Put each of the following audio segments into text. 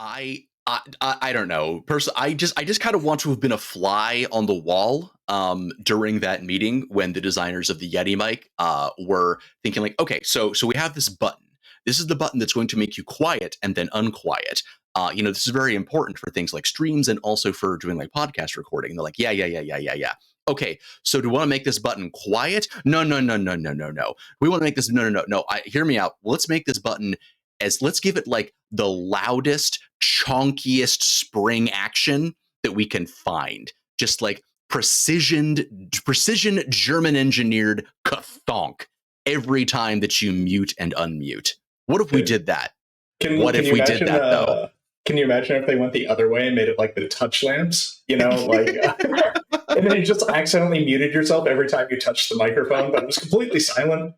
I don't know. Personally, I just kind of want to have been a fly on the wall during that meeting when the designers of the Yeti mic were thinking like, okay, so we have this button. This is the button that's going to make you quiet and then unquiet. This is very important for things like streams and also for doing like podcast recording. And they're like, yeah. Okay, so do we want to make this button quiet? No. We want to make this no. Hear me out. Let's make this button let's give it like the loudest, chonkiest spring action that we can find. Just like precision German engineered kathonk every time that you mute and unmute. What if we did that? What if we did that though? Can you imagine if they went the other way and made it like the touch lamps, and then you just accidentally muted yourself every time you touched the microphone, but it was completely silent.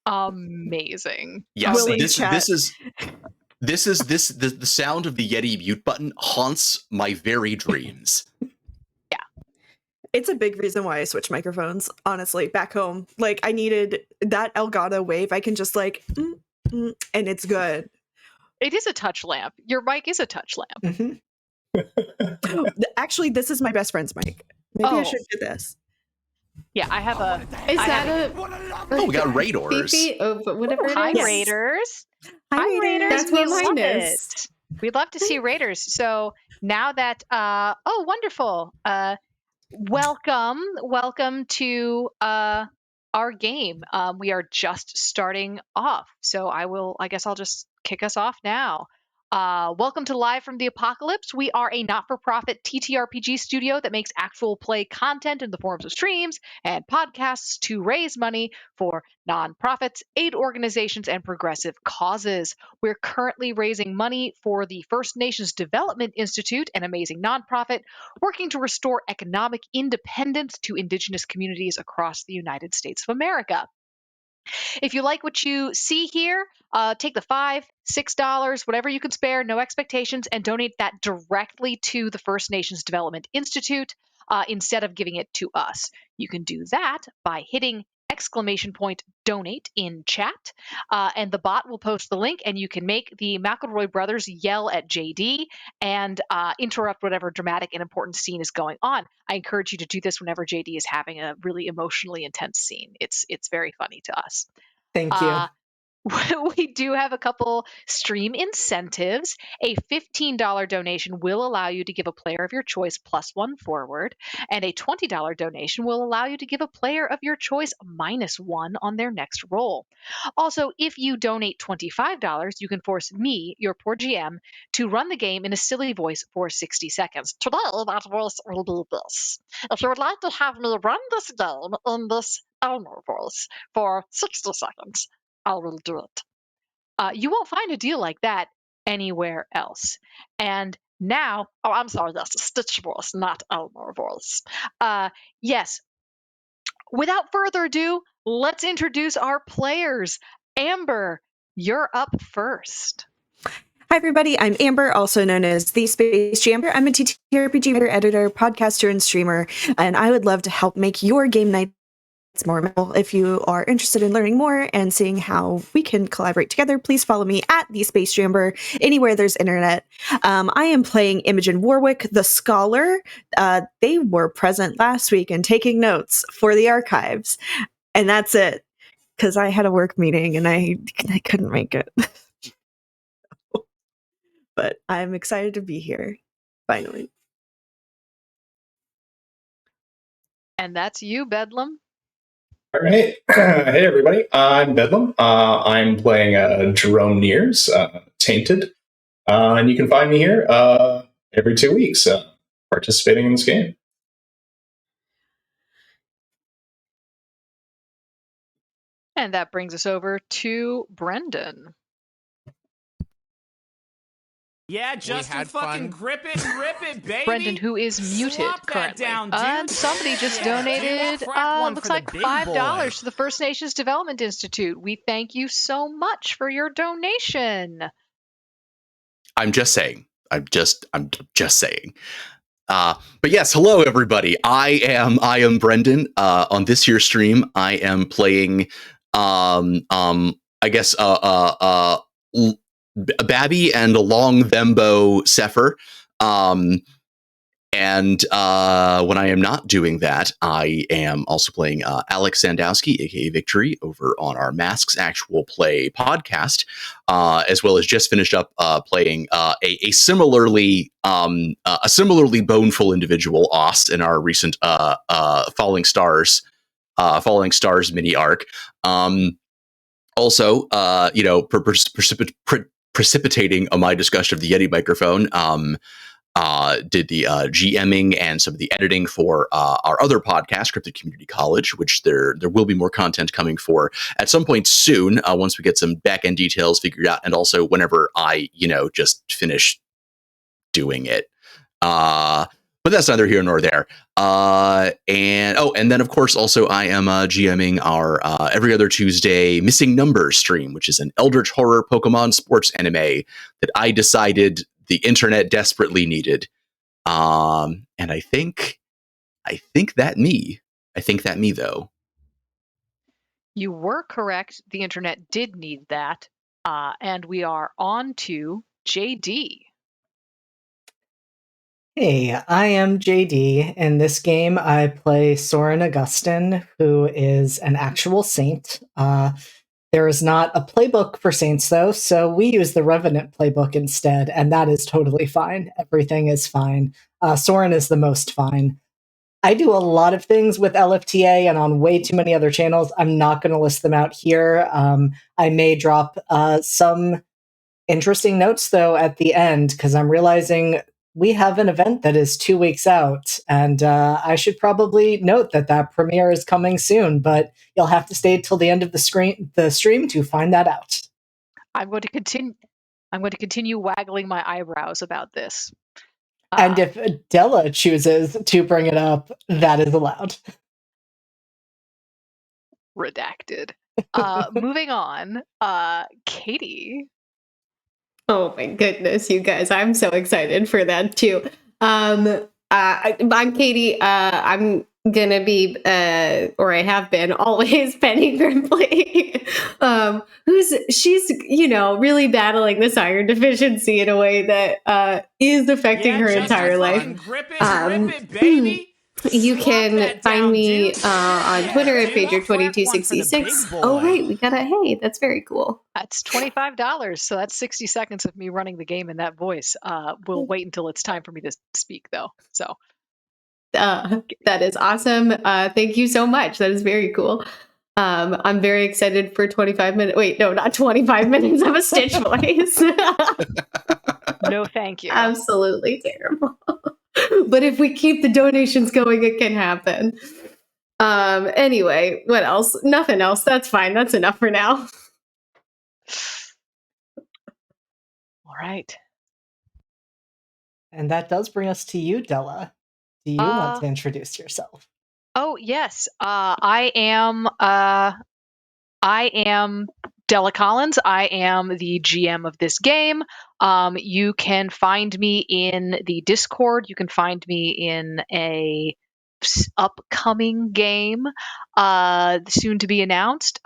Amazing. Yes, the sound of the Yeti mute button haunts my very dreams. Yeah. It's a big reason why I switched microphones, honestly, back home. Like, I needed that Elgato wave. I can just and it's good. It is a touch lamp. Your mic is a touch lamp. Mm-hmm. Actually, this is my best friend's mic. Maybe I should do this. Yeah, I have a... we got Raiders. But whatever. Hi, Raiders. Hi, Raiders. That's what mine is. We'd love to see Raiders. So now that... wonderful. Welcome to our game. We are just starting off. So I guess I'll just kick us off now. Welcome to Live from the Apocalypse. We are a not-for-profit TTRPG studio that makes actual play content in the forms of streams and podcasts to raise money for nonprofits, aid organizations, and progressive causes. We're currently raising money for the First Nations Development Institute, an amazing nonprofit working to restore economic independence to Indigenous communities across the United States of America. If you like what you see here, take the $5, $6, whatever you can spare, no expectations, and donate that directly to the First Nations Development Institute instead of giving it to us. You can do that by hitting !donate in chat, and the bot will post the link, and you can make the McElroy brothers yell at JD and interrupt whatever dramatic and important scene is going on. I encourage you to do this whenever JD is having a really emotionally intense scene. It's very funny to us. Thank you. We do have a couple stream incentives. A $15 donation will allow you to give a player of your choice +1 forward, and a $20 donation will allow you to give a player of your choice -1 on their next roll. Also, if you donate $25, you can force me, your poor GM, to run the game in a silly voice for 60 seconds. Today, that voice will be this. If you would like to have me run this game in this Elmer voice for 60 seconds, I will do it. You won't find a deal like that anywhere else. And now, I'm sorry, that's a Stitch voice, not Elmer voice. Yes, without further ado, let's introduce our players. Amber, you're up first. Hi, everybody. I'm Amber, also known as The Space Jammer. I'm a TTRPG writer, editor, podcaster, and streamer, and I would love to help make your game night more memorable. If you are interested in learning more and seeing how we can collaborate together, please follow me at The Space Jammer anywhere there's internet. I am playing Imogen Warwick, the Scholar. They were present last week and taking notes for the archives, and that's it, because I had a work meeting and I couldn't make it. But I'm excited to be here, finally. And that's you, Bedlam. All right. Hey, everybody. I'm Bedlam. I'm playing Jerome Nears, Tainted. And you can find me here every 2 weeks participating in this game. And that brings us over to Brendan. Yeah, Justin, fucking grip it and rip it, baby. Brendan, who is muted Slop that currently. down, dude. And somebody just donated, looks like $5 to the First Nations Development Institute. We thank you so much for your donation. I'm just saying. I'm just saying. But yes, hello everybody. I am Brendan. On this here stream, I am playing I guess Babby and along thembo Sefer. And when I am not doing that, I am also playing Alex Sandowski, aka Victory, over on our Masks Actual Play podcast, as well as just finished up playing a similarly boneful individual, Ost, in our recent Falling Stars mini arc. Also, precipitating my discussion of the Yeti microphone. Did the GMing and some of the editing for our other podcast, Cryptid Community College, which there will be more content coming for at some point soon, once we get some back end details figured out, and also whenever I just finish doing it. But that's neither here nor there. And then of course also I am GMing our every other Tuesday Missing Numbers stream, which is an Eldritch horror Pokemon sports anime that I decided the internet desperately needed. And I think that me though. You were correct. The internet did need that. And we are on to JD. Hey, I am JD. In this game, I play Soren Augustine, who is an actual saint. There is not a playbook for saints, though, so we use the Revenant playbook instead, and that is totally fine. Everything is fine. Soren is the most fine. I do a lot of things with LFTA and on way too many other channels. I'm not going to list them out here. I may drop some interesting notes, though, at the end, because I'm realizing we have an event that is 2 weeks out, and I should probably note that premiere is coming soon, but you'll have to stay till the end of the stream to find that out. I'm going to continue waggling my eyebrows about this. And if Della chooses to bring it up, that is allowed. Redacted. Moving on, Katie. Oh my goodness, you guys. I'm so excited for that too. I'm Katie. I'm gonna be, or I have been always Penny Grimpley. She's really battling this iron deficiency in a way that is affecting her entire life. Grip it, baby. You can find me on Twitter at Pager2266. Oh, wait, we got hey, that's very cool. That's $25. So that's 60 seconds of me running the game in that voice. We'll wait until it's time for me to speak, though. So that is awesome. Thank you so much. That is very cool. I'm very excited for 25 minutes. Wait, no, not 25 minutes of a Stitch voice. No, thank you. Absolutely terrible. But if we keep the donations going, it can happen. Anyway, what else? Nothing else. That's fine. That's enough for now. All right. And that does bring us to you, Della. Do you want to introduce yourself? Oh, yes. I am Della Collins. I am the GM of this game. You can find me in the Discord. You can find me in a upcoming game soon to be announced.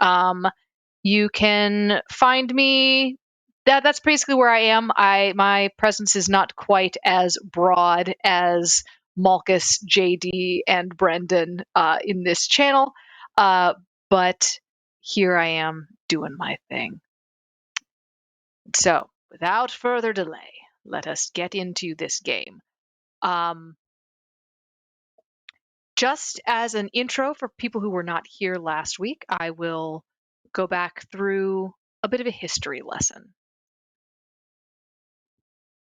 You can find me. That's basically where I am. My presence is not quite as broad as Malchus, JD, and Brendan in this channel, but here I am doing my thing. So, without further delay, let us get into this game. Just as an intro for people who were not here last week, I will go back through a bit of a history lesson.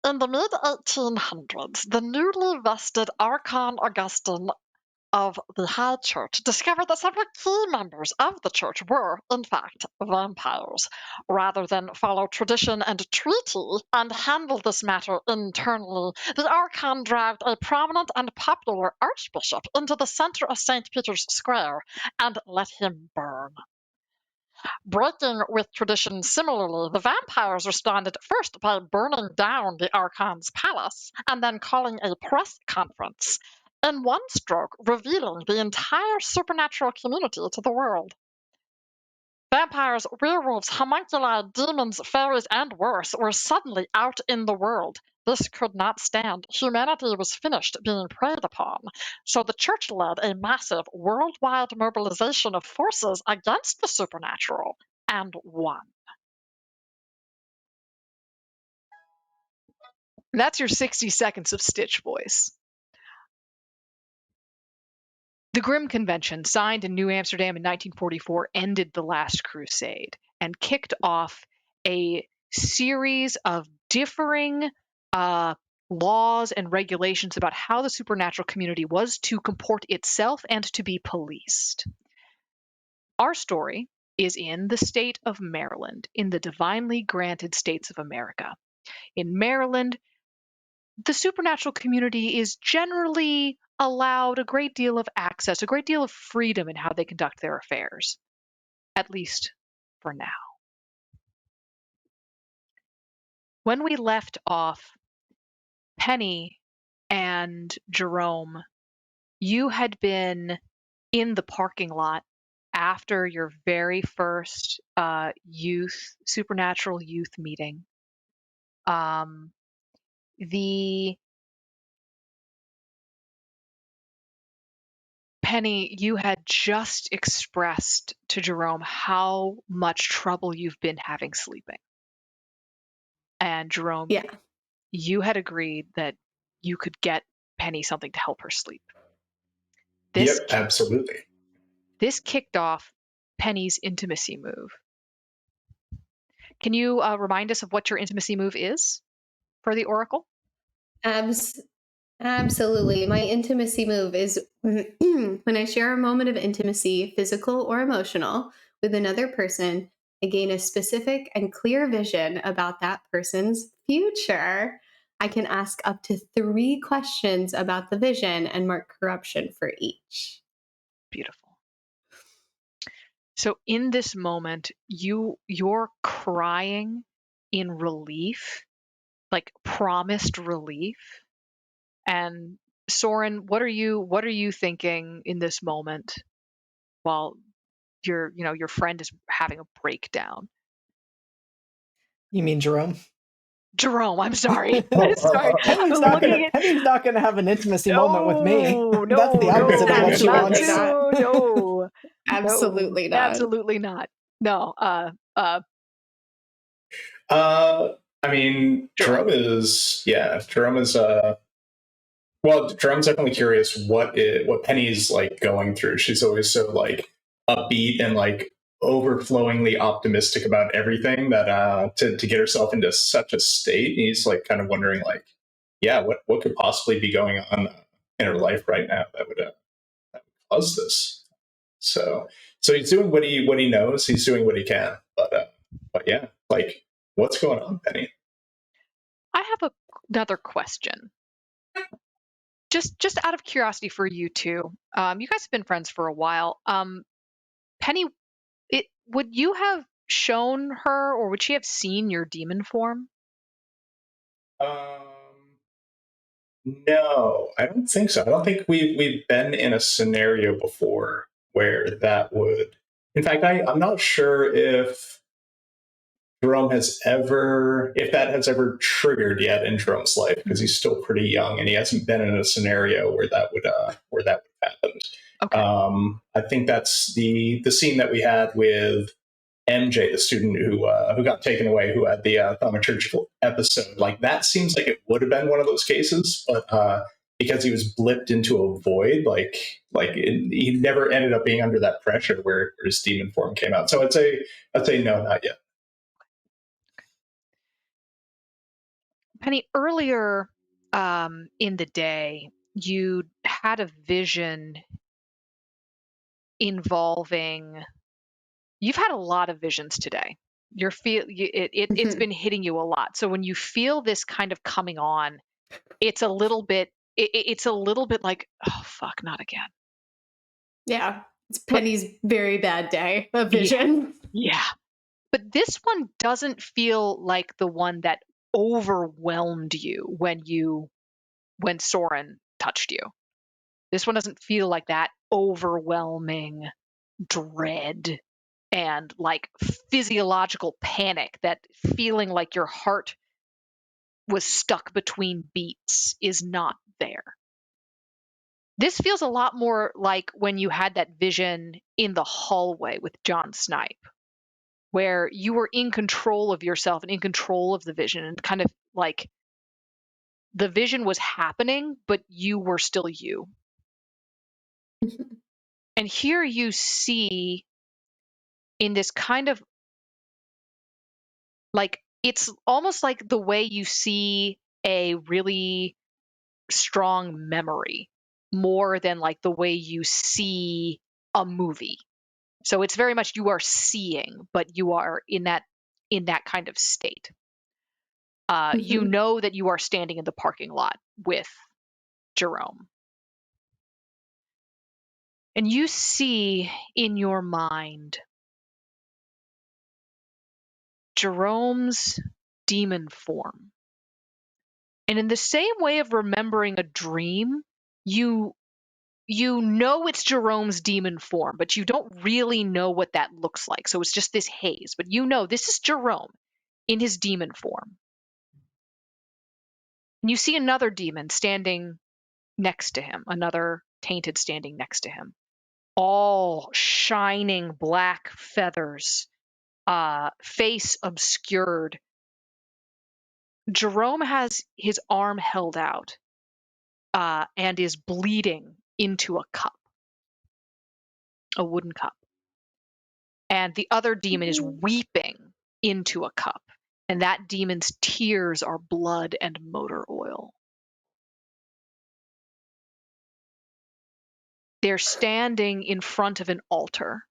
In the mid-1800s, the newly vested Archon Augustine of the High Church discovered that several key members of the church were, in fact, vampires. Rather than follow tradition and treaty and handle this matter internally, the Archon dragged a prominent and popular archbishop into the center of St. Peter's Square and let him burn. Breaking with tradition similarly, the vampires responded first by burning down the Archon's palace and then calling a press conference, in one stroke revealing the entire supernatural community to the world. Vampires, werewolves, homunculi, demons, fairies, and worse were suddenly out in the world. This could not stand. Humanity was finished being preyed upon. So the church led a massive worldwide mobilization of forces against the supernatural and won. That's your 60 seconds of Stitch voice. The Grimm Convention, signed in New Amsterdam in 1944, ended the Last Crusade and kicked off a series of differing laws and regulations about how the supernatural community was to comport itself and to be policed. Our story is in the state of Maryland, in the divinely granted states of America. In Maryland, the supernatural community is generally allowed a great deal of access, a great deal of freedom in how they conduct their affairs, at least for now. When we left off, Penny and Jerome, you had been in the parking lot after your very first supernatural youth meeting. Penny, you had just expressed to Jerome how much trouble you've been having sleeping. And Jerome, Yeah. you had agreed that you could get Penny something to help her sleep. Yep, absolutely. This kicked off Penny's intimacy move. Can you remind us of what your intimacy move is for the Oracle? Absolutely. My intimacy move is when I share a moment of intimacy, physical or emotional, with another person, I gain a specific and clear vision about that person's future. I can ask up to 3 questions about the vision and mark corruption for each. Beautiful. So in this moment, you're crying in relief, like promised relief. And Soren, what are you thinking in this moment while your friend is having a breakdown? You mean Jerome? Jerome, I'm sorry. Sorry. Penny's not gonna have an intimacy moment with me. That's the opposite of what she wants. No. Absolutely not. Absolutely not. No. I mean, Jerome is well, Jerome's definitely curious what Penny's like going through. She's always so like upbeat and like overflowingly optimistic about everything that to get herself into such a state. And he's like kind of wondering like, yeah, what could possibly be going on in her life right now that would cause this. So he's doing what he knows. He's doing what he can. But yeah, like what's going on, Penny? I have another question. Just out of curiosity for you two. You guys have been friends for a while. Penny, would you have shown her, or would she have seen your demon form? No, I don't think so. I don't think we've been in a scenario before where that would. In fact, I'm not sure if Jerome if that has ever triggered yet in Jerome's life, because he's still pretty young and he hasn't been in a scenario where that would happen. Okay. I think that's the scene that we had with MJ, the student who got taken away, who had the thaumaturgical episode. Like that seems like it would have been one of those cases, but because he was blipped into a void, he never ended up being under that pressure where his demon form came out. So I'd say no, not yet. Penny, earlier in the day, you had a vision involving. You've had a lot of visions today. It's been hitting you a lot. So when you feel this kind of coming on, it's a little bit. It's a little bit like, oh fuck, not again. Yeah, it's Penny's very bad day of vision. Yeah. But this one doesn't feel like the one that overwhelmed you when Soren touched you. This one doesn't feel like that overwhelming dread and like physiological panic, that feeling like your heart was stuck between beats, is not there. This feels a lot more like when you had that vision in the hallway with John Snipe, where you were in control of yourself and in control of the vision, and kind of like the vision was happening, but you were still you. And here you see in this kind of like, it's almost like the way you see a really strong memory more than like the way you see a movie. So it's very much you are seeing, but you are in that kind of state. You know that you are standing in the parking lot with Jerome. And you see in your mind Jerome's demon form. And in the same way of remembering a dream, you know it's Jerome's demon form, but you don't really know what that looks like. So it's just this haze. But you know this is Jerome in his demon form. And you see another demon standing next to him, another tainted standing next to him. All shining black feathers, face obscured. Jerome has his arm held out and is bleeding into a cup, a wooden cup. And the other demon is weeping into a cup. And that demon's tears are blood and motor oil. They're standing in front of an altar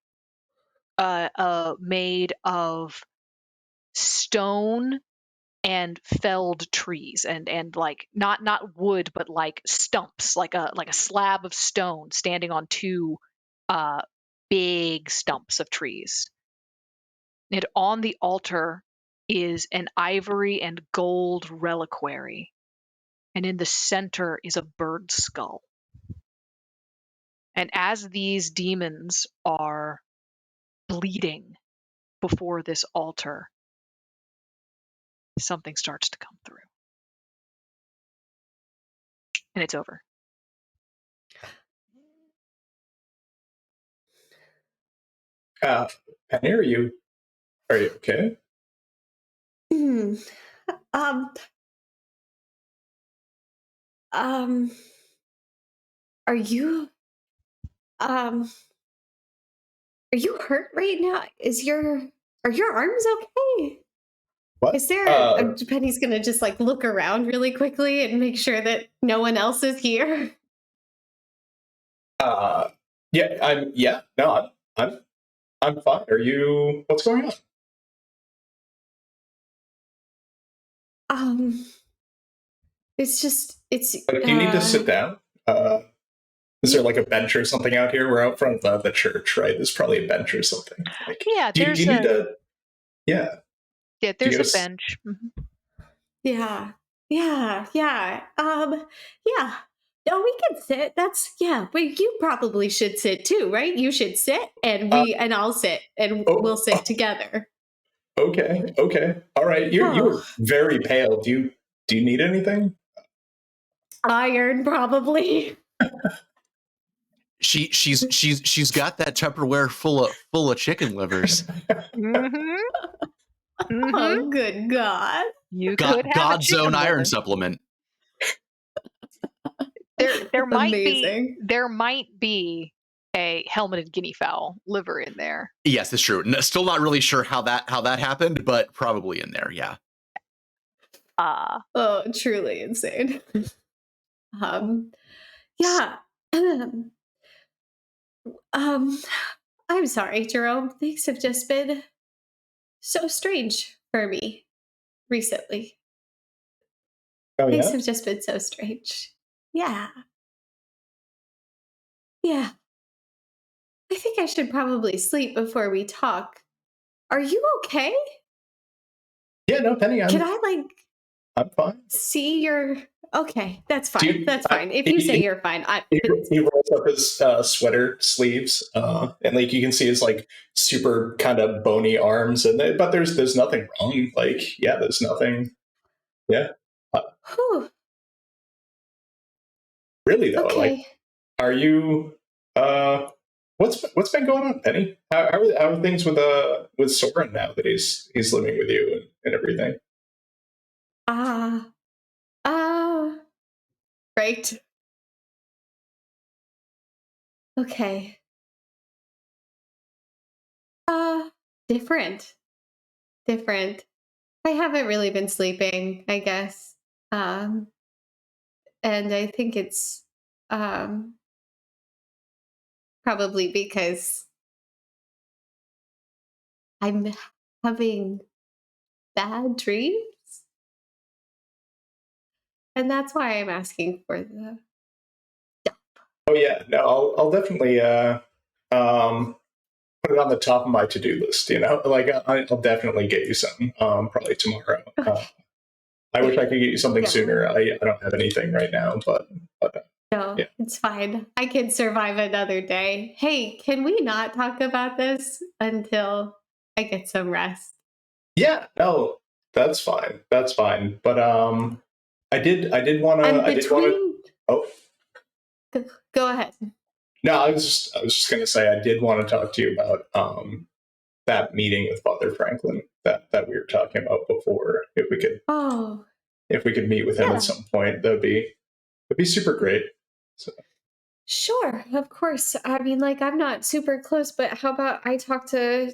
made of stone and felled trees, and like not wood, but like stumps, like a slab of stone standing on two big stumps of trees. And on the altar is an ivory and gold reliquary, and in the center is a bird skull. And as these demons are bleeding before this altar, something starts to come through. And it's over. Penny, are you okay? Are you hurt right now? Are your arms okay? What? Is there Penny's gonna just like look around really quickly and make sure that no one else is here? I'm fine. Are you, what's going on? It's Like, you need to sit down. Is there like a bench or something out here? We're out front of the church, right? There's probably a bench or something. Like, Yeah, do you need to? Yeah. Yeah, there's a bench. Yeah. No, we can sit. But you probably should sit too, right? You should sit, and I'll sit, and we'll sit together. Okay. All right. You were very pale. Do you need anything? Iron, probably. She's got that Tupperware full of chicken livers. Oh, good God! You could have God's own iron supplement. There might be a helmeted guinea fowl liver in there. Yes, that's true. Still not really sure how that happened, but probably in there. Yeah. Oh, truly insane. Yeah. I'm sorry, Jerome. Things have just been so strange for me recently. Oh, Things yeah? have just been so strange. Yeah. I think I should probably sleep before we talk. Are you okay? Yeah, no, Penny, Can I I'm fine. see your okay. That's Do fine. you- That's fine. If he- you say he- you're fine, He rolls up his sweater sleeves, and like you can see his like super kind of bony arms, but there's nothing wrong. Like, yeah, there's nothing. Yeah, whew, really though. Like, okay. are you? What's been going on, Penny? How are things with Soren now that he's living with you and everything? Ah, right. Okay. Different. Different. I haven't really been sleeping, I guess. Um, and I think it's um probably because I'm having bad dreams. And that's why I'm asking for the Oh yeah, no, I'll definitely put it on the top of my to-do list. You know, like I'll definitely get you some probably tomorrow. Okay. I wish I could get you something Yeah. sooner. I don't have anything right now, but No, yeah. it's fine. I can survive another day. Hey, can we not talk about this until I get some rest? Yeah, no, that's fine. That's fine. But I did want to. And I did want to. between, Oh go ahead. no, I was just gonna say I did want to talk to you about that meeting with Father Franklin that we were talking about before. Oh, If we could meet with him yeah. at some point, that'd be super great. So. Sure, of course. I mean, like, I'm not super close, but how about I talk to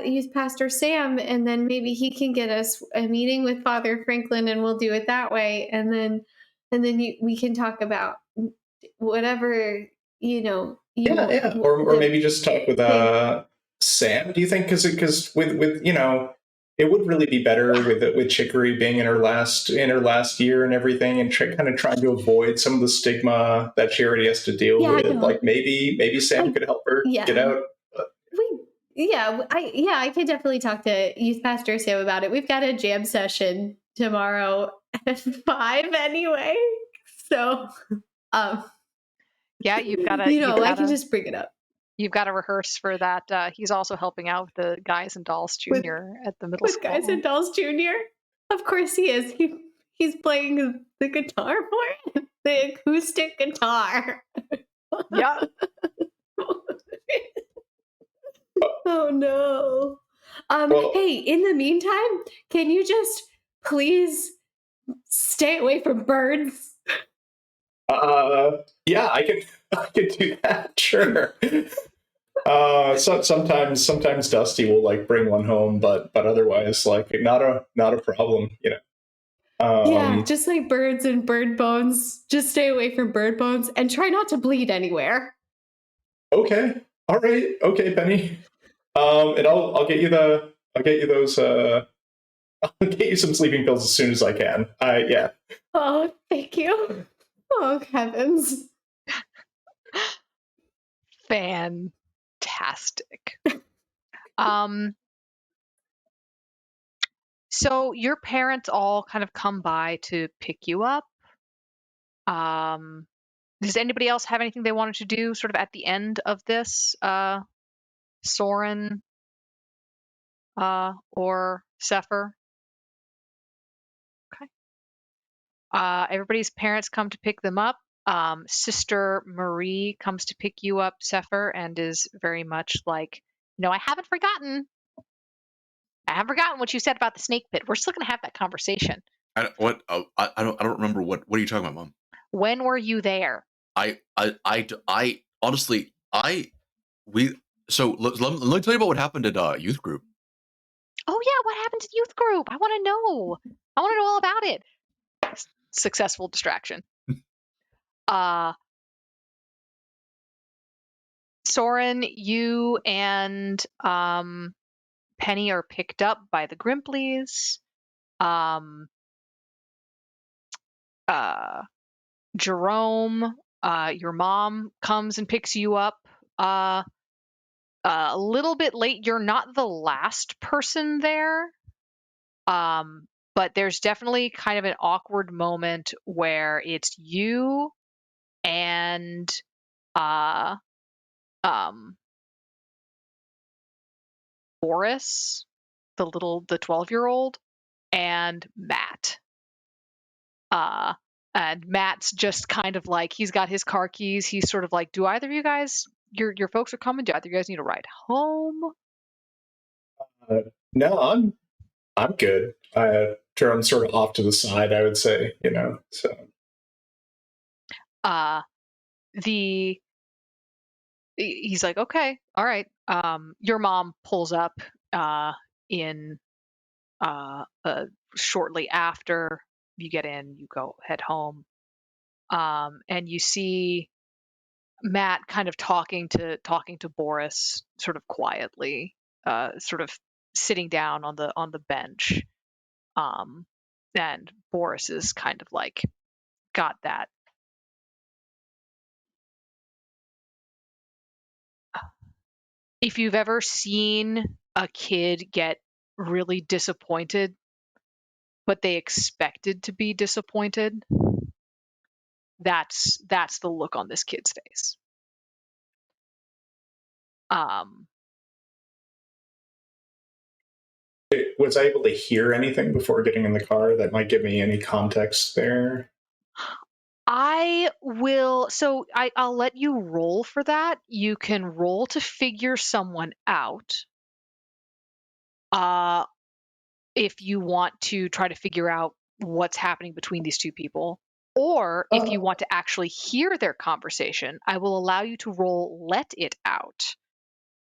youth pastor Sam, and then maybe he can get us a meeting with Father Franklin, and we'll do it that way, and then we can talk about whatever Yeah, yeah, or maybe just talk with thing. Sam. Do you think because with it would really be better with Chicory being in her last year and everything, and kind of trying to avoid some of the stigma that she already has to deal Yeah, I with. know. Like maybe Sam could help her Yeah. get out. I could definitely talk to youth pastor Sam about it. We've got a jam session tomorrow at 5 anyway, so Yeah, you've got to. I can just bring it up You've got to rehearse for that. He's also helping out with the Guys and Dolls With- Junior at the middle with school. Guys and Dolls Junior. Of course he is. He's playing the guitar for it, the acoustic guitar. Yeah. Oh no. Well- Hey, in the meantime, can you just please stay away from birds? Yeah, I can do that. Sure. So sometimes Dusty will like bring one home, but otherwise like not a problem. Yeah, just like birds and bird bones. Just stay away from bird bones and try not to bleed anywhere. Okay. All right. Okay, Penny. And I'll get you those. I'll get you some sleeping pills as soon as I can. Yeah. Oh, thank you. Oh heavens. Fantastic. So your parents all kind of come by to pick you up. Does anybody else have anything they wanted to do sort of at the end of this? Soren or Sefer? Okay. Everybody's parents come to pick them up. Sister Marie comes to pick you up, Sefer, and is very much like, I haven't forgotten. I haven't forgotten what you said about the snake pit. We're still going to have that conversation. I don't remember what are you talking about, Mom? When were you there? I honestly so let me tell you about what happened at youth group. Oh yeah, what happened to youth group? I want to know. I want to know all about it. Successful distraction. Soren, you and Penny are picked up by the Grimpleys. Jerome, your mom comes and picks you up a little bit late. You're not the last person there. but there's definitely kind of an awkward moment where it's you and uh um Boris, the 12-year-old, and Matt. Uh and Matt's just kind of like, he's got his car keys. He's sort of like, do either of you guys, your folks are coming? Do either of you guys need a ride home? No, I'm good. I'm sort of off to the side, I would say, you know. So Uh the he's like, okay, all right. Your mom pulls up in shortly after you get in, you go head home. And you see Matt kind of talking to Boris sort of quietly, sort of sitting down on the bench. Um, and Boris is kind of like got that. If you've ever seen a kid get really disappointed, but they expected to be disappointed, that's the look on this kid's face. Um, was I able to hear anything before getting in the car that might give me any context there? I'll let you roll for that. You can roll to figure someone out. Uh, if you want to try to figure out what's happening between these two people, or if you want to actually hear their conversation, I will allow you to roll let it out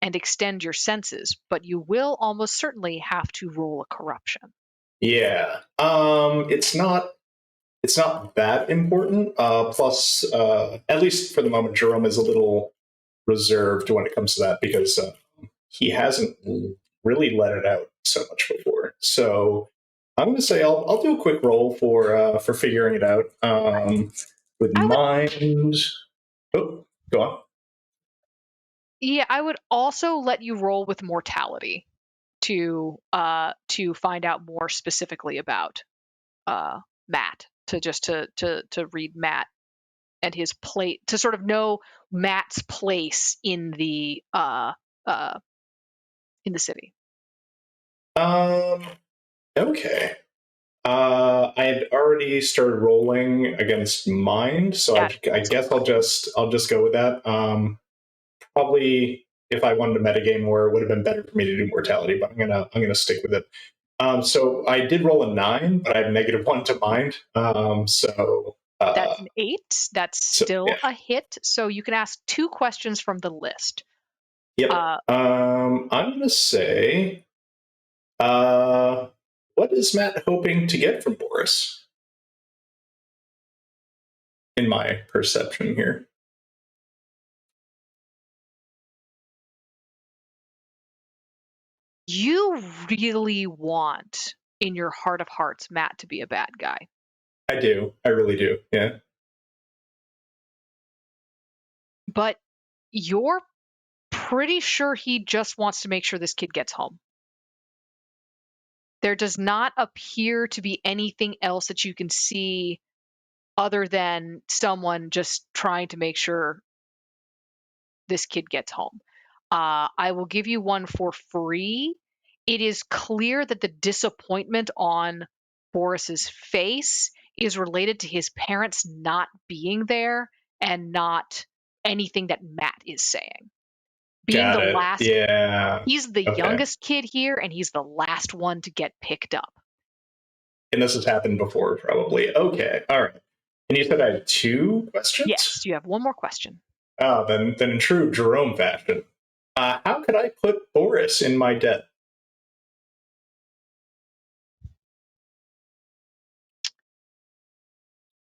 and extend your senses, but you will almost certainly have to roll a corruption. Yeah. It's not that important. Plus, at least for the moment, Jerome is a little reserved when it comes to that because he hasn't really let it out so much before. So I'm going to say I'll do a quick roll for figuring it out with mind. Oh, go on. Yeah, I would also let you roll with mortality to find out more specifically about Matt, to read Matt and his plate, to sort of know Matt's place in the city. Okay. I had already started rolling against mind, so I guess I'll just go with that. Probably if I wanted to metagame more, it would have been better for me to do mortality, but I'm gonna stick with it. So I did roll a 9, but I have -1 to mind. That's an 8. That's still a hit. So you can ask 2 questions from the list. Yep. I'm gonna say, what is Matt hoping to get from Boris? In my perception here. You really want, in your heart of hearts, Matt to be a bad guy. I do. I really do. Yeah. But you're pretty sure he just wants to make sure this kid gets home. There does not appear to be anything else that you can see other than someone just trying to make sure this kid gets home. I will give you one for free. It is clear that the disappointment on Boris's face is related to his parents not being there and not anything that Matt is saying. Being Got the it. last, Yeah. he's the youngest kid here, and he's the last one to get picked up. And this has happened before, probably. Okay. All right. And you said I had 2 questions? Yes, you have one more question. Oh, then in true Jerome fashion, how could I put Boris in my debt?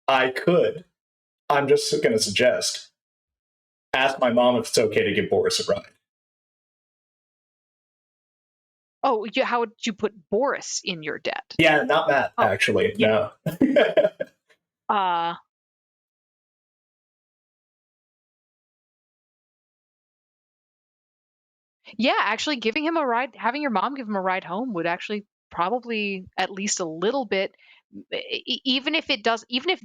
I could. I'm just going to suggest. Ask my mom if it's okay to give Boris a ride. Oh, yeah, how would you put Boris in your debt? Yeah, not Matt, actually. Yeah. No. Yeah, actually giving him a ride, having your mom give him a ride home would actually probably at least a little bit. Even if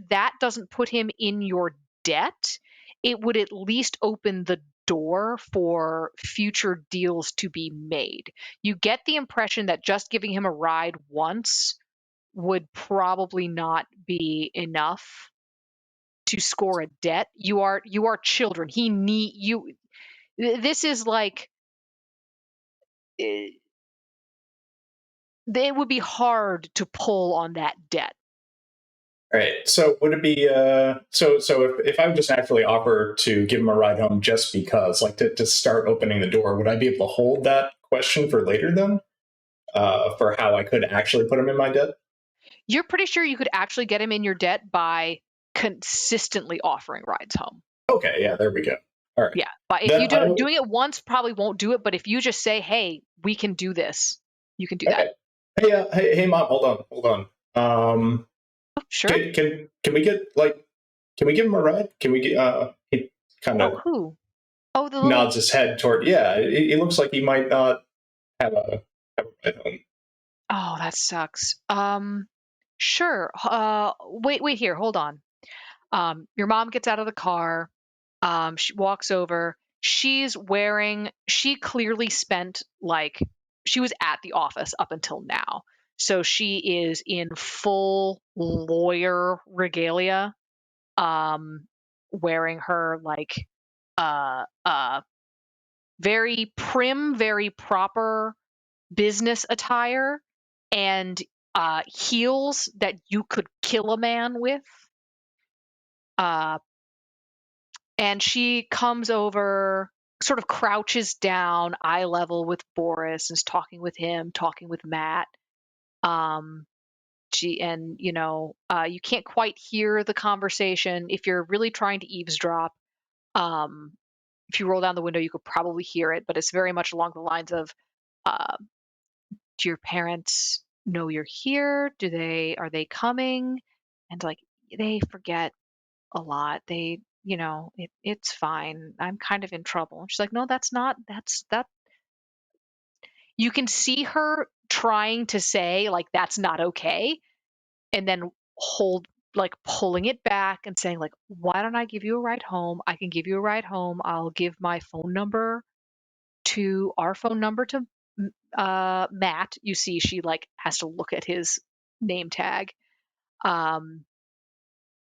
that doesn't put him in your debt, it would at least open the door for future deals to be made. You get the impression that just giving him a ride once would probably not be enough to score a debt. You are children. He need you. This is like it would be hard to pull on that debt. All right. So would it be so if I would just actually offer to give him a ride home just because, like to start opening the door, would I be able to hold that question for later then? For how I could actually put him in my debt? You're pretty sure you could actually get him in your debt by consistently offering rides home. Okay, yeah, there we go. All right. Yeah, but if you doing it once probably won't do it, but if you just say, "Hey, we can do this," you can do that. Hey, Mom, hold on. Sure. Can we get can we give him a ride? Can we get he kind of who? Oh, the little nods his head toward it looks like he might not have a ride home. Oh, that sucks. Sure. Wait here. Hold on. Your mom gets out of the car. She walks over. She clearly spent she was at the office up until now. So she is in full lawyer regalia, wearing her very prim, very proper business attire and heels that you could kill a man with. And she comes over, sort of crouches down eye level with Boris, and is talking with him, talking with Matt. You can't quite hear the conversation. If you're really trying to eavesdrop, if you roll down the window, you could probably hear it, but it's very much along the lines of, do your parents know you're here? Are they coming? And they forget a lot. It's fine. I'm kind of in trouble. And she's like, no, that's not, that. You can see her trying to say, that's not okay. And then pulling it back and saying, why don't I give you a ride home? I can give you a ride home. I'll give our phone number to Matt. You see, she has to look at his name tag.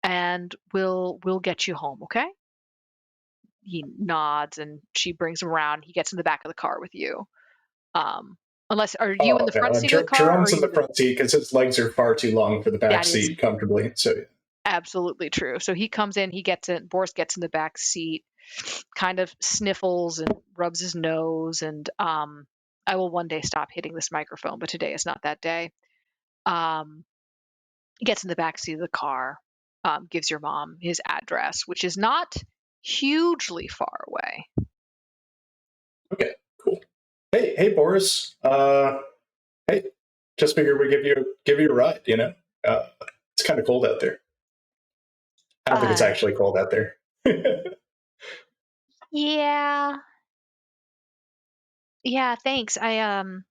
And we'll get you home, okay? He nods and she brings him around. He gets in the back of the car with you. Are you in the front seat of the car? Jerome's in the front seat because his legs are far too long for the back seat comfortably. So absolutely true. So he comes in, Boris gets in the back seat, kind of sniffles and rubs his nose, and I will one day stop hitting this microphone, but today is not that day. He gets in the back seat of the car, gives your mom his address, which is not hugely far away. Okay, cool. Hey, Boris. Hey, just figured we'd give you a ride. It's kind of cold out there. I don't think it's actually cold out there. Yeah, thanks. I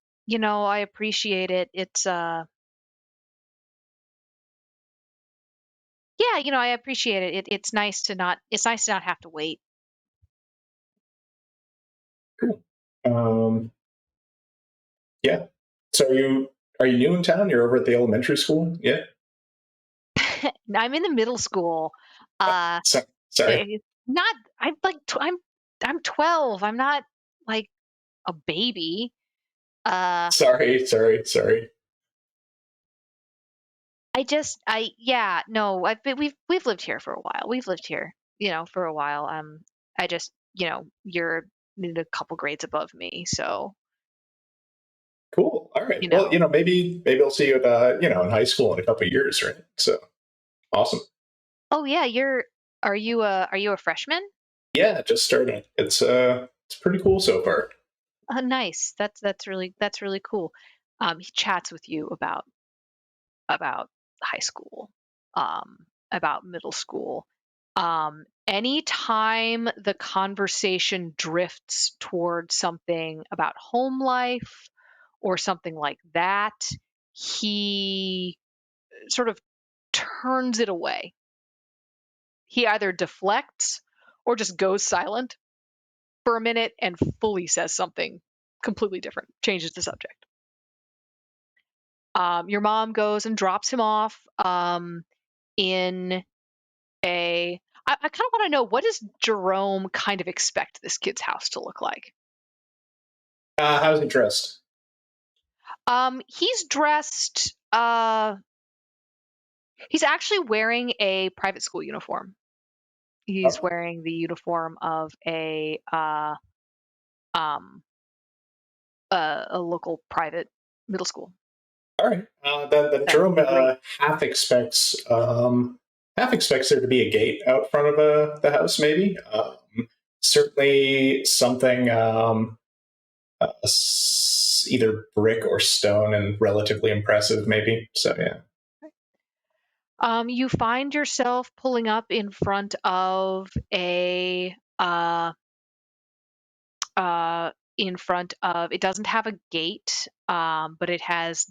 appreciate it. It's I appreciate it. It's nice to not have to wait. Cool. Yeah. So are you new in town? You're over at the elementary school? Yeah. I'm in the middle school. Sorry. I'm 12. I'm not like a baby. Sorry. We've lived here for a while. We've lived here, for a while. You're a couple grades above me, so. Cool. All right. Well, maybe I'll see you at in high school in a couple of years, right? So awesome. Oh yeah, are you a freshman? Yeah, just starting. It's pretty cool so far. Nice. That's really cool. He chats with you about high school, about middle school. Anytime the conversation drifts towards something about home life or something like that, he sort of turns it away. He either deflects or just goes silent for a minute and fully says something completely different, changes the subject. Your mom goes and drops him off in a. I kind of want to know, what does Jerome kind of expect this kid's house to look like? How's he dressed? He's dressed. He's actually wearing a private school uniform. He's wearing the uniform of a local private middle school. All right. Then Jerome half expects there to be a gate out front of the house, maybe. Certainly something either brick or stone and relatively impressive, maybe. So yeah. You find yourself pulling up in front of it doesn't have a gate, but it has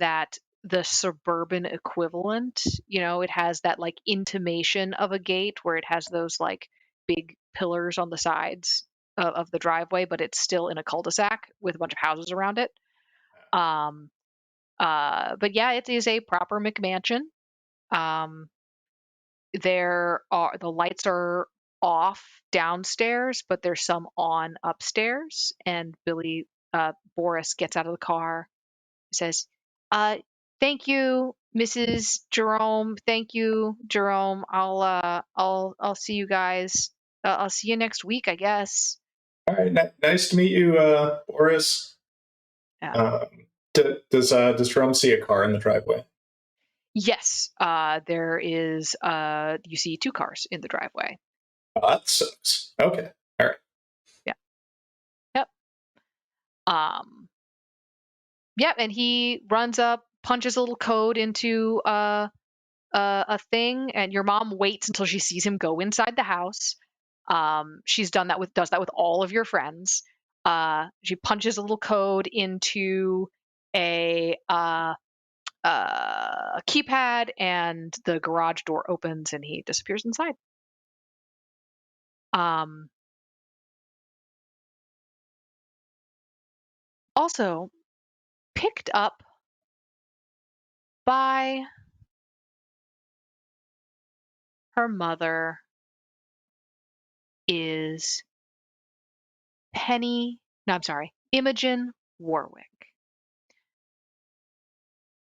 the suburban equivalent. It has that like intimation of a gate where it has those like big pillars on the sides of the driveway, but it's still in a cul-de-sac with a bunch of houses around it. But yeah, it is a proper McMansion. The lights are off downstairs, but there's some on upstairs. And Boris gets out of the car, says, "Thank you, Mrs. Jerome. Thank you, Jerome. I'll see you guys. I'll see you next week, I guess." All right. Nice to meet you, Boris. Does Jerome see a car in the driveway? Yes, there is. You see 2 cars in the driveway. Oh, that sucks. Okay, all right. Yeah. Yep. Yep, and he runs up, punches a little code into a thing, and your mom waits until she sees him go inside the house. She's does that with all of your friends. She punches a little code into a keypad, and the garage door opens and he disappears inside. Also picked up by her mother is Imogen Warwick.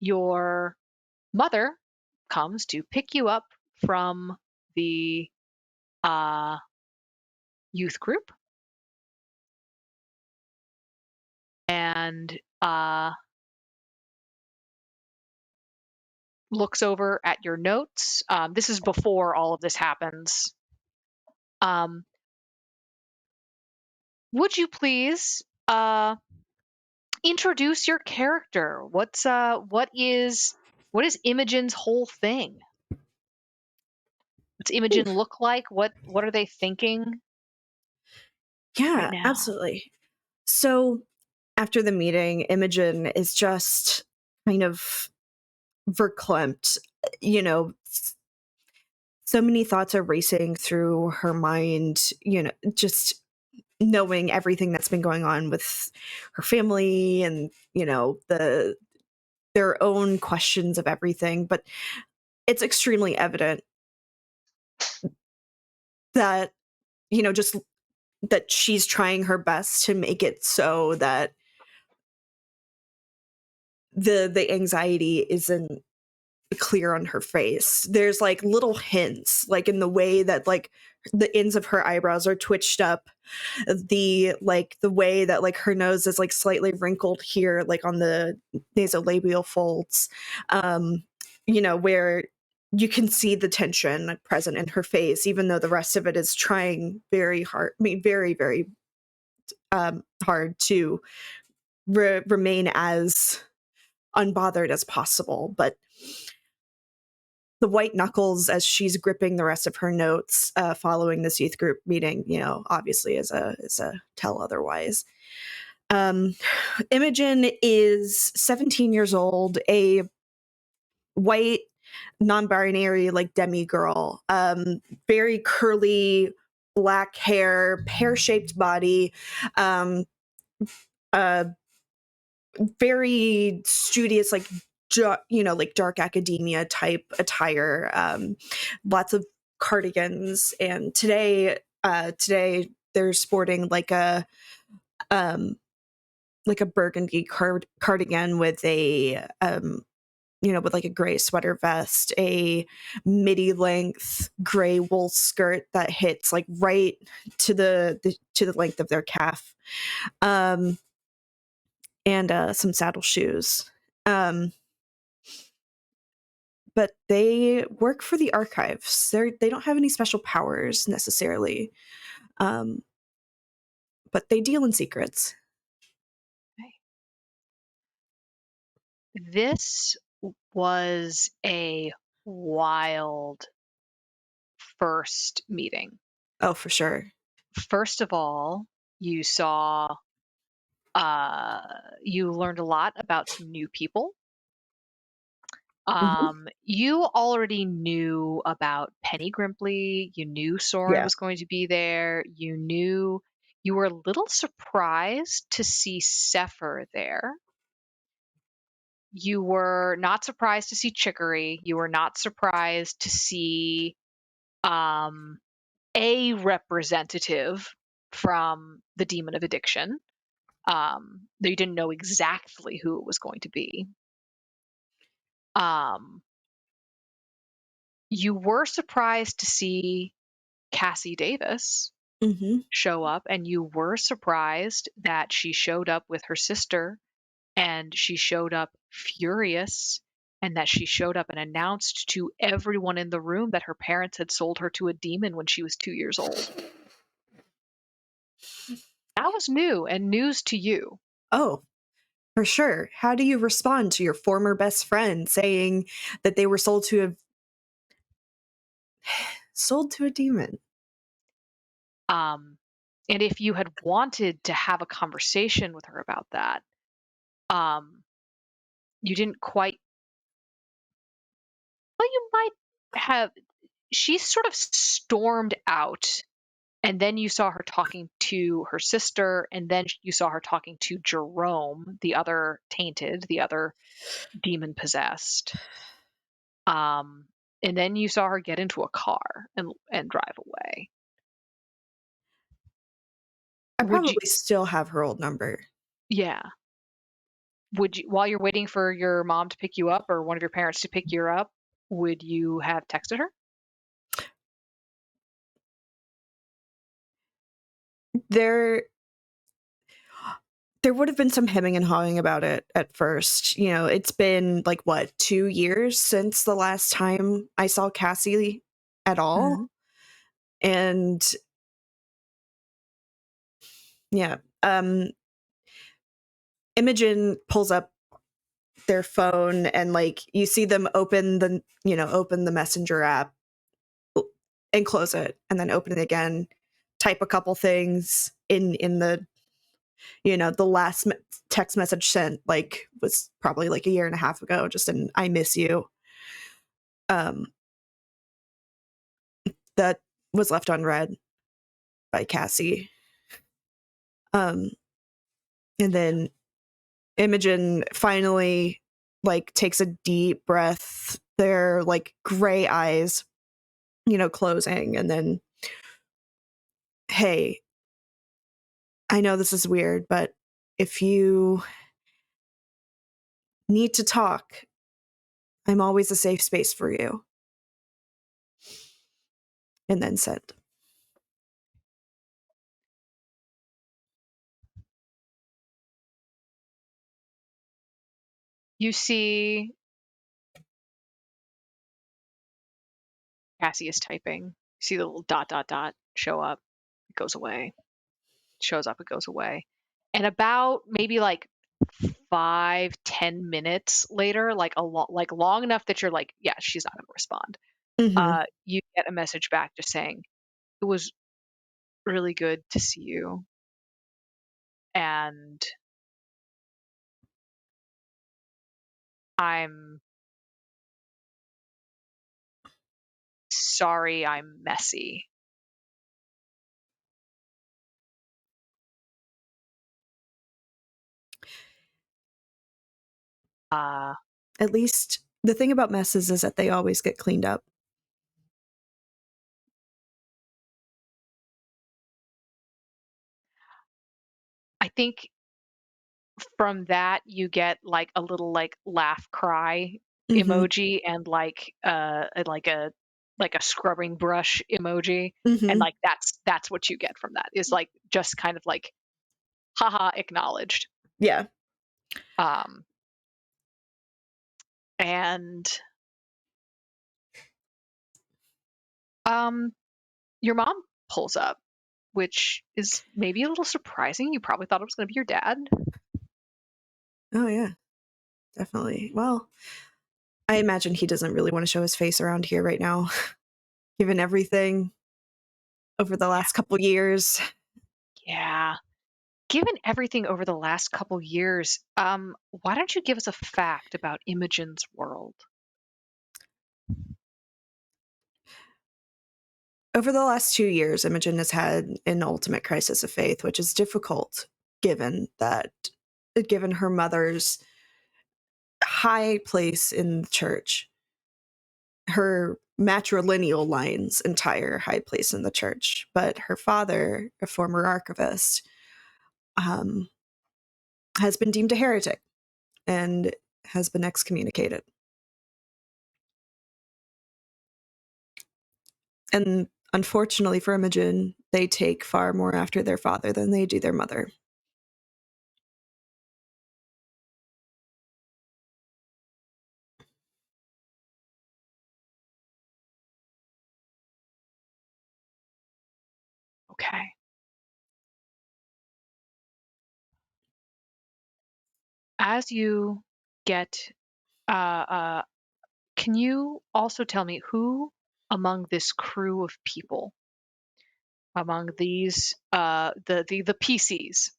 Your mother comes to pick you up from the youth group and looks over at your notes. This is before all of this happens. Would you please introduce your character? What is Imogen's whole thing? What's Imogen look like? What are they thinking? Yeah, right absolutely. So after the meeting, Imogen is just kind of verklempt. So many thoughts are racing through her mind, just knowing everything that's been going on with her family and, their own questions of everything. But it's extremely evident that, just that she's trying her best to make it so that the anxiety isn't clear on her face. There's like little hints, like in the way that like the ends of her eyebrows are twitched up, the way that like her nose is like slightly wrinkled here, like on the nasolabial folds, where you can see the tension present in her face, even though the rest of it is trying very hard, very, very hard to remain as unbothered as possible. But the white knuckles as she's gripping the rest of her notes following this youth group meeting, obviously is a tell otherwise. Imogen is 17 years old, a white, non-binary, like demi-girl, very curly black hair, pear-shaped body, very studious, like like dark academia type attire, lots of cardigans. And today they're sporting like a burgundy cardigan with a with like a gray sweater vest, a midi length gray wool skirt that hits like right to the length of their calf, and some saddle shoes. But they work for the archives. They don't have any special powers necessarily, but they deal in secrets. This was a wild first meeting. Oh, for sure. First of all, you saw, you learned a lot about some new people. You already knew about Penny Grimpley. You knew Soren Yeah. was going to be there. You were a little surprised to see Sefer there. You were not surprised to see Chicory. You were not surprised to see a representative from the Demon of Addiction. Though you didn't know exactly who it was going to be. You were surprised to see Cassie Davis show up, and you were surprised that she showed up with her sister, and she showed up furious, and that she showed up and announced to everyone in the room that her parents had sold her to a demon when she was 2 years old. That was new and news to you. Oh, for sure. How do you respond to your former best friend saying that they were sold to a demon? And if you had wanted to have a conversation with her about that, you didn't quite. Well, you might have. She sort of stormed out, and then you saw her talking to her sister, and then you saw her talking to Jerome, the other tainted, the other demon possessed. And then you saw her get into a car and drive away. I Would probably you? still have her old number. Yeah. Would you, while you're waiting for your mom to pick you up or one of your parents to pick you up, would you have texted her? There would have been some hemming and hawing about it at first. It's been like, what, 2 years since the last time I saw Cassie at all. And yeah, Imogen pulls up their phone, and like you see them open the messenger app and close it, and then open it again, type a couple things in the the last text message sent like was probably like a year and a half ago, just an "I miss you," that was left unread by Cassie. And then Imogen finally like takes a deep breath, their like gray eyes closing, and then, "Hey, I know this is weird, but if you need to talk, I'm always a safe space for you." And then sent. You see Cassie is typing. You see the little dot, dot, dot show up. It goes away. Shows up, it goes away. And about maybe like 5-10 minutes later, like long enough that you're like, yeah, she's not going to respond. You get a message back just saying, "It was really good to see you, and I'm sorry I'm messy. At least the thing about messes is that they always get cleaned up. I think from that you get like a little like laugh cry emoji and like a scrubbing brush emoji, and like that's what you get from that, is like just kind of like haha acknowledged. Yeah. And your mom pulls up, which is maybe a little surprising. You probably thought it was going to be your dad. Oh yeah, definitely. Well, I imagine he doesn't really want to show his face around here right now, given everything over the last couple years. Yeah. Given everything over the last couple years, why don't you give us a fact about Imogen's world? Over the last 2 years, Imogen has had an ultimate crisis of faith, which is difficult given her mother's high place in the church, her matrilineal line's entire high place in the church. But her father, a former archivist, has been deemed a heretic and has been excommunicated. And unfortunately for Imogen, they take far more after their father than they do their mother. Okay. As you get, can you also tell me who among this crew of people, among these, the PCs,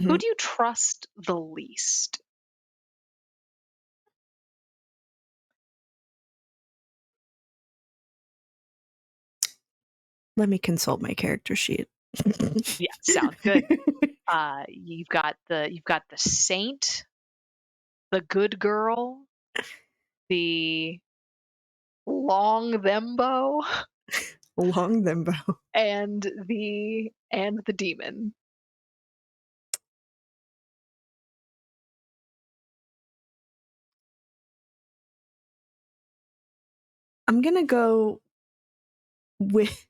who do you trust the least? Let me consult my character sheet. Yeah, sounds good. You've got the saint, the good girl, the long thembo, Long thembo. and the demon. I'm gonna go with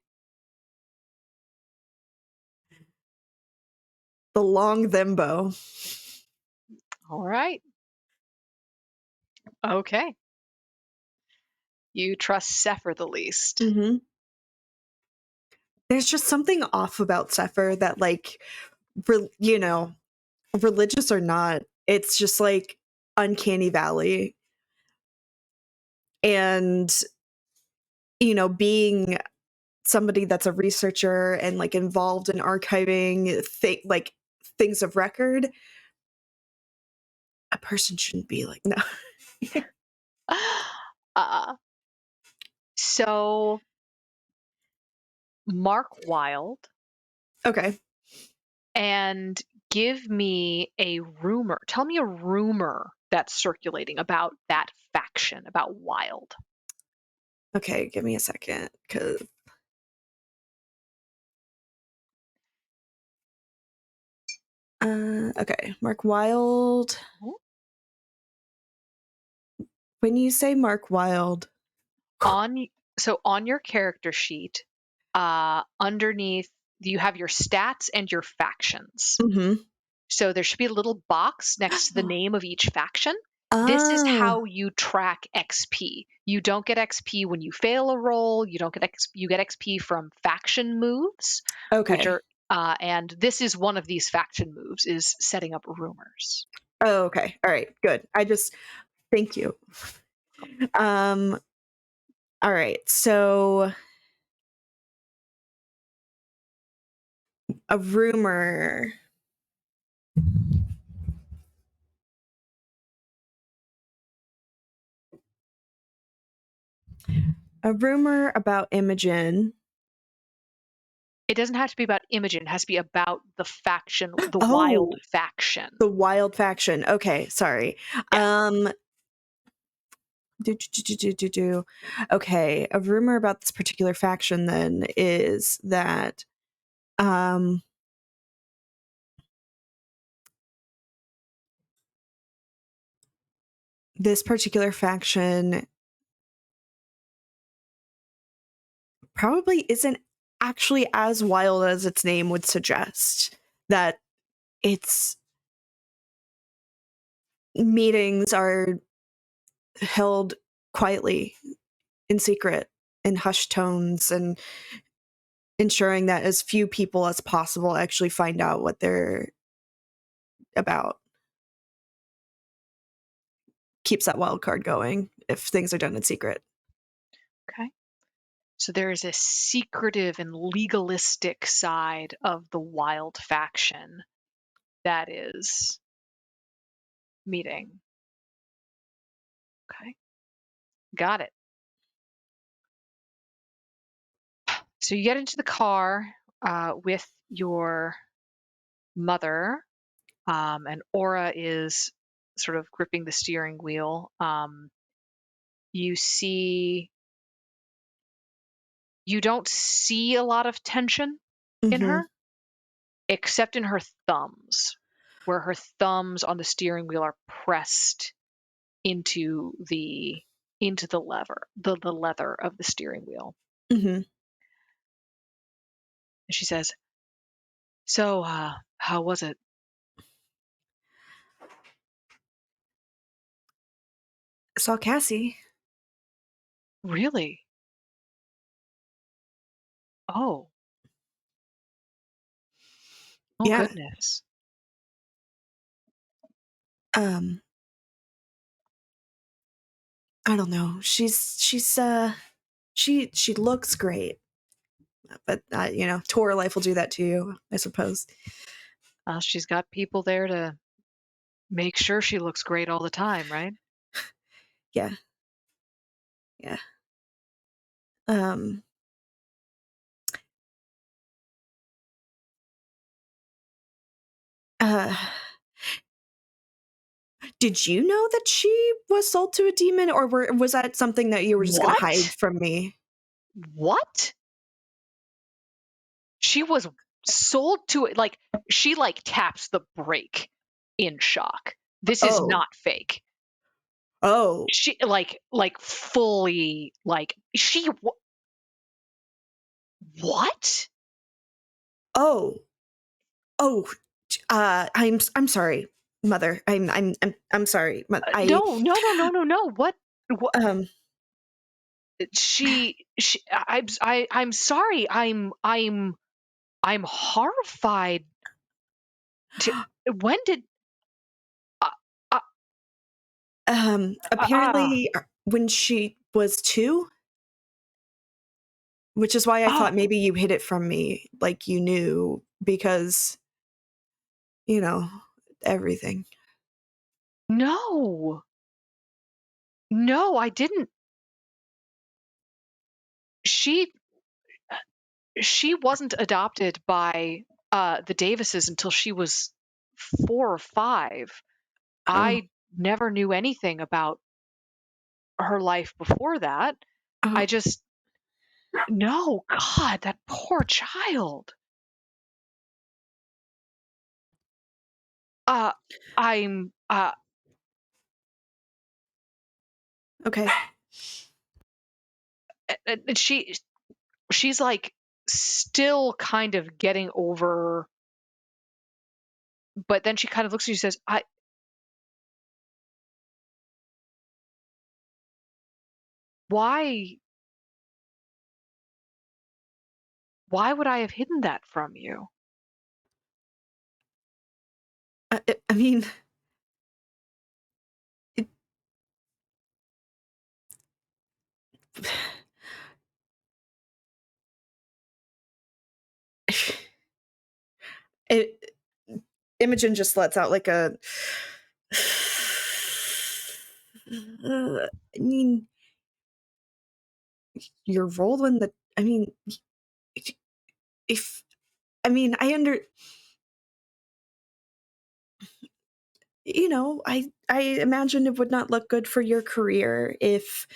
the long thembo. All right. Okay. You trust Sefer the least. Mm-hmm. There's just something off about Sefer that, like, religious or not, it's just like uncanny valley. And, being somebody that's a researcher and like involved in archiving things of record, a person shouldn't be like, no. So Mark Wild. Okay. And give me a rumor. Tell me a rumor that's circulating about that faction, about Wild. Okay, give me a second, because okay, Mark Wild. When you say Mark Wild, on your character sheet, underneath you have your stats and your factions. Mm-hmm. So there should be a little box next to the name of each faction. This is Ah. how you track XP. You don't get XP when you fail a roll. You don't get you get XP from faction moves. Okay. Which are and this is one of these faction moves, is setting up rumors. Oh, okay. All right. Good. Thank you. All right. So a rumor. A rumor about Imogen. It doesn't have to be about Imogen. It has to be about the faction, the wild faction. The wild faction. Okay, sorry. Yeah. Okay, a rumor about this particular faction then is that this particular faction probably isn't actually as wild as its name would suggest. That its meetings are held quietly, in secret, in hushed tones, and ensuring that as few people as possible actually find out what they're about. Keeps that wild card going if things are done in secret. Okay. So there is a secretive and legalistic side of the wild faction that is meeting. Okay. Got it. So you get into the car with your mother, and Aura is sort of gripping the steering wheel. You don't see a lot of tension in Mm-hmm. her, except in her thumbs, where her thumbs on the steering wheel are pressed into the leather of the steering wheel. Mm-hmm. And she says, "So, how was it?" Saw Cassie. Really? Oh. Oh, Yeah. goodness. I don't know. She looks great, but tour life will do that to you, I suppose. She's got people there to make sure she looks great all the time, right? Yeah. Yeah. Uh, did you know that she was sold to a demon, or was that something that you were just going to hide from me? What? She was sold to it. Like, she taps the brake in shock. This is not fake. Oh. She fully she what? Oh. I'm sorry, mother. I'm sorry. No. What? Um. I'm sorry. I'm horrified. When did? Apparently, when she was 2, which is why I thought maybe you hid it from me, like you knew, because everything. No, I didn't. She wasn't adopted by the Davises until she was 4 or 5. I never knew anything about her life before that. I just no, God, that poor child. I'm Okay. And she's like still kind of getting over, but then she kind of looks at you and says, why would I have hidden that from you? I mean, Imogen just lets out like a. I mean, your role in the, I mean, if, I mean, I imagine it would not look good for your career if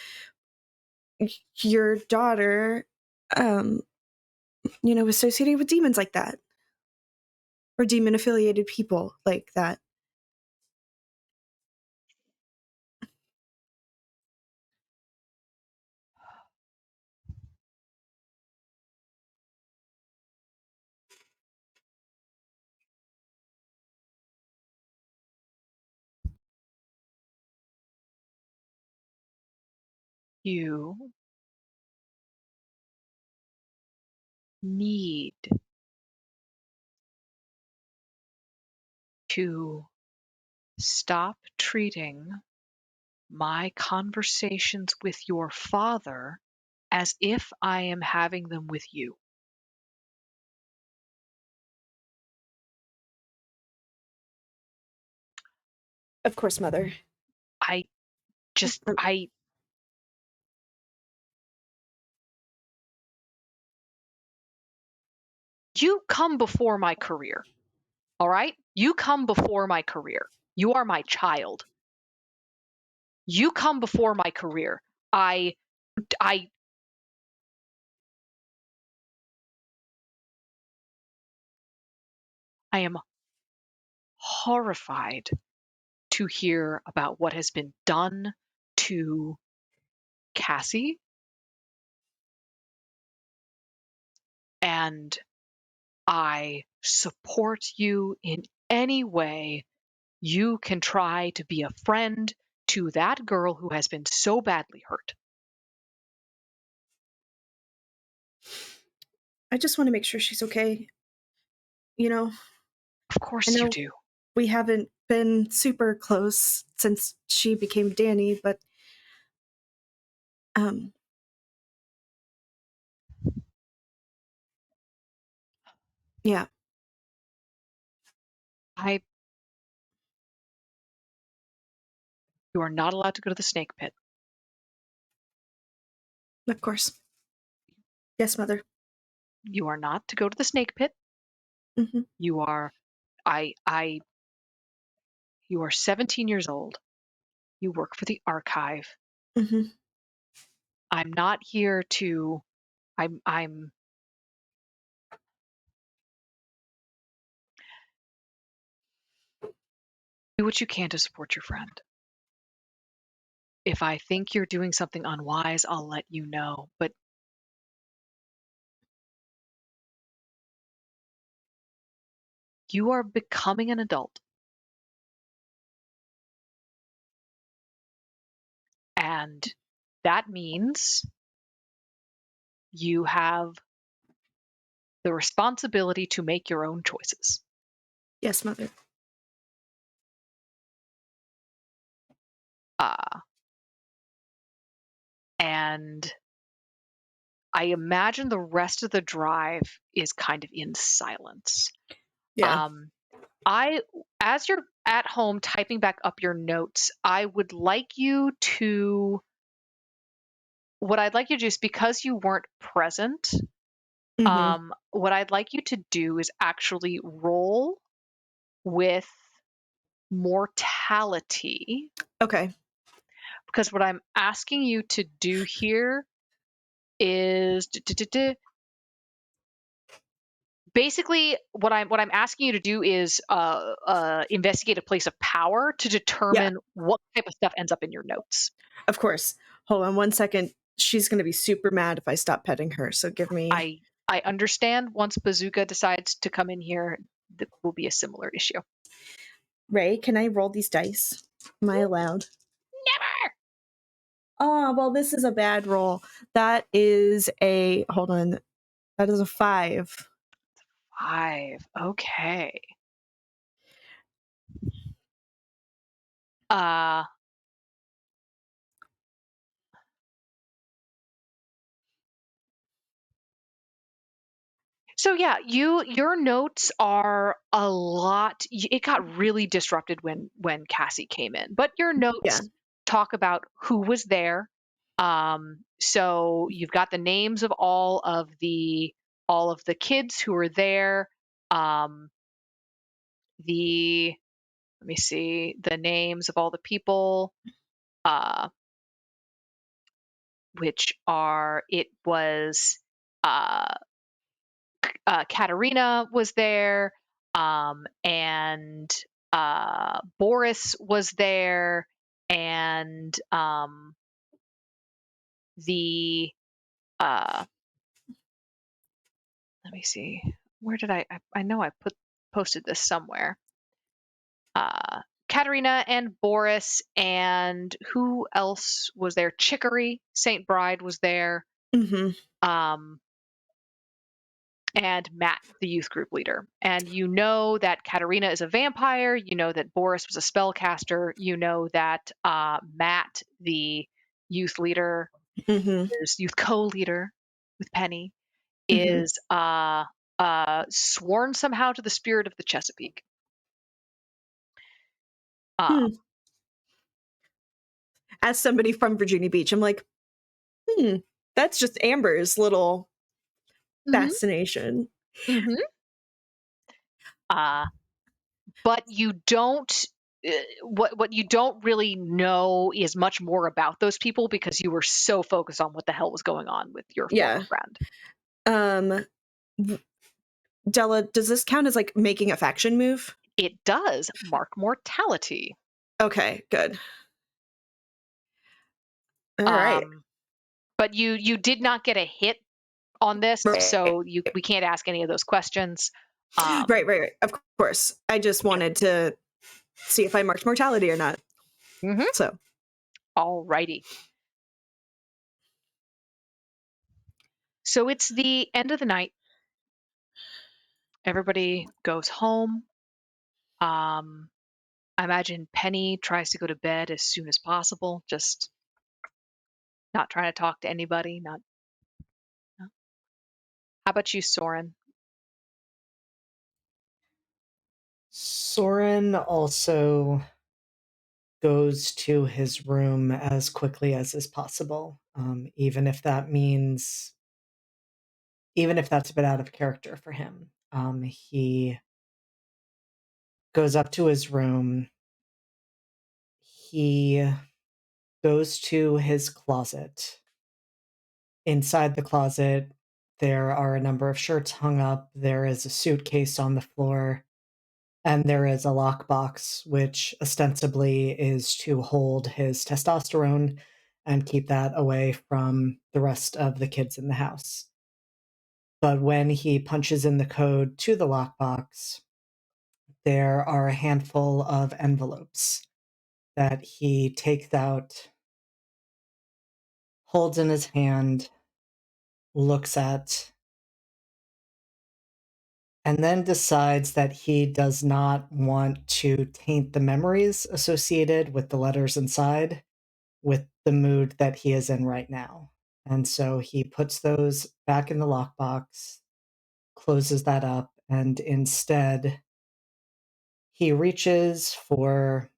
your daughter, associated with demons like that, or demon affiliated people like that. You need to stop treating my conversations with your father as if I am having them with you. Of course, Mother. You come before my career, all right? You come before my career. You are my child. You come before my career. I am horrified to hear about what has been done to Cassie, and I support you in any way you can try to be a friend to that girl who has been so badly hurt. I just want to make sure she's okay. Of course I know you do. we haven't been super close since she became Danny, but yeah. You are not allowed to go to the snake pit. Of course. Yes, Mother. You are not to go to the snake pit. Mm-hmm. You are you are 17 years old. You work for the archive. Mm-hmm. I'm not here to I'm do what you can to support your friend. If I think you're doing something unwise, I'll let you know. But you are becoming an adult. And that means you have the responsibility to make your own choices. Yes, Mother. And I imagine the rest of the drive is kind of in silence. Yeah. As you're at home typing back up your notes, what I'd like you to do is, because you weren't present, Mm-hmm. what I'd like you to do is actually roll with mortality. Okay. Because what I'm asking you to do here is basically what I'm asking you to do is investigate a place of power to determine what type of stuff ends up in your notes. Of course. Hold on 1 second. She's going to be super mad if I stop petting her. So give me. I understand once Bazooka decides to come in here, that will be a similar issue. Ray, can I roll these dice? Am I allowed? Never. Oh, well, this is a bad roll. That is hold on. That is a 5. 5. Okay. So yeah, your notes are a lot. It got really disrupted when Cassie came in, but your notes talk about who was there. So you've got the names of all of the kids who are there. Let me see the names of all the people, which are, it was, Katerina was there, and Boris was there, and the let me see, where did I know I posted this somewhere. Katerina and Boris, and who else was there? Chicory, Saint Bride was there. Mm-hmm. And Matt, the youth group leader. And you know that Katerina is a vampire. You know that Boris was a spellcaster. You know that Matt, the youth leader, youth co-leader with Penny, is sworn somehow to the spirit of the Chesapeake. As somebody from Virginia Beach, I'm like, that's just Amber's little fascination. But you don't. What you don't really know is much more about those people because you were so focused on what the hell was going on with your former friend. Della, does this count as like making a faction move? It does. Mark mortality. Okay, good. All right. But you did not get a hit on this, so we can't ask any of those questions. Right. Of course. I just wanted to see if I marked mortality or not. So, alrighty. So it's the end of the night. Everybody goes home. I imagine Penny tries to go to bed as soon as possible, just not trying to talk to anybody. No. How about you, Soren? Soren also goes to his room as quickly as is possible, even if that's a bit out of character for him. He goes up to his room. He goes to his closet. Inside the closet, there are a number of shirts hung up. There is a suitcase on the floor. And there is a lockbox, which ostensibly is to hold his testosterone and keep that away from the rest of the kids in the house. But when he punches in the code to the lockbox, there are a handful of envelopes that he takes out, holds in his hand, looks at, and then decides that he does not want to taint the memories associated with the letters inside with the mood that he is in right now. And so he puts those back in the lockbox, closes that up, and instead he reaches for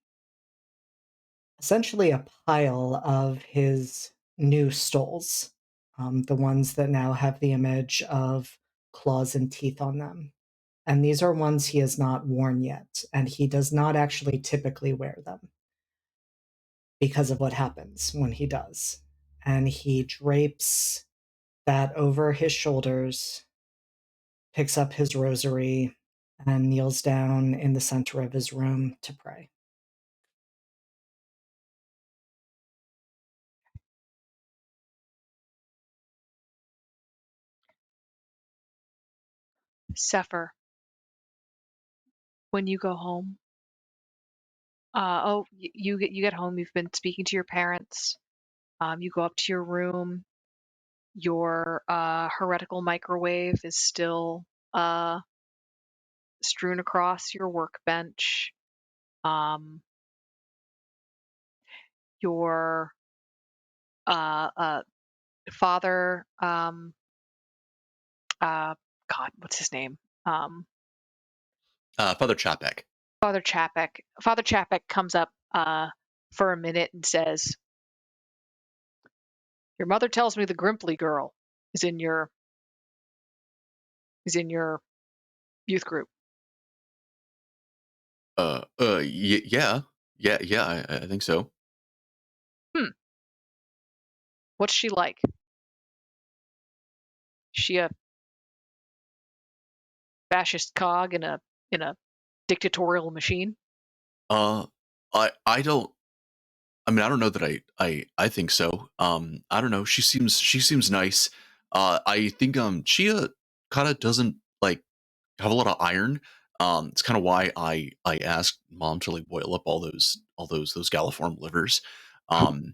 essentially a pile of his new stoles, the ones that now have the image of claws and teeth on them. And these are ones he has not worn yet, and he does not actually typically wear them because of what happens when he does. And he drapes that over his shoulders, picks up his rosary, and kneels down in the center of his room to pray. Sefer, when you go home, you get home. You've been speaking to your parents. You go up to your room. Your heretical microwave is still strewn across your workbench. Your father, God, what's his name? Father Chapek. Father Chapek. Father Chapek comes up for a minute and says, Your mother tells me the Grimpley girl is in your youth group. Yeah, I think so. What's she like? Is she a fascist cog in a dictatorial machine? I don't. I mean, I don't know that I think so. I don't know. She seems nice. I think she kind of doesn't like have a lot of iron. It's kind of why I asked mom to like boil up all those galliform livers. Um,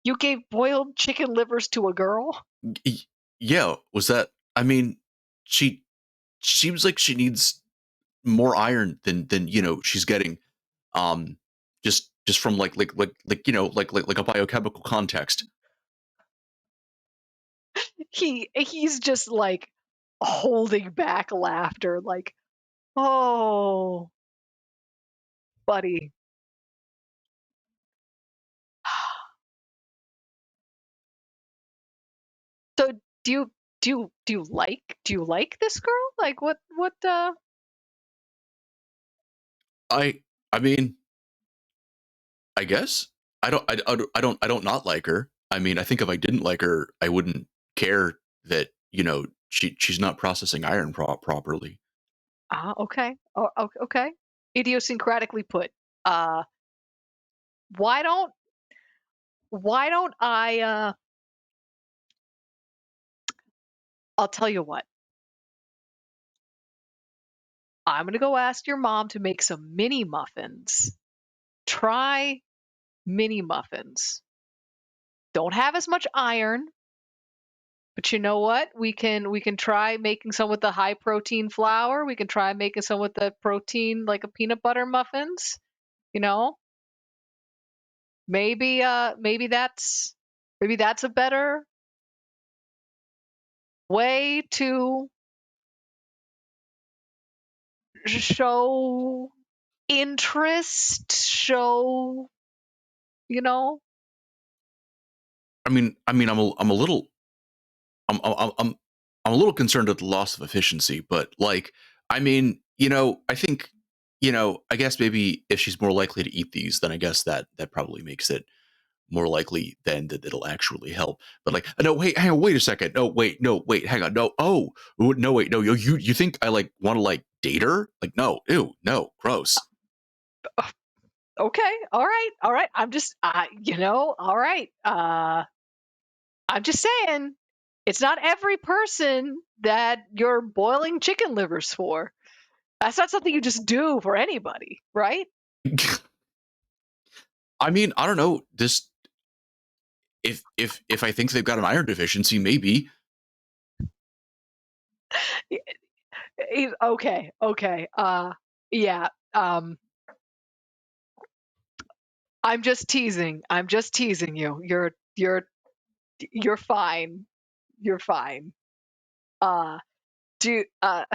You gave boiled chicken livers to a girl? y- yeah, was that? I mean, she seems like she needs more iron than she's getting. Um, just from like a biochemical context. He's just like holding back laughter, like, oh, buddy. So do you like this girl? Like what I mean, I guess I don't not like her. I mean, I think if I didn't like her, I wouldn't care that she's not processing iron properly. okay. Oh, okay. Idiosyncratically put. Uh why don't I I'll tell you what. I'm going to go ask your mom to make some mini muffins. Try mini muffins. Don't have as much iron, but you know what? We can try making some with the high protein flour. We can try making some with the protein like a peanut butter muffins, you know? Maybe that's a better way to show interest, show, you know? I mean, I'm a little I'm I'm a little concerned at the loss of efficiency, but like, I mean, I think, I guess maybe if she's more likely to eat these, then I guess that probably makes it more likely then that it'll actually help. But like, no, wait, hang on, wait a second. No, wait, hang on. No, oh, no, wait, no, you think I like want to like date her? Like, no, ew, no, gross. Okay, all right. I'm just, all right. I'm just saying, it's not every person that you're boiling chicken livers for. That's not something you just do for anybody, right? I mean, I don't know. This if I think they've got an iron deficiency, maybe. Okay. Yeah. I'm just teasing. I'm just teasing you. You're fine. You're fine. Uh, do uh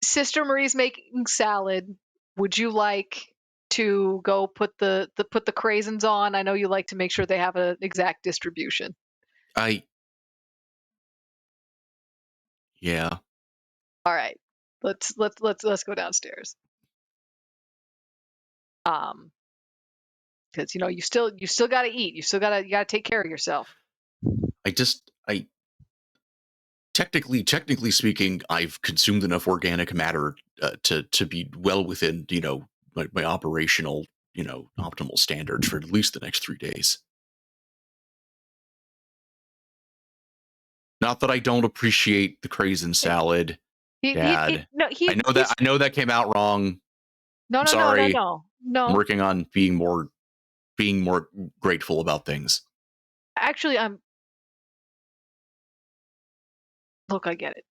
Sister Marie's making salad. Would you like to go put the craisins on? I know you like to make sure they have an exact distribution. I Yeah. All right. Let's go downstairs. Because you still got to eat. You got to take care of yourself. I technically speaking, I've consumed enough organic matter to be well within my operational optimal standards for at least the next 3 days. Not that I don't appreciate the craisin salad, Dad. No, I know that came out wrong. no, I'm no, no, no, sorry. no, I'm no. working on being more grateful about things. Actually, look, I get it.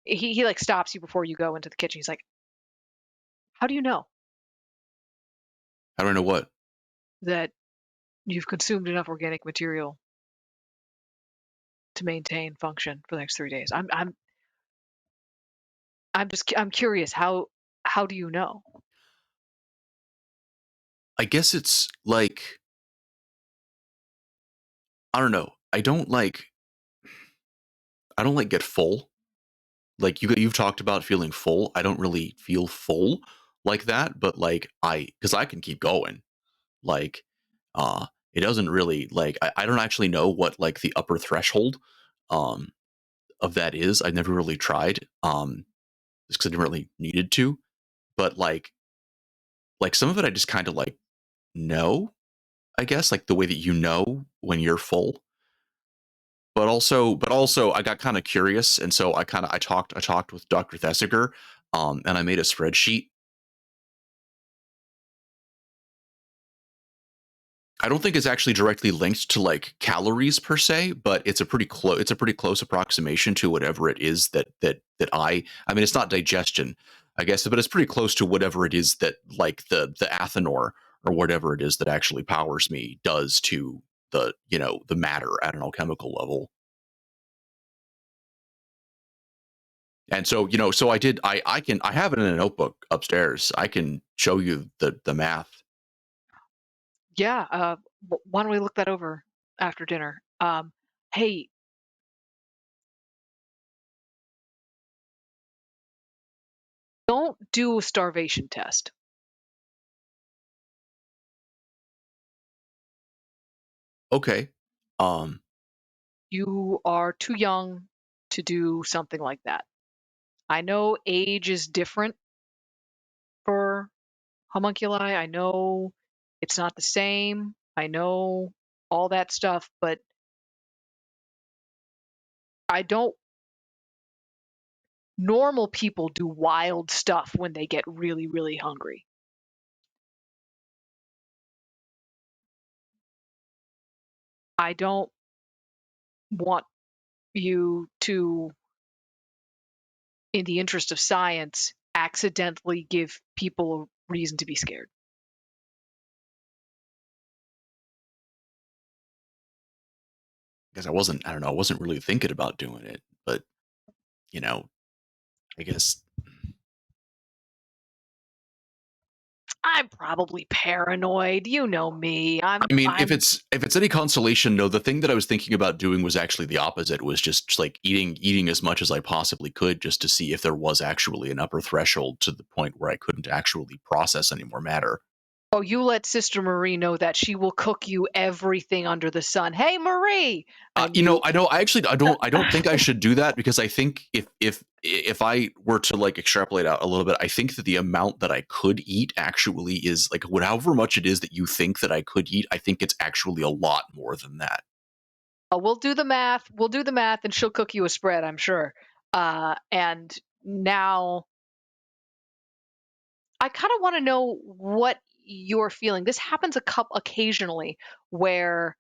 He like stops you before you go into the kitchen. He's like, "How do you know How do I know what? that you've consumed enough organic material to maintain function for the next 3 days?" I'm curious. How do you know? I guess it's like, I don't know. I don't like get full. Like you've talked about feeling full. I don't really feel full like that, but like because I can keep going. Like, it doesn't really like I don't actually know what like the upper threshold um of that is. I never really tried just because I didn't really needed to. But like some of it I just kind of like know, I guess, like the way that you know when you're full. But also I got kind of curious, and so I talked with Dr. Thesiger, and I made a spreadsheet. I don't think it's actually directly linked to like calories per se, but it's a pretty close approximation to whatever it is that I mean it's not digestion, I guess, but it's pretty close to whatever it is that like the Athenor or whatever it is that actually powers me does to the matter at an alchemical level. And so, so I have it in a notebook upstairs. I can show you the math. Yeah. Why don't we look that over after dinner? Hey, don't do a starvation test. Okay. Um You are too young to do something like that. I know age is different for homunculi. I know it's not the same. I know all that stuff, but I don't. Normal people do wild stuff when they get really, really hungry. I don't want you to, in the interest of science, accidentally give people a reason to be scared. because I don't know, I wasn't really thinking about doing it, but you know, I guess I'm probably paranoid. You know me. I mean, if I'm it's any consolation, no, the thing that I was thinking about doing was actually the opposite, was just like eating as much as I possibly could just to see if there was actually an upper threshold to the point where I couldn't actually process any more matter. Oh, you let Sister Marie know that she will cook you everything under the sun. Hey, Marie, and you. I know. I don't think I should do that because I think if I were to like extrapolate out a little bit, I think that the amount that I could eat actually is like however much it is that you think that I could eat. I think it's actually a lot more than that. Oh, we'll do the math. We'll do the math, and she'll cook you a spread, I'm sure. And now I kind of want to know what you're feeling. This happens occasionally, where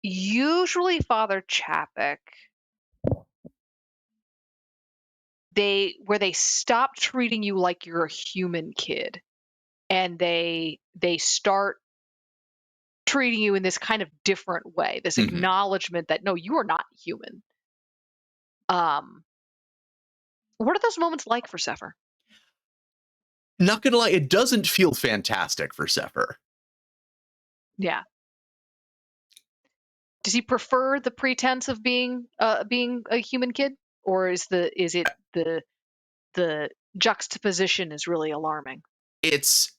usually Father Chapek, they stop treating you like you're a human kid, and they start treating you in this kind of different way. This Mhm. acknowledgement that no, you are not human. Um, what are those moments like for Sefer? Not gonna lie, it doesn't feel fantastic for Sefer. Yeah. Does he prefer the pretense of being a human kid, or is it the juxtaposition is really alarming? It's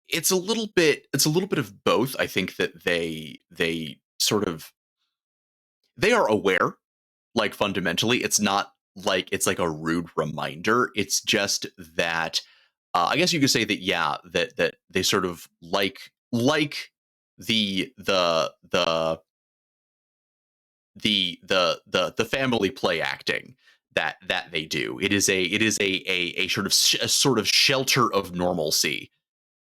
it's a little bit of both. I think that they sort of they are aware, like fundamentally. It's not like it's like a rude reminder. It's just that I guess you could say that yeah, that they sort of like the the family play acting that they do. It is a sort of a sort of shelter of normalcy,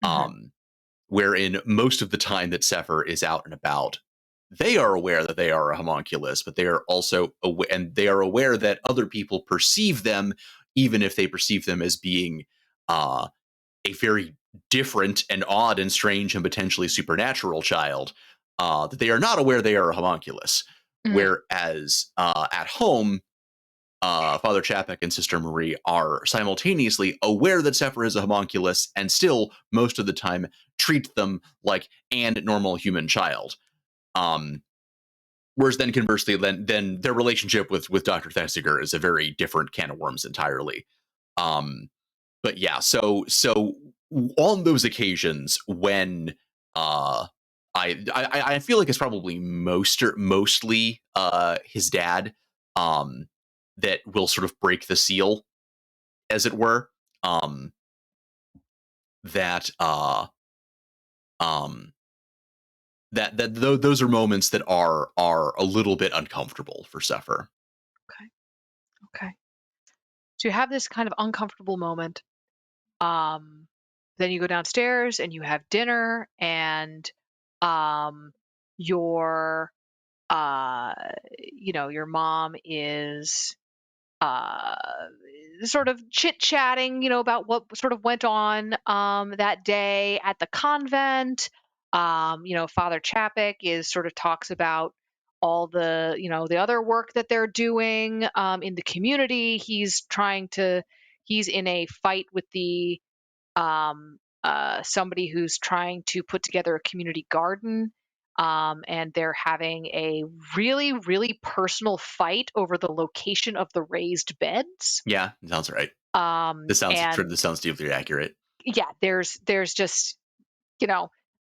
Mhm. um, wherein most of the time that Sefer is out and about, they are aware that they are a homunculus, but they are also and they are aware that other people perceive them, even if they perceive them as being uh, a very different and odd and strange and potentially supernatural child. That they are not aware they are a homunculus. Mhm. Whereas at home, Father Chapek and Sister Marie are simultaneously aware that Sefer is a homunculus and still, most of the time, treat them like a normal human child. Whereas then conversely, then their relationship with Dr. Thesiger is a very different can of worms entirely. But yeah, so on those occasions when I feel like it's probably mostly his dad that will sort of break the seal, as it were. That those are moments that are a little bit uncomfortable for Sefer. Okay. So you have this kind of uncomfortable moment. Then you go downstairs and you have dinner, and your your mom is uh sort of chit-chatting, about what sort of went on that day at the convent. Father Chapek is sort of talks about all the the other work that they're doing in the community. He's in a fight with the somebody who's trying to put together a community garden. And they're having a really, really personal fight over the location of the raised beds. Yeah, sounds right. This sounds deeply accurate. Yeah, there's just,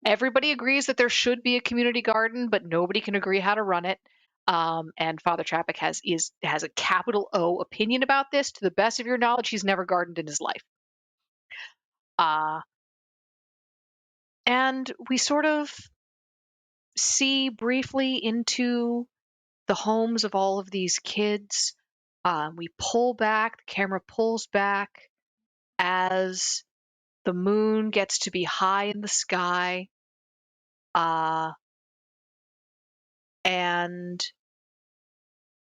everybody agrees that there should be a community garden, but nobody can agree how to run it. And Father Chapek has a capital O opinion about this. To the best of your knowledge, he's never gardened in his life. And we sort of see briefly into the homes of all of these kids. We pull back, the camera pulls back as the moon gets to be high in the sky. And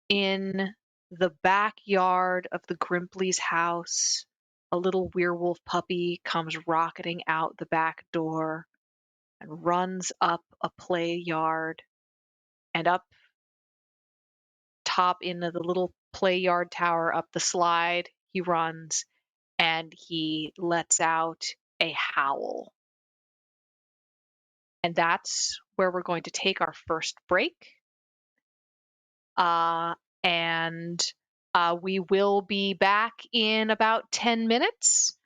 in the backyard of the Grimpley's house, a little werewolf puppy comes rocketing out the back door and runs up a play yard and up top into the little play yard tower, up the slide he runs, and he lets out a howl. And that's where we're going to take our first break. And we will be back in about 10 minutes.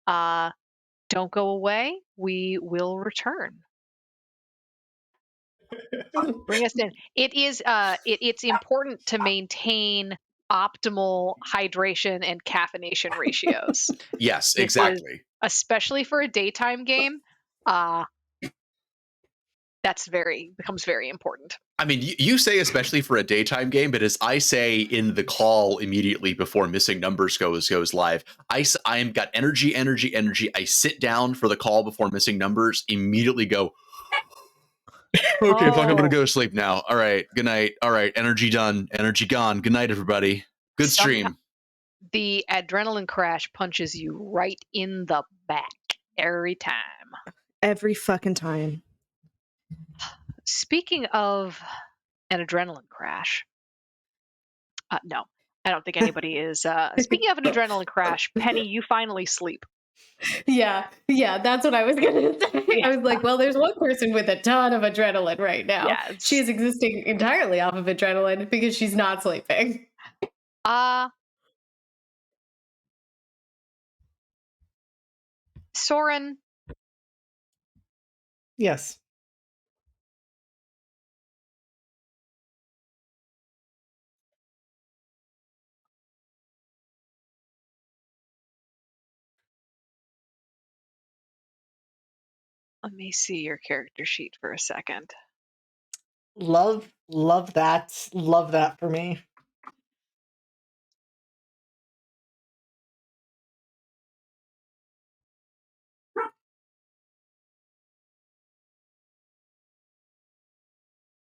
Don't go away. We will return. Bring us in. It is it's important to maintain optimal hydration and caffeination ratios. Yes, exactly. Especially for a daytime game, that's becomes very important. I mean, you say especially for a daytime game, but as I say in the call immediately before Missing Numbers goes live, I'm got energy. I sit down for the call before Missing Numbers, immediately go, okay, fuck, I'm gonna go to sleep now. All right, good night. All right, energy done, energy gone. Good night, everybody. Good stream. The adrenaline crash punches you right in the back every time. Every fucking time. Speaking of an adrenaline crash, no, I don't think anybody is. Speaking of an adrenaline crash, Penny, you finally sleep. Yeah, that's what I was gonna say. Yeah. I was like, well, there's one person with a ton of adrenaline right now. Yeah, she's existing entirely off of adrenaline because she's not sleeping. Soren. Yes. Let me see your character sheet for a second. Love that. Love that for me.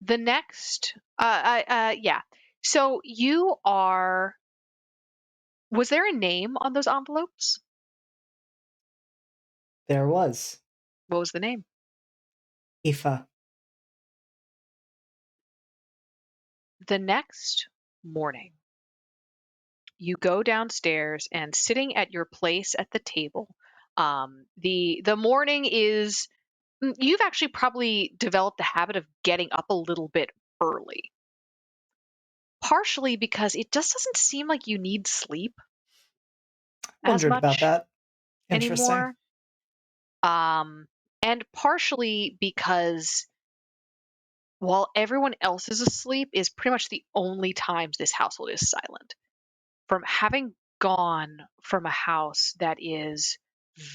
The next, yeah. So you are. Was there a name on those envelopes? There was. What was the name? Aoife. The next morning, you go downstairs, and sitting at your place at the table, the morning is you've actually probably developed the habit of getting up a little bit early, partially because it just doesn't seem like you need sleep as Wondered about much that. Interesting. anymore. And partially because while everyone else is asleep is pretty much the only times this household is silent. From having gone from a house that is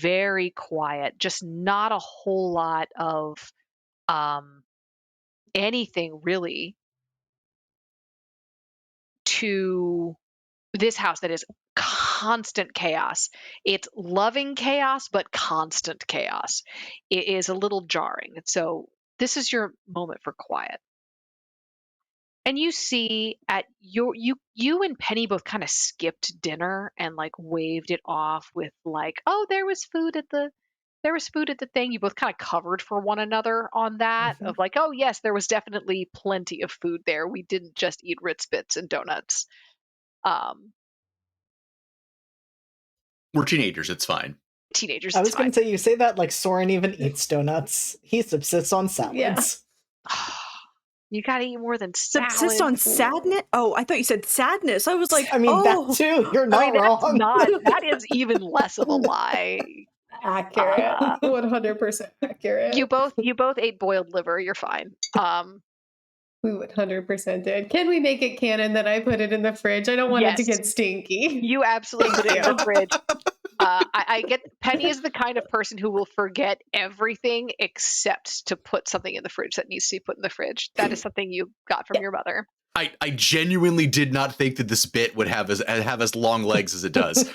very quiet, just not a whole lot of anything really, to this house that is constant chaos. It's loving chaos, but constant chaos. It is a little jarring. So this is your moment for quiet. And you see at you and Penny both kind of skipped dinner and like waved it off with like, oh, there was food at the thing. You both kind of covered for one another on that of like, oh yes, there was definitely plenty of food there. We didn't just eat Ritz Bits and donuts. We're teenagers. It's fine. Teenagers. I It's was going fine. to say, you say that like Soren even eats donuts. He subsists on salads. You gotta eat more than salad. Subsist on sadness? Oh, I thought you said sadness. I was like, I mean, oh. that too. You're not wrong. That is even less of a lie. Accurate. 100% accurate. You both ate boiled liver. You're fine. We 100% did. Can we make it canon that I put it in the fridge? I don't want it to Yes. get stinky. You absolutely put it in the fridge. I get Penny is the kind of person who will forget everything except to put something in the fridge that needs to be put in the fridge. That is something you got from your mother. I genuinely did not think that this bit would have as long legs as it does.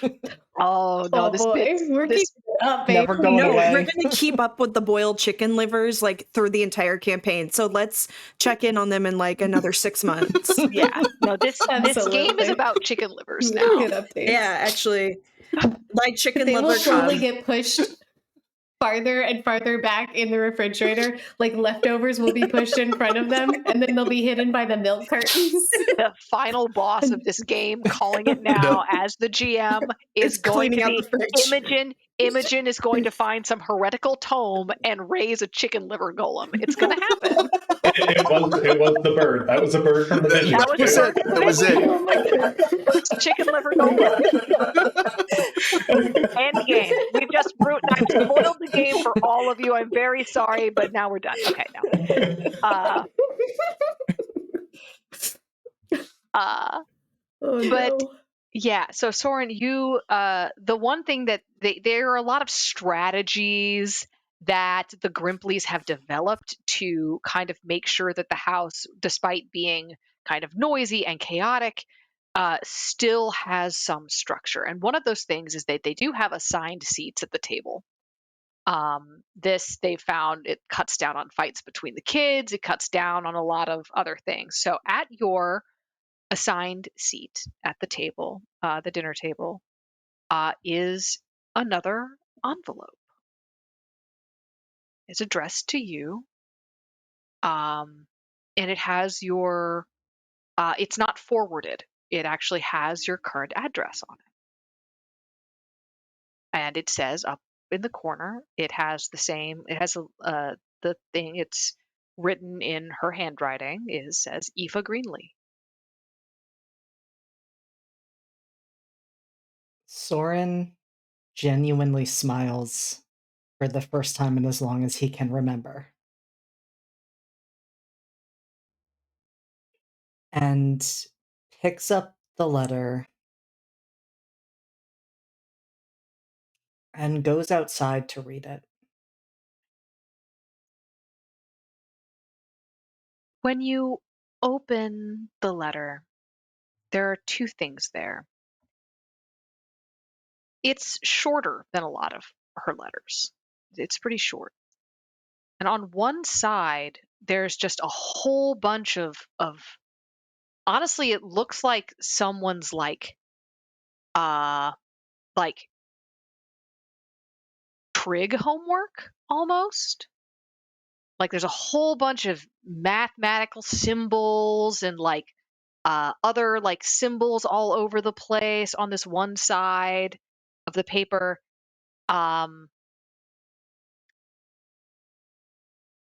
Oh no, Oh boy, we're keeping it up, baby. Never going No, away. we're going to keep up with the boiled chicken livers like through the entire campaign. So let's check in on them in like another 6 months. Yeah. No, this game is Absolutely. about chicken livers now. Good updates. Yeah, actually, like chicken They liver. will slowly get pushed farther and farther back in the refrigerator. Like leftovers will be pushed in front of them, and then they'll be hidden by the milk cartons. The final boss of this game, calling it now as the GM, is It's going to cleaning out be the fridge. Imogen. Imogen is going to find some heretical tome and raise a chicken liver golem. It's going to happen. It was the bird. That was a bird from the vision. That was it. That was it. Oh my goodness. Chicken liver golem. End game. I've spoiled the game for all of you. I'm very sorry, but now we're done. Okay, now. But yeah, so Soren, you the one thing that there are a lot of strategies that the Grimpleys have developed to kind of make sure that the house, despite being kind of noisy and chaotic, still has some structure. And one of those things is that they do have assigned seats at the table. This they found it cuts down on fights between the kids. It cuts down on a lot of other things. So at your assigned seat at the table, the dinner table, is another envelope. It's addressed to you, and it has your. It's not forwarded. It actually has your current address on it, and it says up in the corner. It has the same. It has the thing. It's written in her handwriting. Says Aoife Greenlee. Soren genuinely smiles for the first time in as long as he can remember. And picks up the letter and goes outside to read it. When you open the letter, there are two things there. It's shorter than a lot of her letters. It's pretty short. And on one side, there's just a whole bunch of honestly, it looks like someone's like trig homework almost. Like there's a whole bunch of mathematical symbols and like other like symbols all over the place on this one side of the paper. And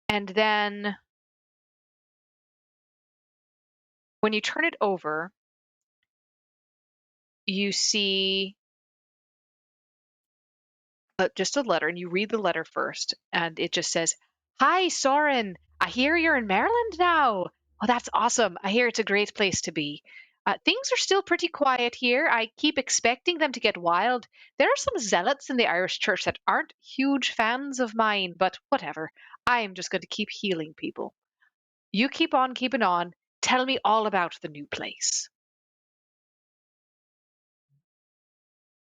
then when you turn it over, you see just a letter, and you read the letter first, and it just says, "Hi, Soren. I hear you're in Maryland now. Oh, that's awesome. I hear it's a great place to be. Things are still pretty quiet here. I keep expecting them to get wild. There are some zealots in the Irish church that aren't huge fans of mine, but whatever. I am just going to keep healing people. You keep on keeping on. Tell me all about the new place."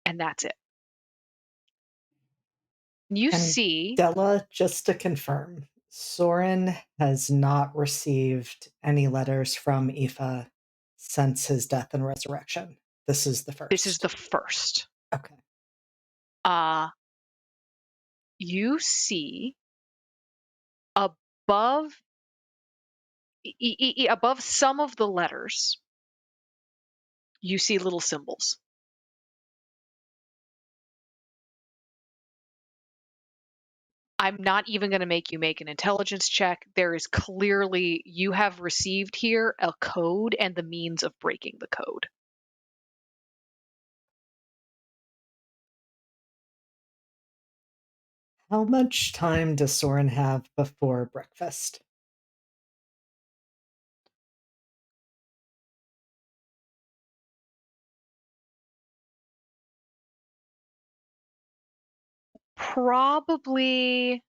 And that's it. You And see, Della, just to confirm, Soren has not received any letters from Aoife since his death and resurrection. This is the first. this is the first. Okay. You see above above some of the letters, you see little symbols. I'm not even going to make you make an intelligence check. There is clearly, you have received here a code and the means of breaking the code. How much time does Soren have before breakfast? Probably.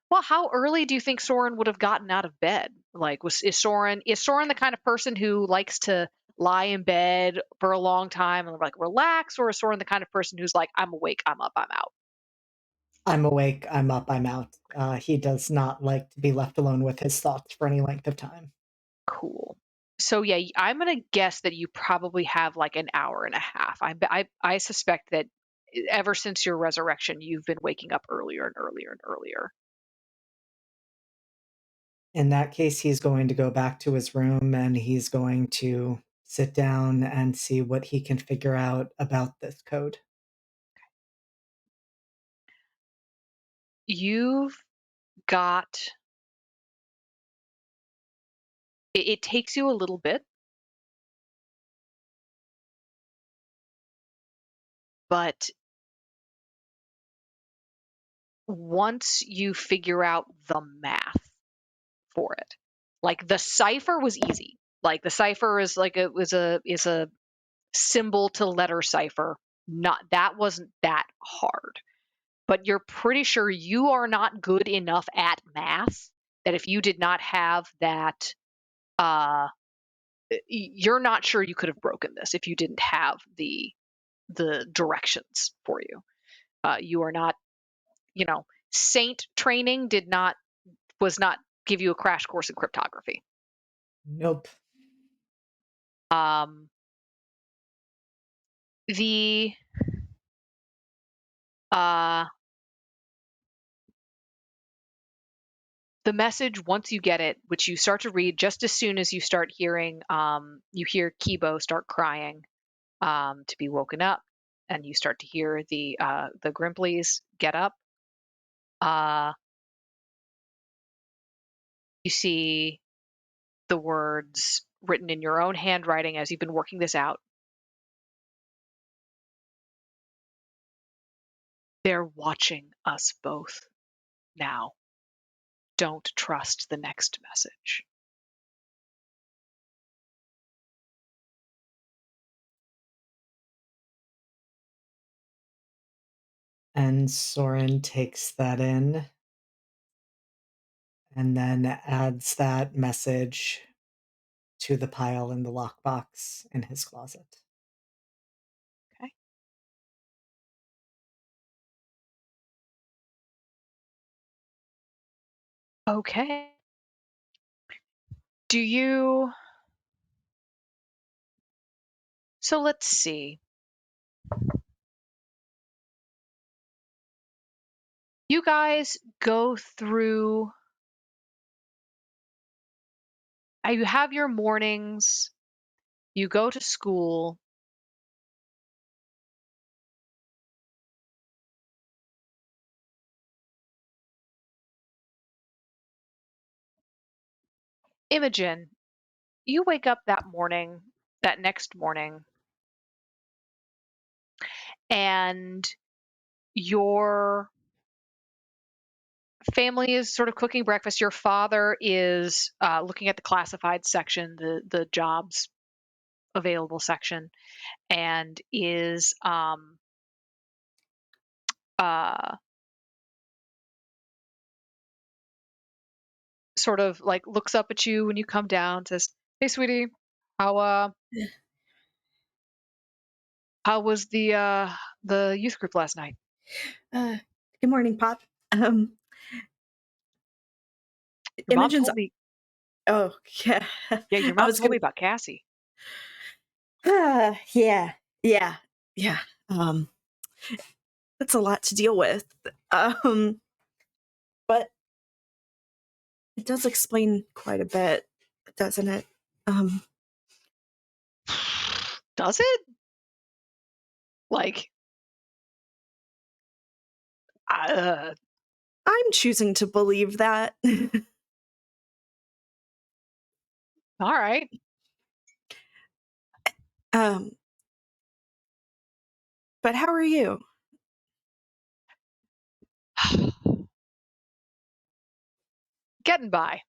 Well, how early do you think Soren would have gotten out of bed? Like, is Soren the kind of person who likes to lie in bed for a long time and like relax, or is Soren the kind of person who's like, I'm awake, I'm up, I'm out? I'm awake, I'm up, I'm out. He does not like to be left alone with his thoughts for any length of time. Cool. So yeah, I'm gonna guess that you probably have like an hour and a half. I suspect that ever since your resurrection, you've been waking up earlier and earlier and earlier. In that case, he's going to go back to his room and he's going to sit down and see what he can figure out about this code. You've got. It takes you a little bit, but once you figure out the math for it, like the cipher was easy. Like the cipher is like is a symbol to letter cipher. Not that wasn't that hard. But you're pretty sure you are not good enough at math that if you did not have that, you're not sure you could have broken this if you didn't have the directions for you. You are not, saint training was not give you a crash course in cryptography. Nope. The uh the message, once you get it, which you start to read just as soon as you start hearing, you hear Kibo start crying, to be woken up, and you start to hear the Grimpleys get up. You see the words written in your own handwriting as you've been working this out. They're watching us both now. Don't trust the next message. And Soren takes that in and then adds that message to the pile in the lockbox in his closet. Okay. Okay. Do you... So let's see. You guys go through... You have your mornings. You go to school. Imogen, you wake up that next morning, and your family is sort of cooking breakfast. Your father is looking at the classified section, the jobs available section, and is sort of like looks up at you when you come down, says, "Hey, sweetie, how was the youth group last night?" Good morning, Pop. Your mom Imogen's. told me. Oh, yeah. Yeah, your I mom was told me gonna. about Cassie. Yeah. That's a lot to deal with. But it does explain quite a bit, doesn't it? Does it? Like, I'm choosing to believe that. all right. But how are you? Getting by.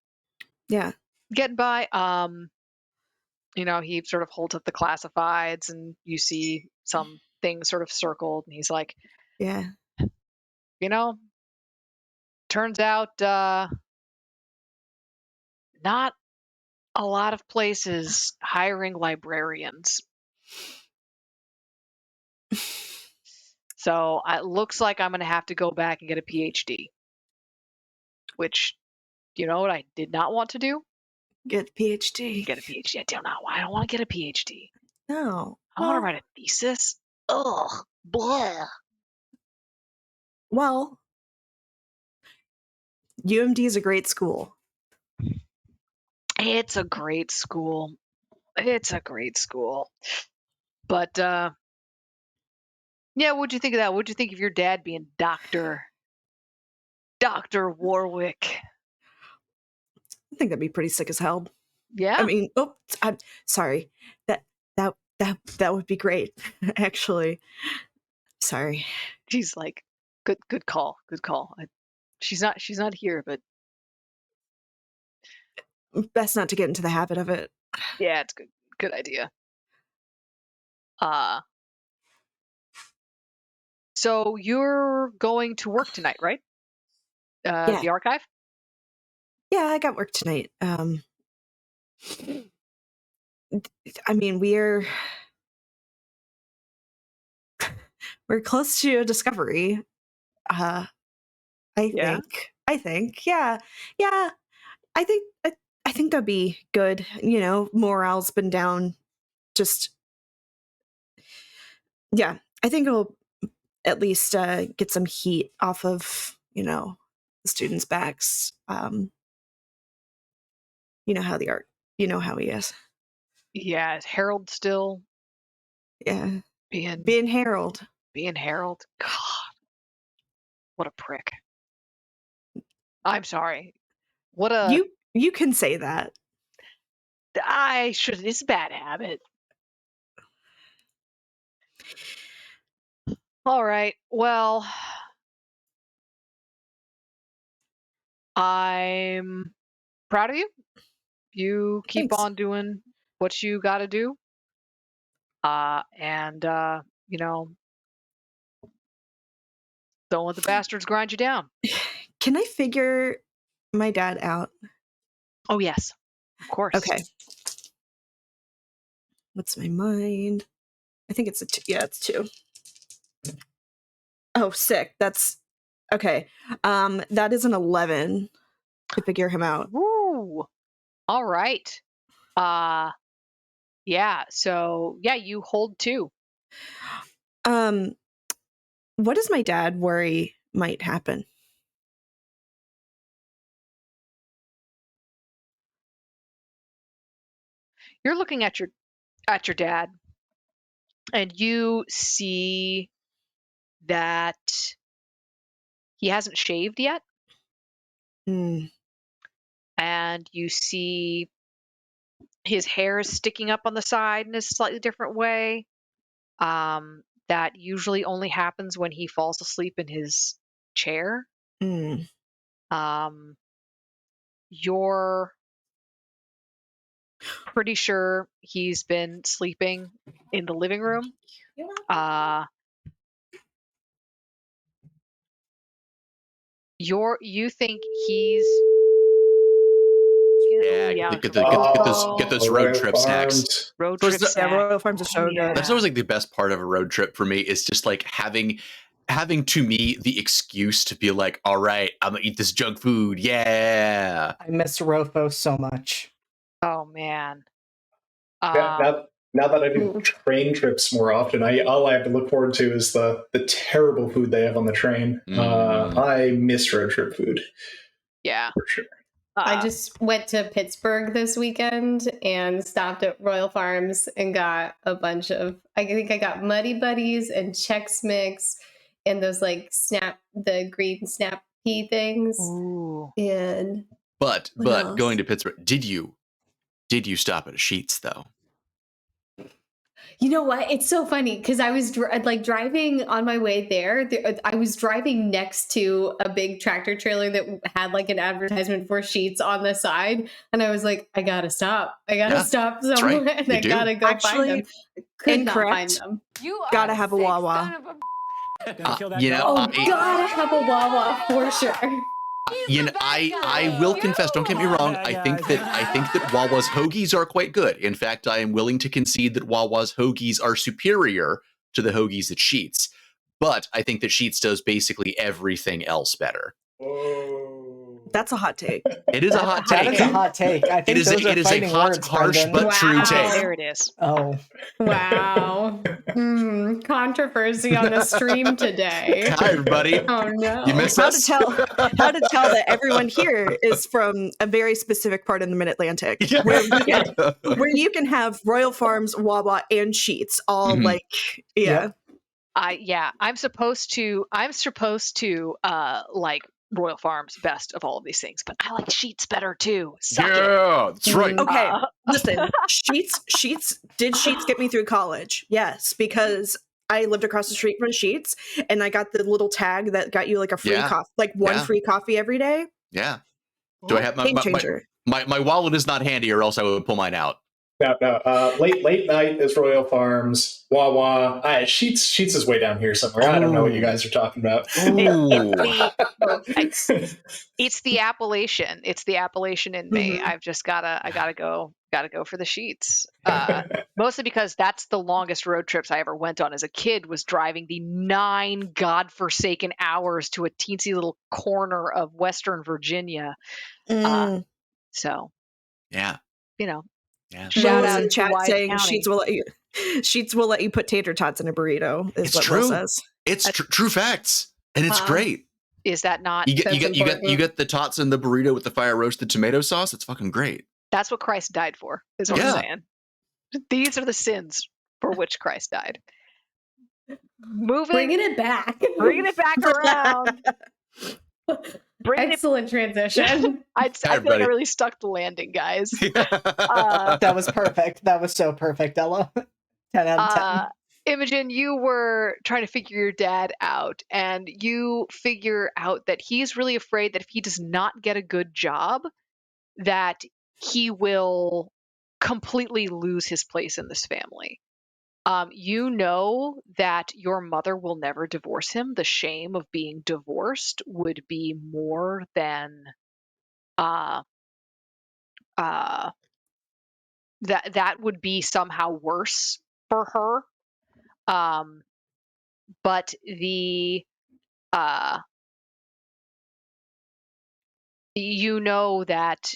Yeah. Getting by. He sort of holds up the classifieds, and you see some things sort of circled, and he's like, Yeah. Turns out not a lot of places hiring librarians. So it looks like I'm going to have to go back and get a PhD, which, you know what I did not want to do? Get a PhD. Get a PhD. I don't know why I don't want to get a PhD. No. I want to write a thesis. Ugh. Blah. Well, UMD is a great school. It's a great school. It's a great school. But, yeah, what'd you think of that? What'd you think of your dad being Dr. Warwick? I think that'd be pretty sick as hell. Yeah? I mean, I'm sorry. That would be great, actually. Sorry. She's like, good call. Good call. She's not here, but Best not to get into the habit of it. yeah, it's good idea. So you're going to work tonight, right? Yeah. The archive? Yeah, I got work tonight. I mean, we're close to a discovery. I Yeah. think. Yeah. I think that'd be good. Morale's been down. Just yeah. I think it'll at least get some heat off of the students' backs. You know how the art. You know how he is. Yeah, is Harold still Yeah. being Harold. being Harold? God, what a prick. I'm sorry. What a You can say that. I should. It's a bad habit. All right. Well, I'm proud of you. You keep Thanks. on doing what you got to do. And don't let the bastards grind you down. Can I figure my dad out? Oh yes, of course. Okay. What's my mind? I think it's a 2. Yeah, it's 2. Oh, sick. That's okay. That is an 11 to figure him out. Woo. All right. Yeah. So yeah, you hold 2. What does my dad worry might happen? You're looking at at your dad, and you see that he hasn't shaved yet, Mm. and you see his hair is sticking up on the side in a slightly different way. That usually only happens when he falls asleep in his chair. Mm. You're pretty sure he's been sleeping in the living room. You think he's get those road Royal trip snacks. Farms. road So trip it's snack. Royal Farms are so good. That's always like the best part of a road trip for me is just like having to me the excuse to be like, all right, I'm gonna eat this junk food. Yeah. I miss Rofo so much. Oh man. Now that I do train trips more often, all I have to look forward to is the terrible food they have on the train. I miss road trip food. Yeah. For sure. I just went to Pittsburgh this weekend and stopped at Royal Farms and got a bunch of, I think I got Muddy Buddies and Chex Mix and those like the green snap pea things. Ooh. And But else? going to Pittsburgh, did you stop at a Sheetz though? You know what? It's so funny because I was driving on my way there. I was driving next to a big tractor trailer that had like an advertisement for Sheets on the side, and I was like, I gotta stop. I gotta stop somewhere, right. and You I do. gotta go Actually, find them. Could not find incorrect. them. You Gotta are have a sick Wawa. son of a You know, Oh, gotta have a Wawa for sure. I will confess, don't get me wrong, I think that Wawa's hoagies are quite good. In fact, I am willing to concede that Wawa's hoagies are superior to the hoagies at Sheetz. But I think that Sheetz does basically everything else better. That's a hot take. It is a hot That take. is a hot take. I think It is those are a fighting hot, words, harsh, Brendan. but true take. There it is. Oh. Wow. Controversy on the stream today. Hi, everybody. Oh no. You miss How us? to tell that everyone here is from a very specific part in the Mid-Atlantic Yeah. where you can have Royal Farms, Wawa, and Sheets all Mhm. like Yep. I'm supposed to like Royal Farms best of all of these things, but I like Sheets better too. Suck it. Yeah, that's right. Okay, listen. Did Sheets get me through college? Yes, because I lived across the street from Sheets, and I got the little tag that got you like a free coffee, like one free coffee every day. Yeah. Do I have Game changer. my wallet is not handy, or else I would pull mine out. No. Late night is Royal Farms. Wawa. Sheets is way down here somewhere. I don't know what you guys are talking about. It's the Appalachian. It's the Appalachian in me. Mhm. I gotta go for the Sheets. Mostly because that's the longest road trips I ever went on as a kid, was driving the 9 godforsaken hours to a teensy little corner of Western Virginia. So, Yeah. you know, Yeah. shout Will's out in to chat Wise saying County. Sheets will let you put tater tots in a burrito. Is It's what true. Will says. It's true facts, and it's great. Is that not? You That's get the tots in the burrito with the fire roasted tomato sauce. It's fucking great. That's what Christ died for, is what I'm saying. These are the sins for which Christ died. Bringing it back around. Excellent transition. I feel like I really stuck the landing, guys. That was perfect. That was so perfect, Ella. 10 out of 10. Imogen, you were trying to figure your dad out, and you figure out that he's really afraid that if he does not get a good job, that he will completely lose his place in this family. You know that your mother will never divorce him. The shame of being divorced would be more than that would be somehow worse for her. But you know that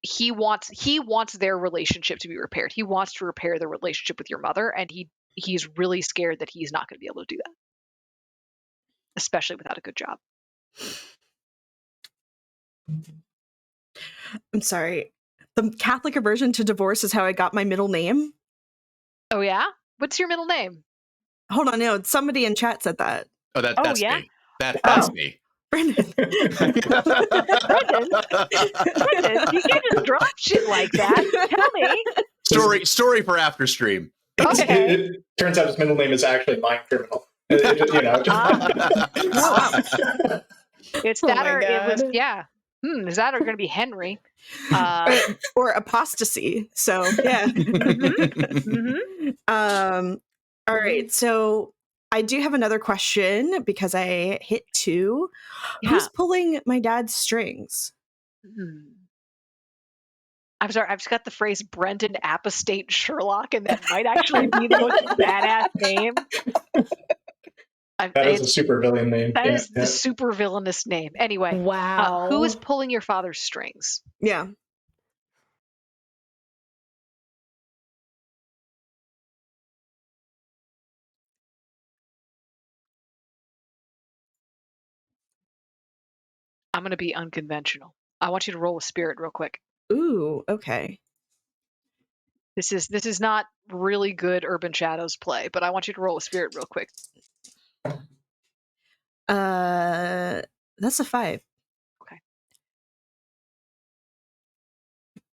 he wants their relationship to be repaired. He wants to repair the relationship with your mother, and he's really scared that he's not going to be able to do that, especially without a good job. I'm sorry. The Catholic aversion to divorce is how I got my middle name. Oh yeah? What's your middle name? Hold on, no, somebody in chat said that. Oh, that's yeah? me. That's Oh. me. Brendan. Brendan, you can't just drop shit like that. Tell me. Story for after stream. Okay. It turns out his middle name is actually Mind Criminal. It's Oh that my or it was, God. yeah. Is that or going to be Henry? Or apostasy. So yeah. All right. So I do have another question because I hit 2. Yeah. Who's pulling my dad's strings? I'm sorry, I've just got the phrase Brendan Apostate Sherlock, and that might actually be the most badass name. That is a super villain name. That is the super villainous name. Anyway, Wow. who is pulling your father's strings? Yeah. I'm going to be unconventional. I want you to roll a spirit real quick. Ooh, okay. This is not really good Urban Shadows play, but I want you to roll a spirit real quick. That's a 5. Okay.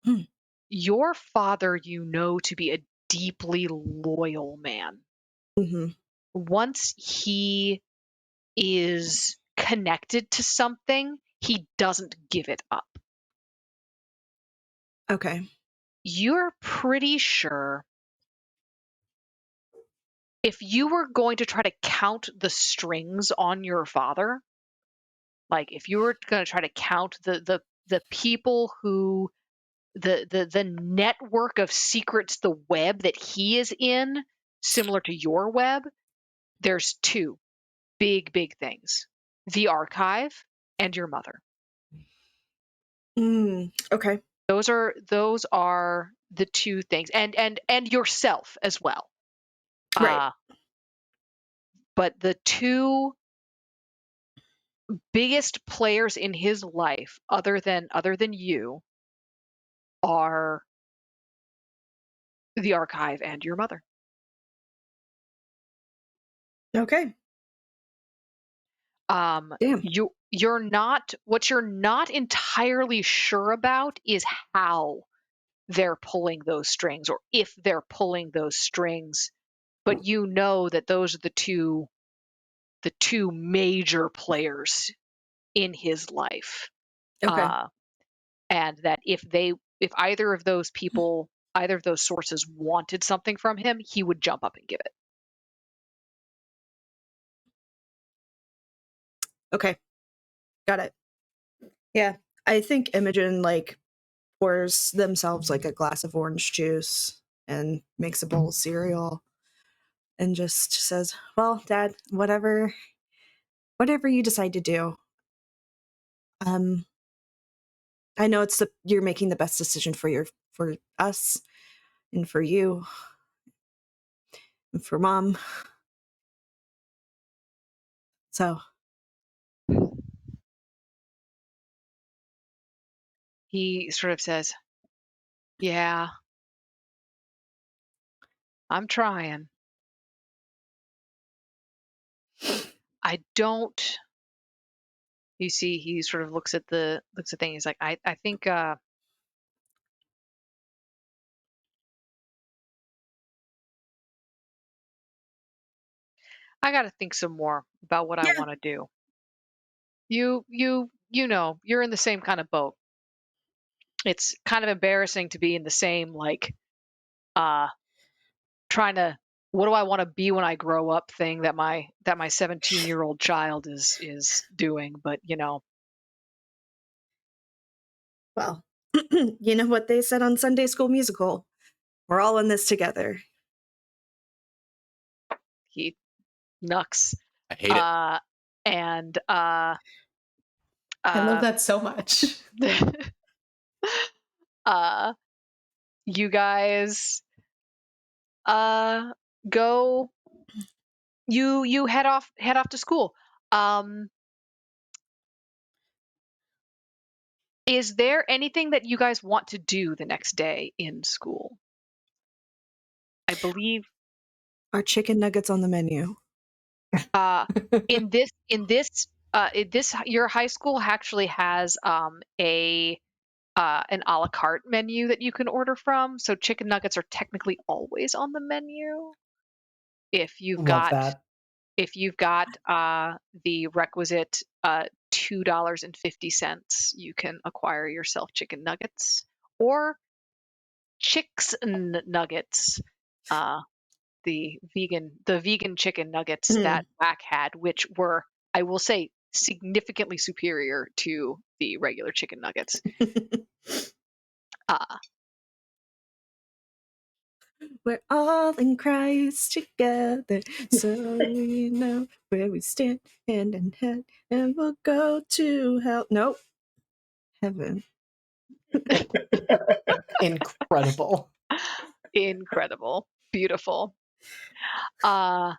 Hmm. Your father, you know, to be a deeply loyal man. Mm-hmm. Once he is connected to something, he doesn't give it up. Okay. You're pretty sure if you were going to try to count the strings on your father, like if you were going to try to count the people who the network of secrets, the web that he is in, similar to your web, there's 2 big things: the archive and your mother. Okay. Those are the 2 things, and yourself as well. Right. But the 2 biggest players in his life, other than you, are the archive and your mother. Okay. Damn. You're not, what you're not entirely sure about is how they're pulling those strings, or if they're pulling those strings, but you know that those are the two major players in his life. Okay. And that if either of those people, either of those sources wanted something from him, he would jump up and give it. Okay. Got it. Yeah. I think Imogen pours themselves a glass of orange juice and makes a bowl of cereal and just says, "Well, Dad, whatever you decide to do, I know you're making the best decision for us and for you and for Mom. So He sort of says, "Yeah, I'm trying. I don't." You see, he sort of looks at the thing. He's like, I think I got to think some more about what I want to do. You know, you're in the same kind of boat. It's kind of embarrassing to be in the same trying to, what do I want to be when I grow up thing that my 17-year-old child is doing, but you know. well, you know what they said on Sunday School Musical? We're all in this together. He knucks. I hate it. And I love that so much. You guys go, you head off to school. Is there anything that you guys want to do the next day in school? I believe Are chicken nuggets on the menu? in this your high school actually has an a la carte menu that you can order from. So chicken nuggets are technically always on the menu. If you've Love got that. the requisite $2.50, you can acquire yourself chicken nuggets or chicks nuggets. The vegan chicken nuggets that Mac had, which were, I will say, significantly superior to the regular chicken nuggets. We're all in Christ together, so we know where we stand, hand in hand, and we'll go to hell. Nope, heaven. Incredible. Incredible, beautiful. I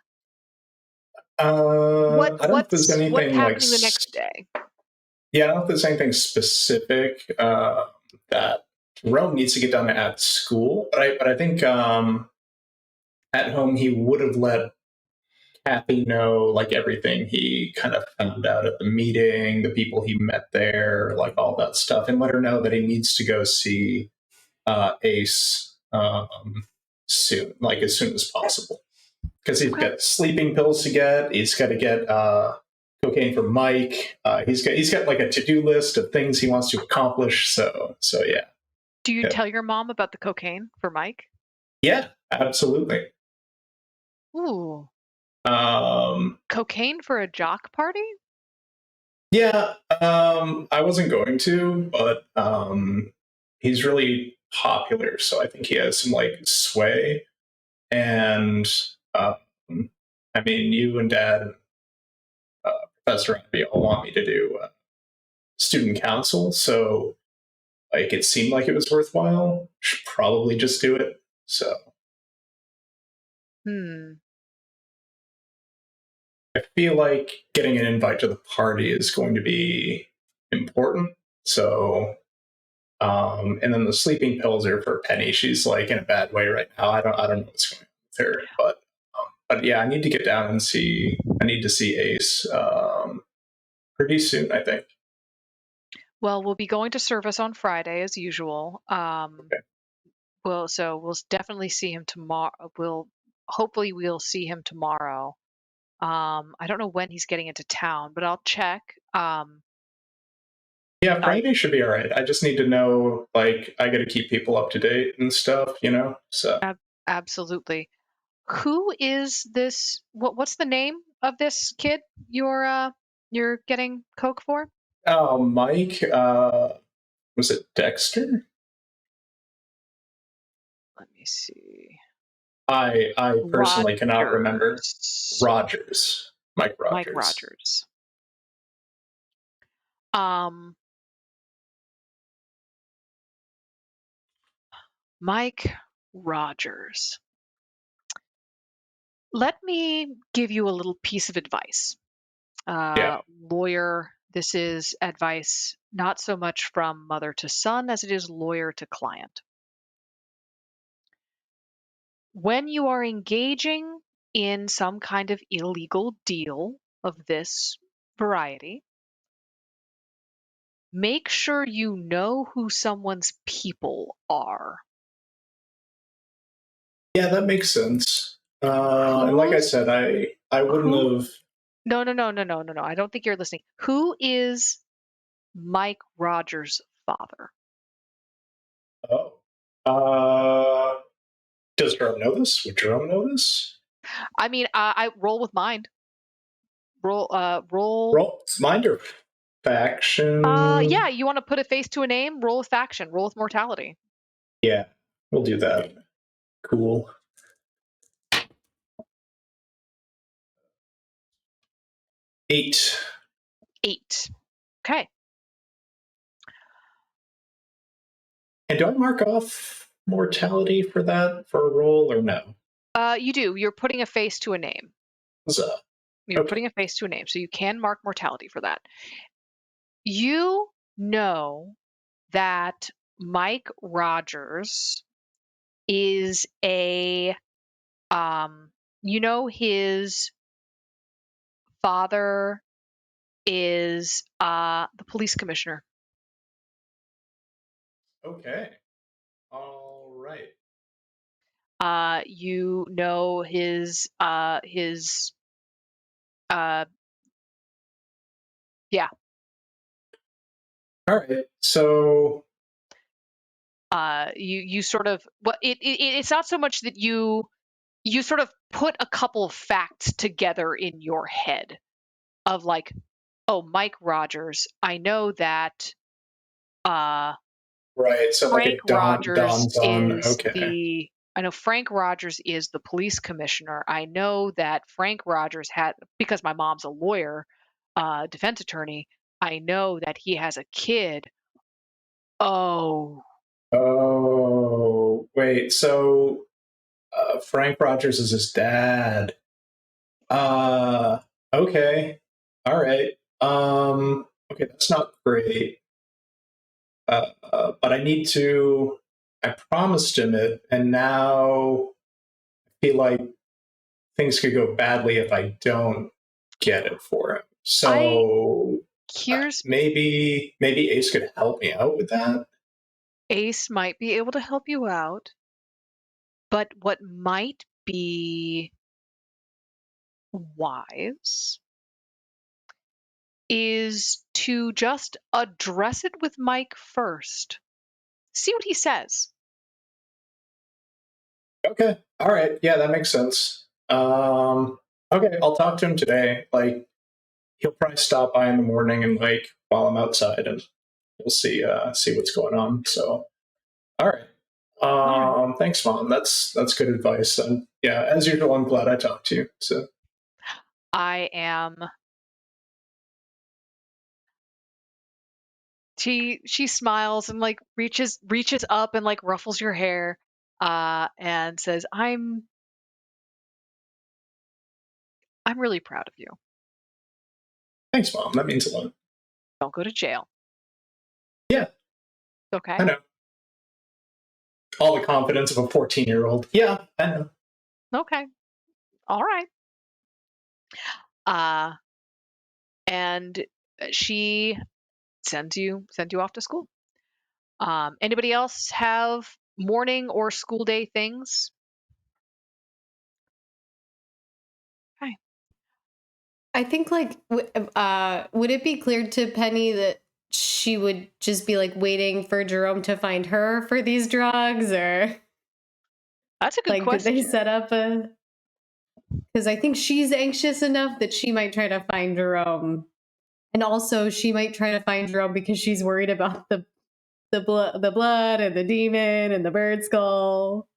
don't know if there's anything what's happening like the next day? Yeah, I don't know if there's anything specific that Jerome needs to get done at school, but I think at home he would have let Kathy know like everything he kind of found out at the meeting, the people he met there, like all that stuff, and let her know that he needs to go see Ace soon, like as soon as possible, because he's got sleeping pills to get. He's got to get cocaine for Mike. He's got like a to-do list of things he wants to accomplish. So yeah. Do you tell your mom about the cocaine for Mike? Yeah, absolutely. Ooh. Um, Cocaine for a jock party? yeah, I wasn't going to, but he's really popular, so I think he has some like sway. And I mean, you and Dad and Professor Abby all want me to do student council, so like it seemed like it was worthwhile. Should probably just do it. So I feel like getting an invite to the party is going to be important. So and then the sleeping pills are for Penny. She's like in a bad way right now. I don't know what's going on with her, but yeah, I need to get down and see. I need to see Ace pretty soon, I think. Well, we'll be going to service on Friday as usual. Okay. We'll definitely see him tomorrow. Hopefully we'll see him tomorrow. I don't know when he's getting into town, but I'll check. Yeah, Friday should be all right. I just need to know, like, I got to keep people up to date and stuff, you know. So absolutely. Who is this? What's the name of this kid you're getting coke for? Oh, Mike. Was it Dexter? Let me see. I personally cannot remember. Rogers. Mike Rogers. Mike Rogers. Mike Rogers. Let me give you a little piece of advice. Lawyer, this is advice not so much from mother to son as it is lawyer to client. When you are engaging in some kind of illegal deal of this variety, make sure you know who someone's people are. Yeah, that makes sense. And like I said, I wouldn't have. No. I don't think you're listening. Who is Mike Rogers' father? Oh. Does Jerome know this? Would Jerome know this? I mean, I roll with mind. Roll mind or faction? Yeah, you want to put a face to a name? Roll with faction. Roll with mortality. Yeah, we'll do that. Cool. 8. Okay. And do I mark off mortality for that for a roll or no? You do. You're putting a face to a name. You're putting a face to a name, so you can mark mortality for that. You know that Mike Rogers is a, his father is the police commissioner. Okay. All right. You know his yeah. All right. So You sort of, well, it's not so much that you sort of put a couple of facts together in your head of like, oh, Mike Rogers, I know that right. So like Frank it Rogers dawns on. is Okay. I know Frank Rogers is the police commissioner. I know that Frank Rogers had, because my mom's a lawyer, defense attorney, I know that he has a kid. Oh, Oh, wait. So Frank Rogers is his dad. Uh, okay. All right. Okay, that's not great. But I need to. I promised him it, and now I feel like things could go badly if I don't get it for him. So here's maybe Ace could help me out with that. Ace might be able to help you out, but what might be wise is to just address it with Mike first. See what he says. Okay. All right. Yeah, that makes sense. Okay, I'll talk to him today. Like, he'll probably stop by in the morning and like while I'm outside, and we'll see what's going on. So, all right. Thanks, Mom. That's good advice. And yeah, as usual, I'm glad I talked to you. So I am. She smiles and like reaches up and like ruffles your hair, and says, I'm really proud of you. thanks, Mom. That means a lot. Don't go to jail. Yeah, Okay. I know. All the confidence of a 14-year-old. Yeah, I know. Okay. All right. And she sends you off to school. Anybody else have morning or school day things? Okay. I think like would it be clear to Penny that she would just be like waiting for Jerome to find her for these drugs, or That's a good like question. did they set up a, because I think she's anxious enough that she might try to find Jerome, and also she might try to find Jerome because she's worried about the blood and the demon and the bird skull.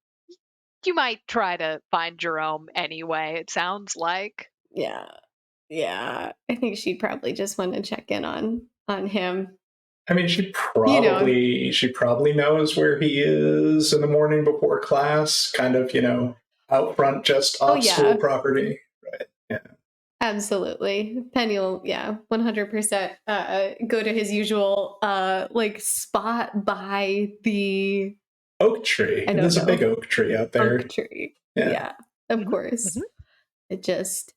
You might try to find Jerome anyway, it sounds like. Yeah, I think she'd probably just want to check in on him. I mean, she probably knows where he is in the morning before class. Kind of, out front, just off school property. Right. Yeah. Absolutely. Penny will, 100% go to his usual like spot by the oak tree. There's a big oak tree out there. Oak tree. Yeah, of course. Mm-hmm. It just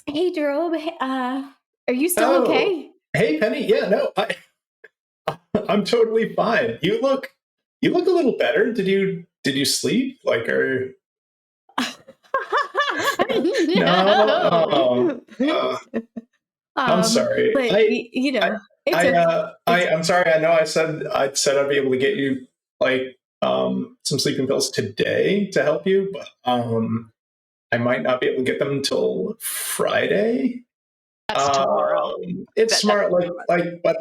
hey Jerome, are you still okay? Hey Penny, yeah, no, I'm totally fine. You look a little better. Did you sleep? Like, no. I'm sorry. But I'm sorry. I know I said I'd be able to get you like some sleeping pills today to help you, but I might not be able to get them until Friday. That's tomorrow. It's smart, but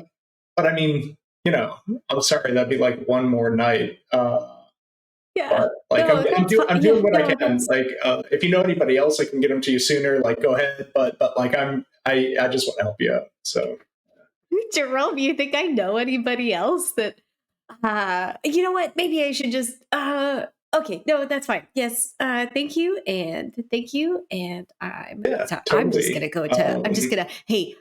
I mean, I'm sorry. That'd be like one more night. Yeah. But, I'm doing what I can. Like, if you know anybody else, I can get them to you sooner. Like, go ahead. But like, I just want to help you out. So, Jerome, you think I know anybody else that? You know what? Maybe I should just. Okay, no, that's fine. Yes, thank you, and I'm totally. I'm just gonna go to. I'm just gonna. Hey,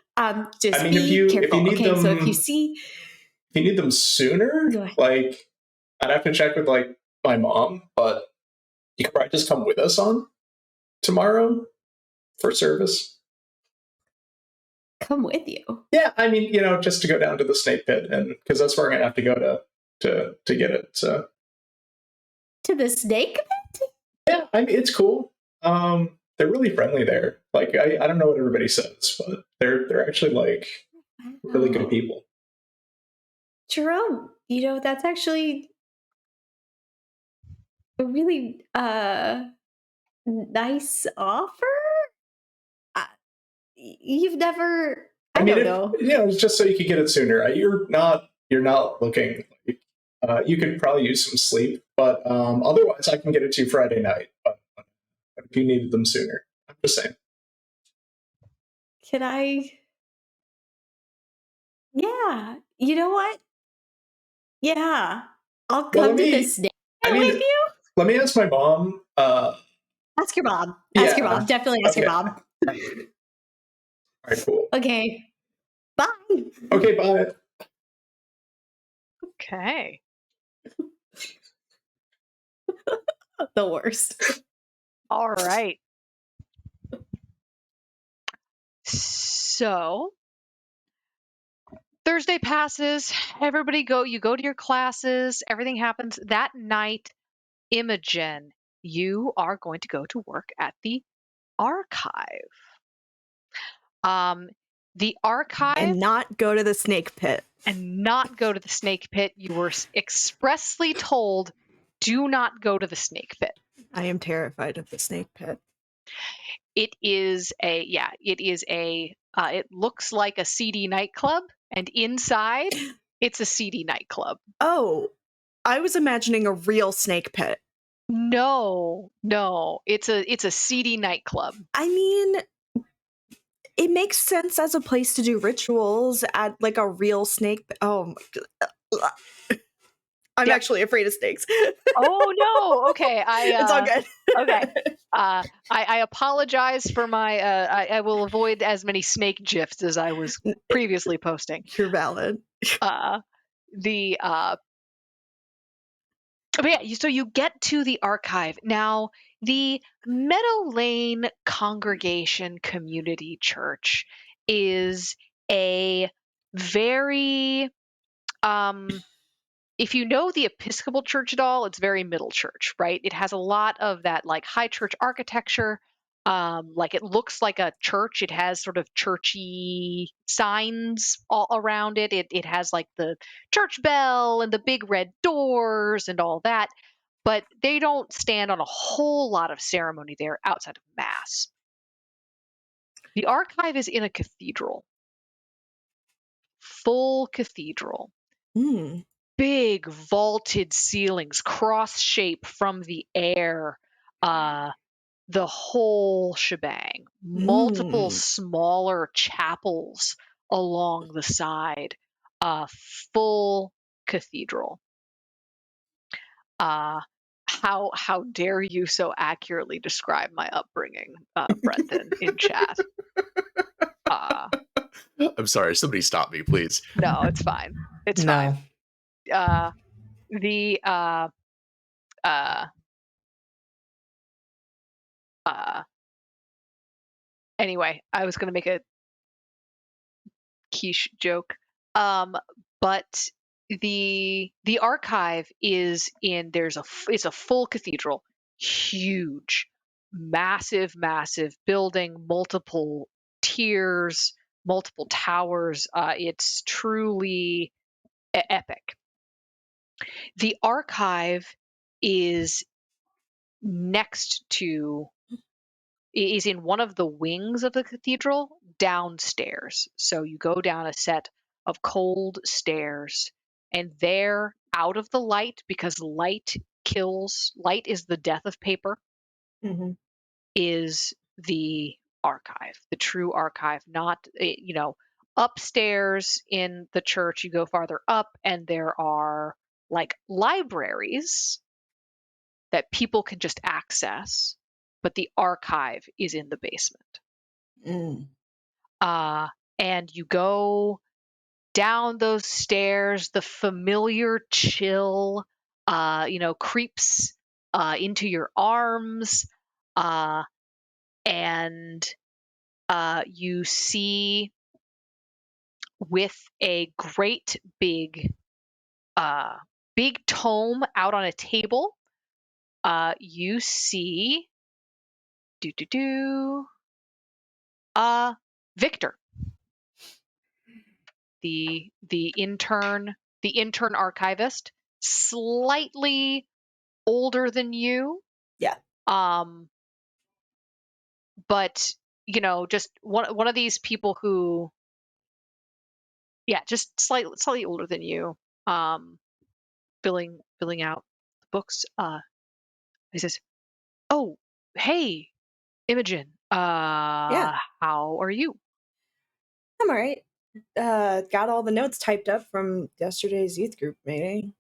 Just I mean, be if you careful. need Okay, them, so if you see, if you need them sooner, go ahead. like I'd have to check with like my mom, but you could probably just come with us on tomorrow for service. Come with you. Yeah, I mean, just to go down to the snake pit, and because that's where I'm gonna have to go to get it. So To the snake pit? yeah, I mean, it's cool. They're really friendly there. Like I don't know what everybody says, but they're actually like really good people. Jerome, that's actually a really nice offer. You've never. I mean, don't know. it's just so you could get it sooner. You're not looking. You could probably use some sleep, but otherwise, I can get it to you Friday night. But if you needed them sooner, I'm just saying. Can I? Yeah. You know what? Yeah. I'll come to the snake pit with you. Let me ask my mom. Ask your mom. Ask your mom. Definitely ask your mom. All right, cool. Okay. Bye. Okay, bye. Okay. The worst. All right. So Thursday passes, you go to your classes, everything happens. That night, Imogen, you are going to go to work at the archive. The archive And not go to the snake pit. You were expressly told, do not go to the snake pit. I am terrified of the snake pit. It looks like a seedy nightclub, and inside it's a seedy nightclub. Oh, I was imagining a real snake pit. No, it's a seedy nightclub. I mean, it makes sense as a place to do rituals at like a real snake pit. Oh my god. I'm actually afraid of snakes. Oh no. Okay. It's all good. Okay. I apologize for my I will avoid as many snake gifs as I was previously posting. You're valid. But yeah, so you get to the archive. Now, the Meadow Lane Congregation Community Church is a very if you know the Episcopal Church at all, it's very middle church, right? It has a lot of that like high church architecture. Like it looks like a church. It has sort of churchy signs all around it. It has like the church bell and the big red doors and all that. But they don't stand on a whole lot of ceremony there outside of Mass. The archive is in a cathedral. Full cathedral. Big vaulted ceilings, cross shape from the air, the whole shebang. Multiple smaller chapels along the side, full cathedral. How dare you so accurately describe my upbringing, Brendan, in chat? I'm sorry. Somebody stop me, please. No, it's fine. It's fine. Anyway, I was gonna make a quiche joke, but the archive is in. It's a full cathedral, huge, massive building, multiple tiers, multiple towers. It's truly epic. The archive is in one of the wings of the cathedral downstairs. So you go down a set of cold stairs, and there, out of the light, because light is the death of paper, is the archive, the true archive, not, upstairs in the church. You go farther up, and there are like libraries that people can just access, but the archive is in the basement. and you go down those stairs. The familiar chill, creeps into your arms, and you see with a great big tome out on a table. You see, Victor, the intern archivist, slightly older than you. Yeah. But just one of these people who, yeah, just slightly older than you. Filling out the books. He says, "Oh, hey, Imogen. Yeah. How are you?" I'm all right. Got all the notes typed up from yesterday's youth group meeting.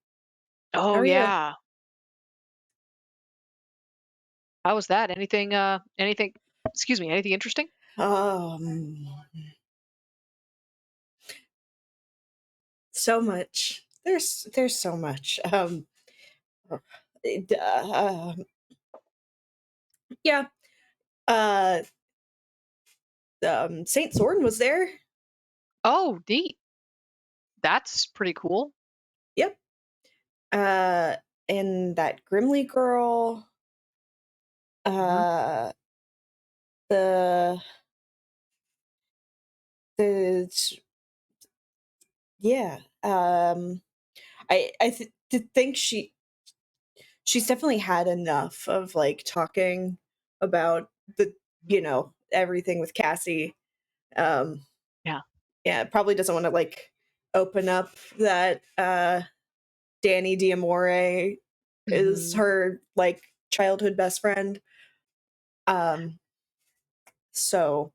How Oh are you? yeah. How was that? Anything? Excuse me. Anything interesting? So much. There's so much. Yeah. Uh, Saint Soren was there. Oh, neat. That's pretty cool. Yep. And that Grimly girl. The yeah. Think she's definitely had enough of like talking about the everything with Cassie. Yeah, probably doesn't want to like open up that Danny Diamore is her like childhood best friend. So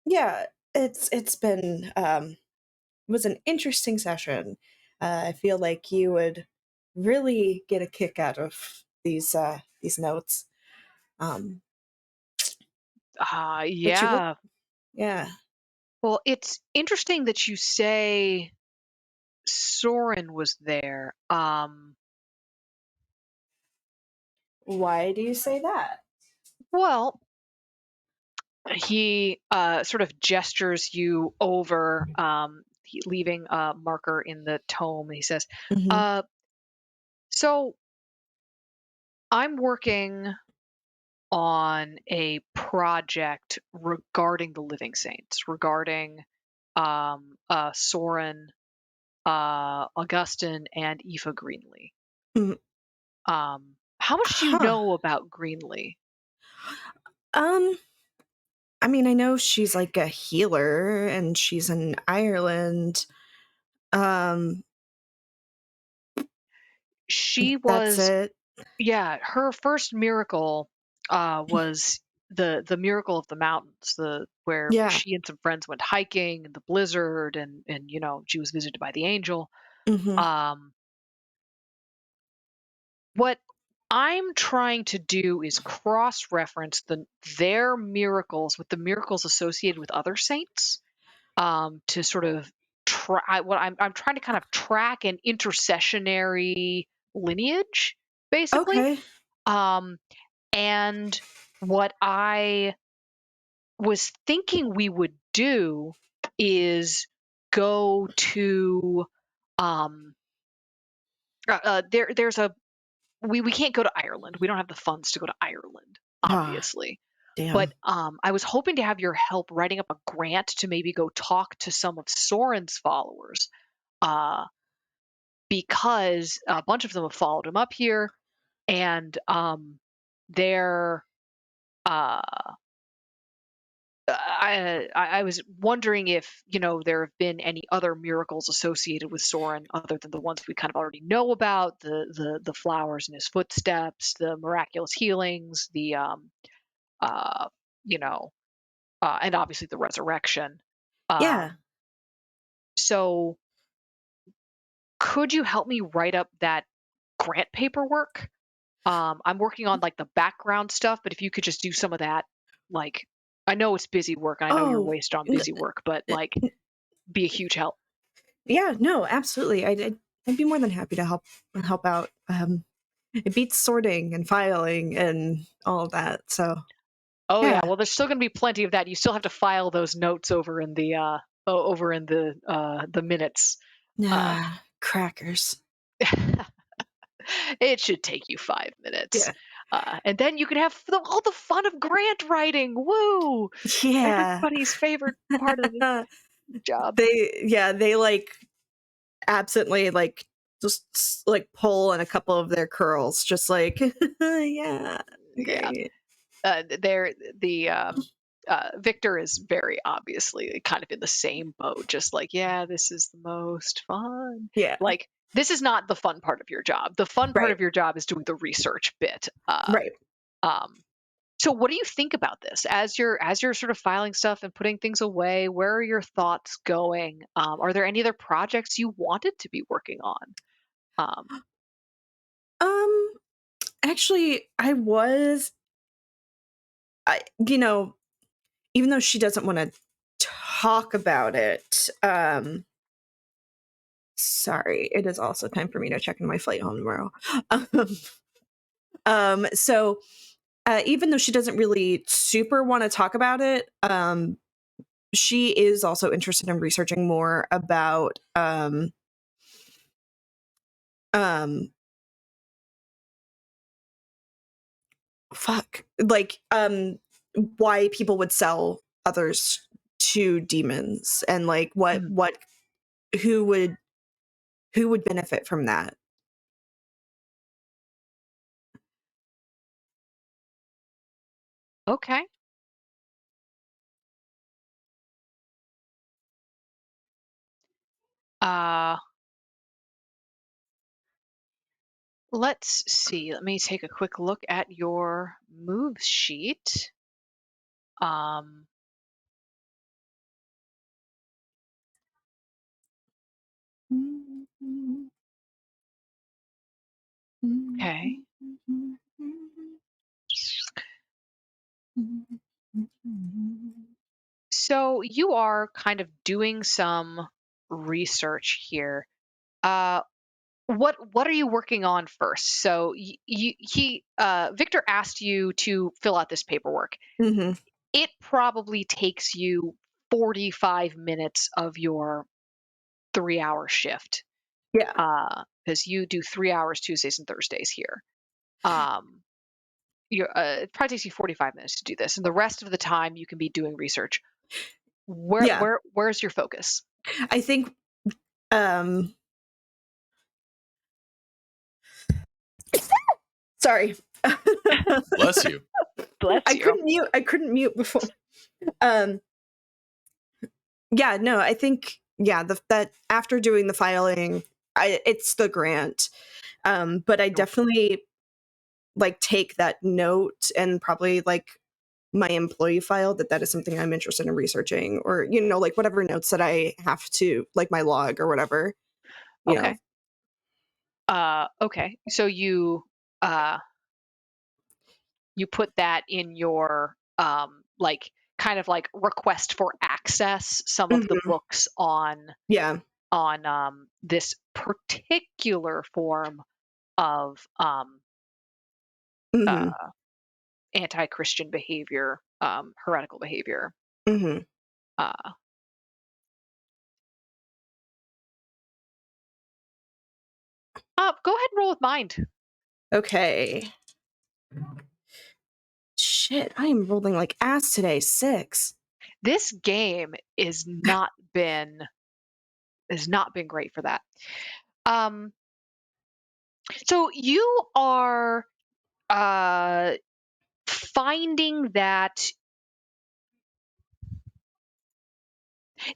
yeah, it's been it was an interesting session. I feel like you would really get a kick out of these notes. But you look, Yeah. yeah. Well, it's interesting that you say Soren was there. Why do you say that? Well, he sort of gestures you over, leaving a marker in the tome, and he says, Mm-hmm. "So I'm working on a project regarding the living saints, regarding Soren, Augustine, and Aoife Greenlee. Mm-hmm. How much do you Huh. know about Greenlee?" I mean, I know she's like a healer and she's in Ireland. She That's was, it. yeah, her first miracle was the miracle of the mountains, the where Yeah. she and some friends went hiking in the blizzard, and she was visited by the angel. Mm-hmm. What I'm trying to do is cross-reference their miracles with the miracles associated with other saints, to sort of what I'm trying to kind of track an intercessionary lineage, basically. Okay. Um, and what I was thinking we would do is go to um there's a we can't go to Ireland. We don't have the funds to go to Ireland, Ah, obviously. damn. But I was hoping to have your help writing up a grant to maybe go talk to some of Soren's followers, uh, because a bunch of them have followed him up here, and they're uh, I was wondering if there have been any other miracles associated with Soren other than the ones we kind of already know about, the flowers in his footsteps, the miraculous healings, the uh, you know and obviously the resurrection. Yeah. So could you help me write up that grant paperwork? I'm working on like the background stuff, but if you could just do some of that, like I know it's busy work. I know you're wasted on busy work, but like, be a huge help. Yeah, no, absolutely. I'd be more than happy to help out. It beats sorting and filing and all of that. So Oh yeah, yeah. well, there's still going to be plenty of that. You still have to file those notes over in the minutes. Nah, crackers. It should take you 5 minutes. Yeah. And then you can have all the fun of grant writing. Woo! Yeah. Everybody's favorite part of the job. They like absently like just like pull in a couple of their curls, just like yeah. Great. Victor is very obviously kind of in the same boat, just like, yeah, this is the most fun. Yeah. Like, this is not the fun part of your job. The fun part Right. of your job is doing the research bit. Right. So what do you think about this as you're sort of filing stuff and putting things away? Where are your thoughts going? Are there any other projects you wanted to be working on? Actually, even though she doesn't want to talk about it, sorry, it is also time for me to check in my flight home tomorrow. So even though she doesn't really super want to talk about it, she is also interested in researching more about why people would sell others to demons, and like who would benefit from that. Okay. Let's see. Let me take a quick look at your moves sheet. Okay. So you are kind of doing some research here. What are you working on first? So Victor asked you to fill out this paperwork. Mm-hmm. It probably takes you 45 minutes of your 3-hour shift. Yeah. Because you do 3 hours Tuesdays and Thursdays here. It probably takes you 45 minutes to do this, and the rest of the time you can be doing research. Where's your focus? I think sorry. Bless you. Bless you. I couldn't mute before. Yeah, no, I think that after doing the filing, it's the grant. But I definitely like take that note and probably like my employee file that is something I'm interested in researching, or like whatever notes that I have to, like my log or whatever. Okay. Okay. So you put that in your like kind of like request for access some of the Mhm. books on Yeah. this particular form of Mhm. anti-Christian behavior, heretical behavior. Mhm. Go ahead and roll with mind. Okay. Shit, I am rolling like ass today. 6. This game has not been great for that. So you are finding that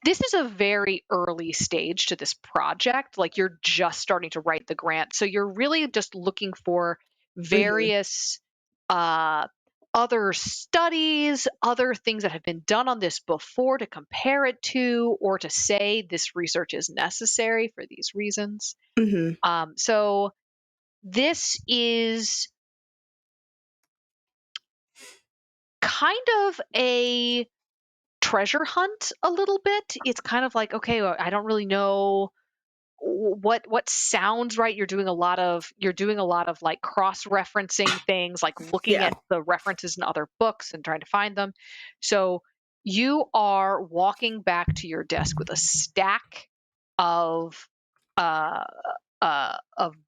this is a very early stage to this project. Like, you're just starting to write the grant, so you're really just looking for various other studies, other things that have been done on this before to compare it to, or to say this research is necessary for these reasons. Mhm. So this is kind of a treasure hunt a little bit. It's kind of like, okay, well, I don't really know what sounds right. You're doing a lot of like cross-referencing things, like looking Yeah. at the references in other books and trying to find them. So you are walking back to your desk with a stack of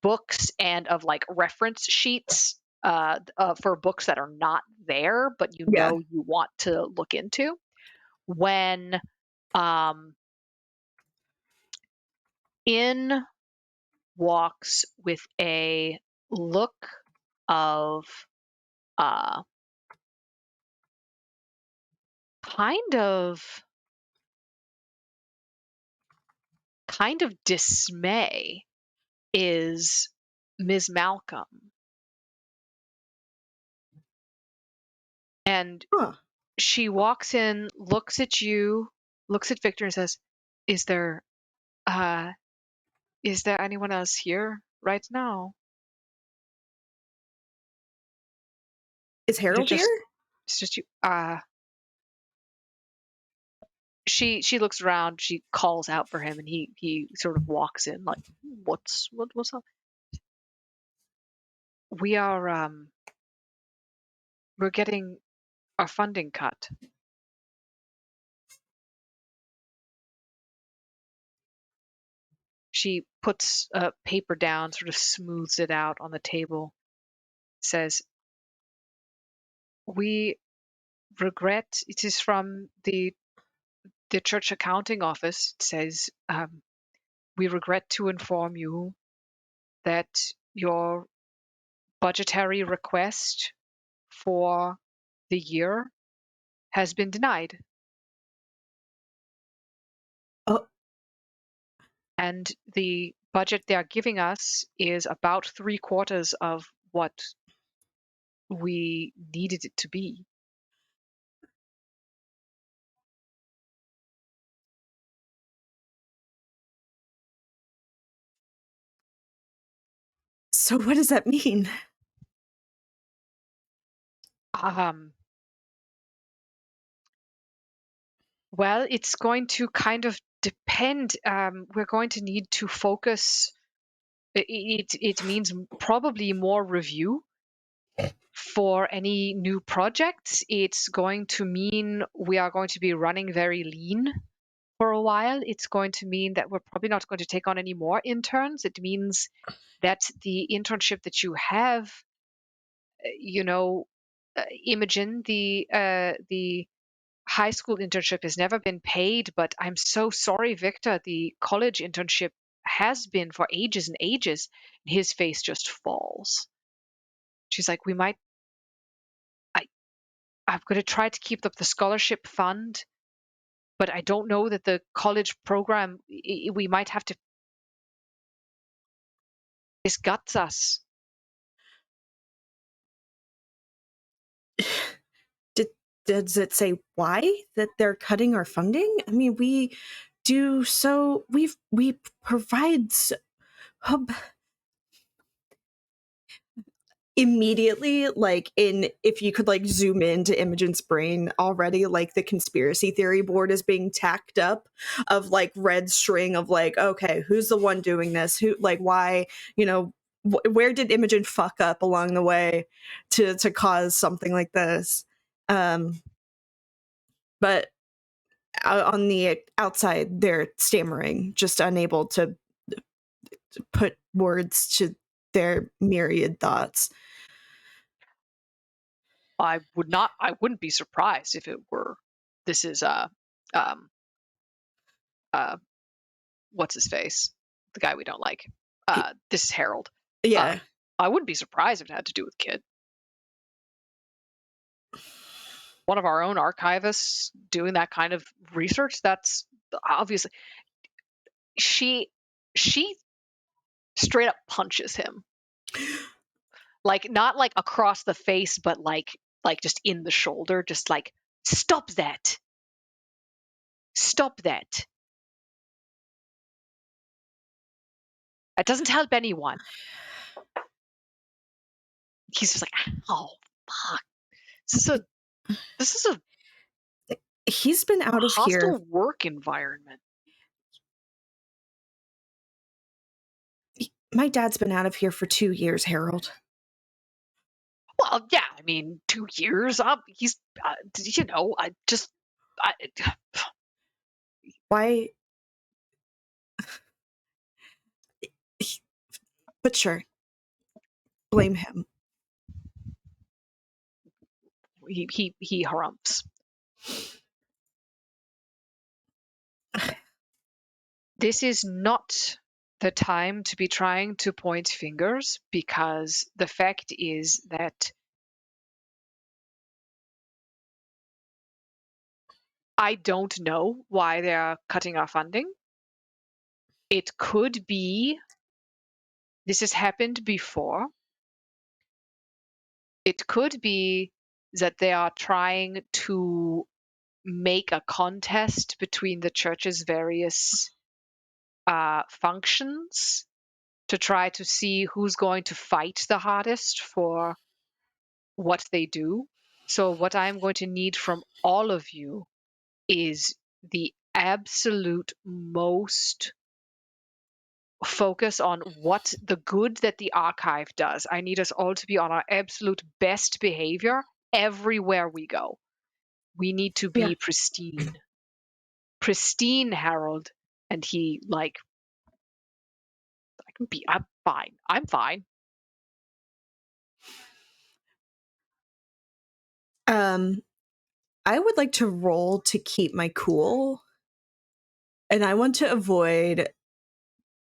books and of like reference sheets for books that are not there, but you Yeah. know you want to look into. When in walks with a look of uh, kind of dismay is Ms. Malcolm. And Huh. she walks in, looks at you, looks at Victor and says, is there anyone else here right now? Is Harold here? It's just you. She looks around, she calls out for him, and he sort of walks in like, what's up? We are we're getting our funding cut. She puts a paper down, sort of smooths it out on the table, says, we regret, it is from the church accounting office. It says, we regret to inform you that your budgetary request for the year has been denied. Oh. And the budget they are giving us is about 3/4 of what we needed it to be. So what does that mean? Well, it's going to kind of depend. We're going to need to focus. It means probably more review for any new projects. It's going to mean we are going to be running very lean for a while. It's going to mean that we're probably not going to take on any more interns. It means that the internship that you have, Imogen, the high school internship has never been paid, but I'm so sorry, Victor, the college internship has been for ages and ages. His face just falls. She's like, I'm going to try to keep up the scholarship fund, but I don't know that the college program, we might have to, this guts us. Does it say why that they're cutting our funding? I mean, we provide immediately, like, if you could like zoom into Imogen's brain already, like the conspiracy theory board is being tacked up of like red string of like, okay, who's the one doing this, who, like, why, where did Imogen fuck up along the way to cause something like this. But on the outside they're stammering, just unable to put words to their myriad thoughts. I wouldn't be surprised if it were, this is what's his face, the guy we don't like, this is Harold. Yeah. I wouldn't be surprised if it had to do with Kid. One of our own archivists doing that kind of research. That's obviously, she straight up punches him, like not like across the face, but like just in the shoulder, just like, stop that, that doesn't help anyone. He's just like, oh fuck, this is This is He's been out a of here. hostile work environment. My dad's been out of here for 2 years, Harold. Well, yeah, I mean, 2 years. He's, Why? But sure. Blame him. he harumphs. This is not the time to be trying to point fingers, because the fact is that I don't know why they are cutting our funding. It could be this has happened before. It could be that they are trying to make a contest between the church's various functions to try to see who's going to fight the hardest for what they do. So what I'm going to need from all of you is the absolute most focus on what the good that the archive does. I need us all to be on our absolute best behavior everywhere we go. We need to be pristine. Pristine, Harold. And he I'm fine. I'm fine. I would like to roll to keep my cool, and I want to avoid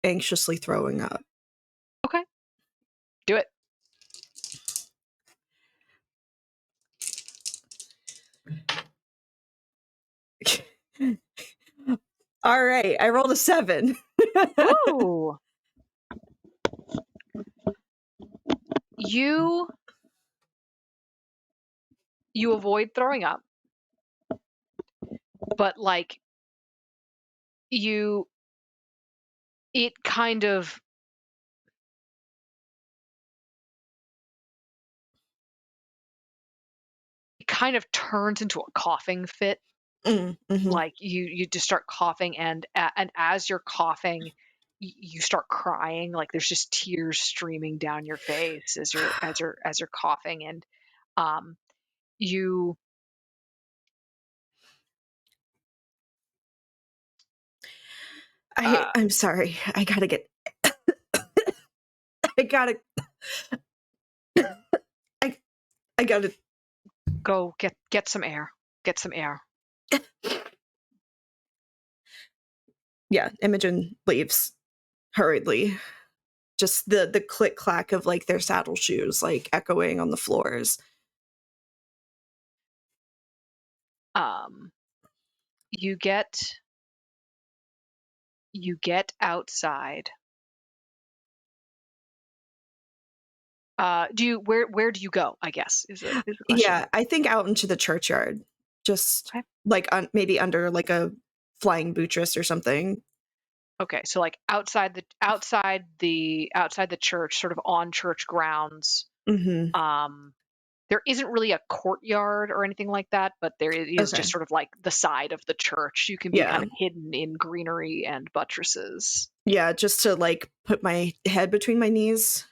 anxiously throwing up. Okay. Do it. All right, I rolled a 7. Ooh. You avoid throwing up, but it kind of turns into a coughing fit. Mm-hmm. Like you just start coughing, and as you're coughing, you start crying. Like there's just tears streaming down your face as you're coughing, and you I'm sorry. I gotta get. I gotta. I gotta go get some air. Get some air. Yeah, Imogen leaves hurriedly. Just the click clack of their saddle shoes echoing on the floors. You get outside. Where do you go, I guess, is the question. Yeah, I think out into the churchyard. Just okay. Maybe under a flying buttress or something. Okay, so outside the church, sort of on church grounds. Mm-hmm. There isn't really a courtyard or anything like that, but there is just sort of the side of the church. You can be kind of hidden in greenery and buttresses. Yeah, just to put my head between my knees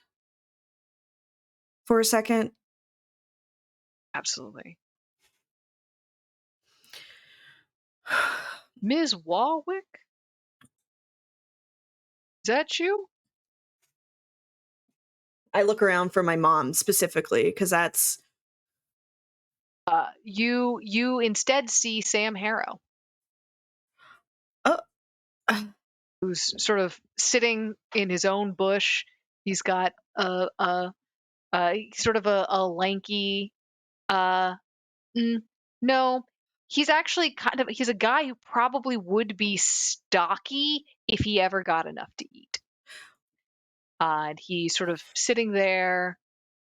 for a second. Absolutely. Ms. Warwick? Is that you? I look around for my mom specifically, because that's... You instead see Sam Harrow. Oh. Who's sort of sitting in his own bush. He's got sort of a lanky... no, he's actually he's a guy who probably would be stocky if he ever got enough to eat. And he's sort of sitting there,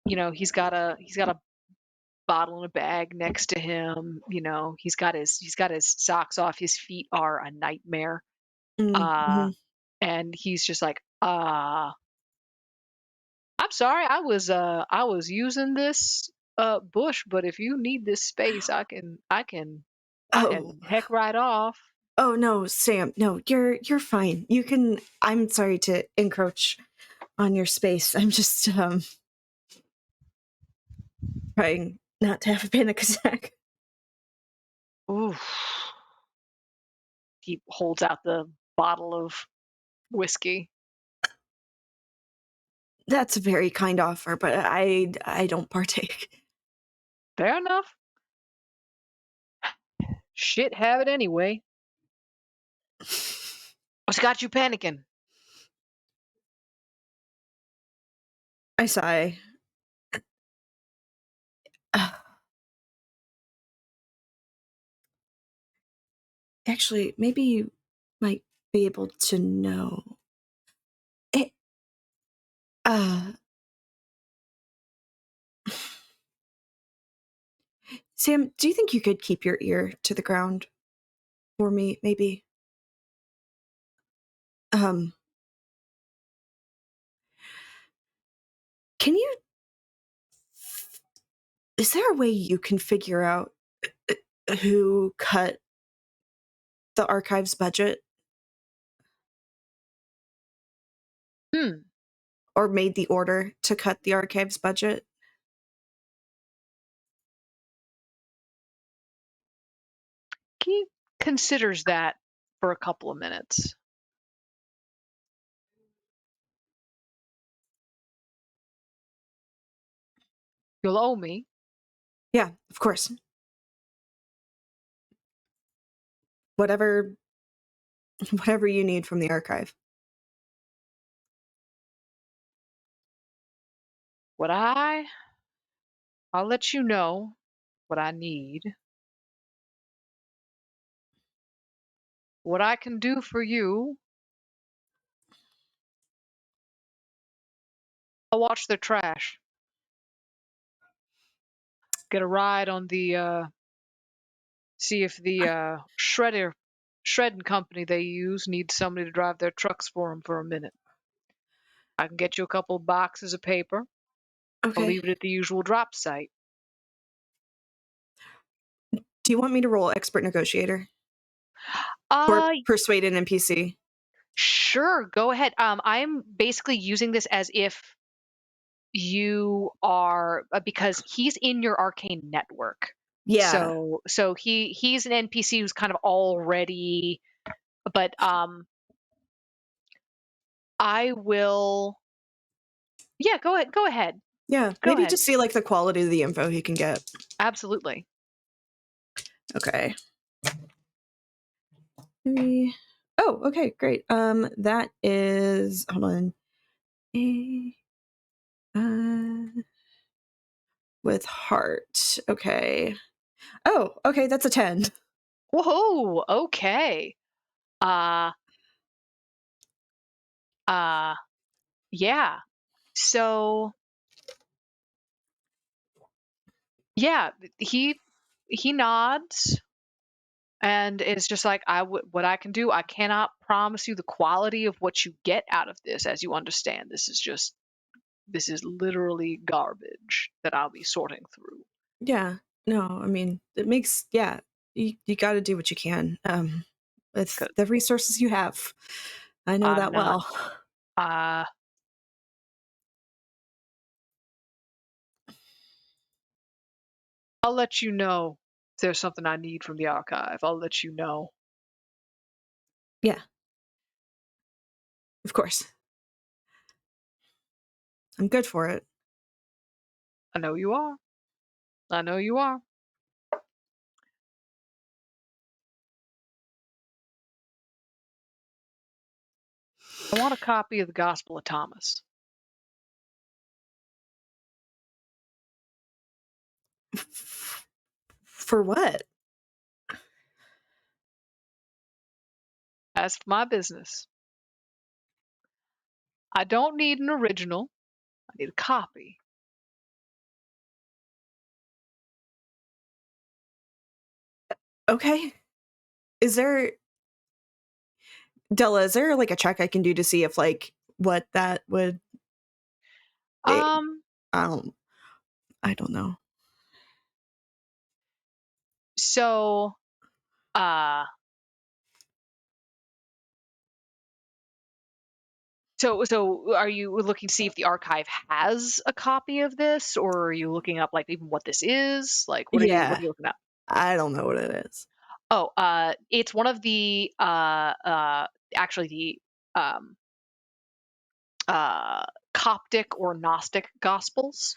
he's got a bottle in a bag next to him. He's got his socks off. His feet are a nightmare. Mm-hmm. And he's just like, I'm sorry, I was using this Bush, but if you need this space, I can Oh, heck right off. oh no, Sam, no, you're fine. You can. I'm sorry to encroach on your space. I'm just trying not to have a panic attack. Oof. He holds out the bottle of whiskey. That's a very kind offer, but I don't partake. Fair enough. Shit, have it anyway. What's got you panicking? I sigh. Actually, maybe you might be able to know. Eh, uh, Sam, do you think you could keep your ear to the ground for me, maybe? Can you? Is there a way you can figure out who cut the archive's budget? Or made the order to cut the archive's budget? He considers that for a couple of minutes. You'll owe me. Yeah, of course. Whatever you need from the archive. I'll let you know what I need. What I can do for you, I'll watch their trash. Get a ride on the see if the shredding company they use needs somebody to drive their trucks for them for a minute. I can get you a couple of boxes of paper. I'll Okay. leave it at the usual drop site. Do you want me to roll expert negotiator? Or persuade an NPC? Sure, go ahead. I'm basically using this as if you are because he's in your arcane network. Yeah. So he's an NPC who's kind of already, but I will. Yeah, go ahead. Yeah, Go maybe ahead. just see like the quality of the info he can get. Absolutely. Okay. Oh, okay, great. That is, hold on. With heart. Okay. Oh, okay, that's a 10. Whoa, okay. Yeah. So yeah, he nods and is just like, what I can do, I cannot promise you the quality of what you get out of this. As you understand, this is literally garbage that I'll be sorting through. Yeah. No, I mean, it makes, yeah, you got to do what you can with the resources you have. I know that well. I'll let you know if there's something I need from the archive. I'll let you know. Yeah. Of course. I'm good for it. I know you are. I know you are. I want a copy of the Gospel of Thomas. For what? As for my business. I don't need an original. I need a copy. Okay. Della, is there like a check I can do to see if like what that would I don't know. So, so are you looking to see if the archive has a copy of this, or are you looking up like even what this is? Like, what are you Yeah, looking up? I don't know what it is. Oh, it's one of the actually the um Coptic or Gnostic Gospels.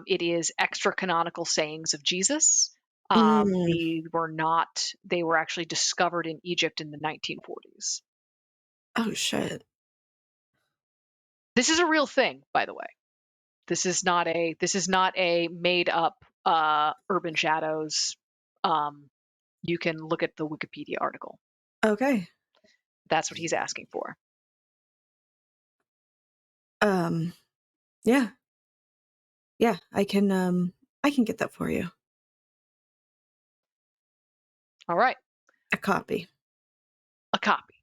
It is extra canonical sayings of Jesus. Mm. They were actually discovered in Egypt in the 1940s. Oh shit. This is a real thing, by the way. This is not a made up urban shadows. You can look at the Wikipedia article. Okay. That's what he's asking for. Yeah. Yeah, I can get that for you. All right. A copy. A copy.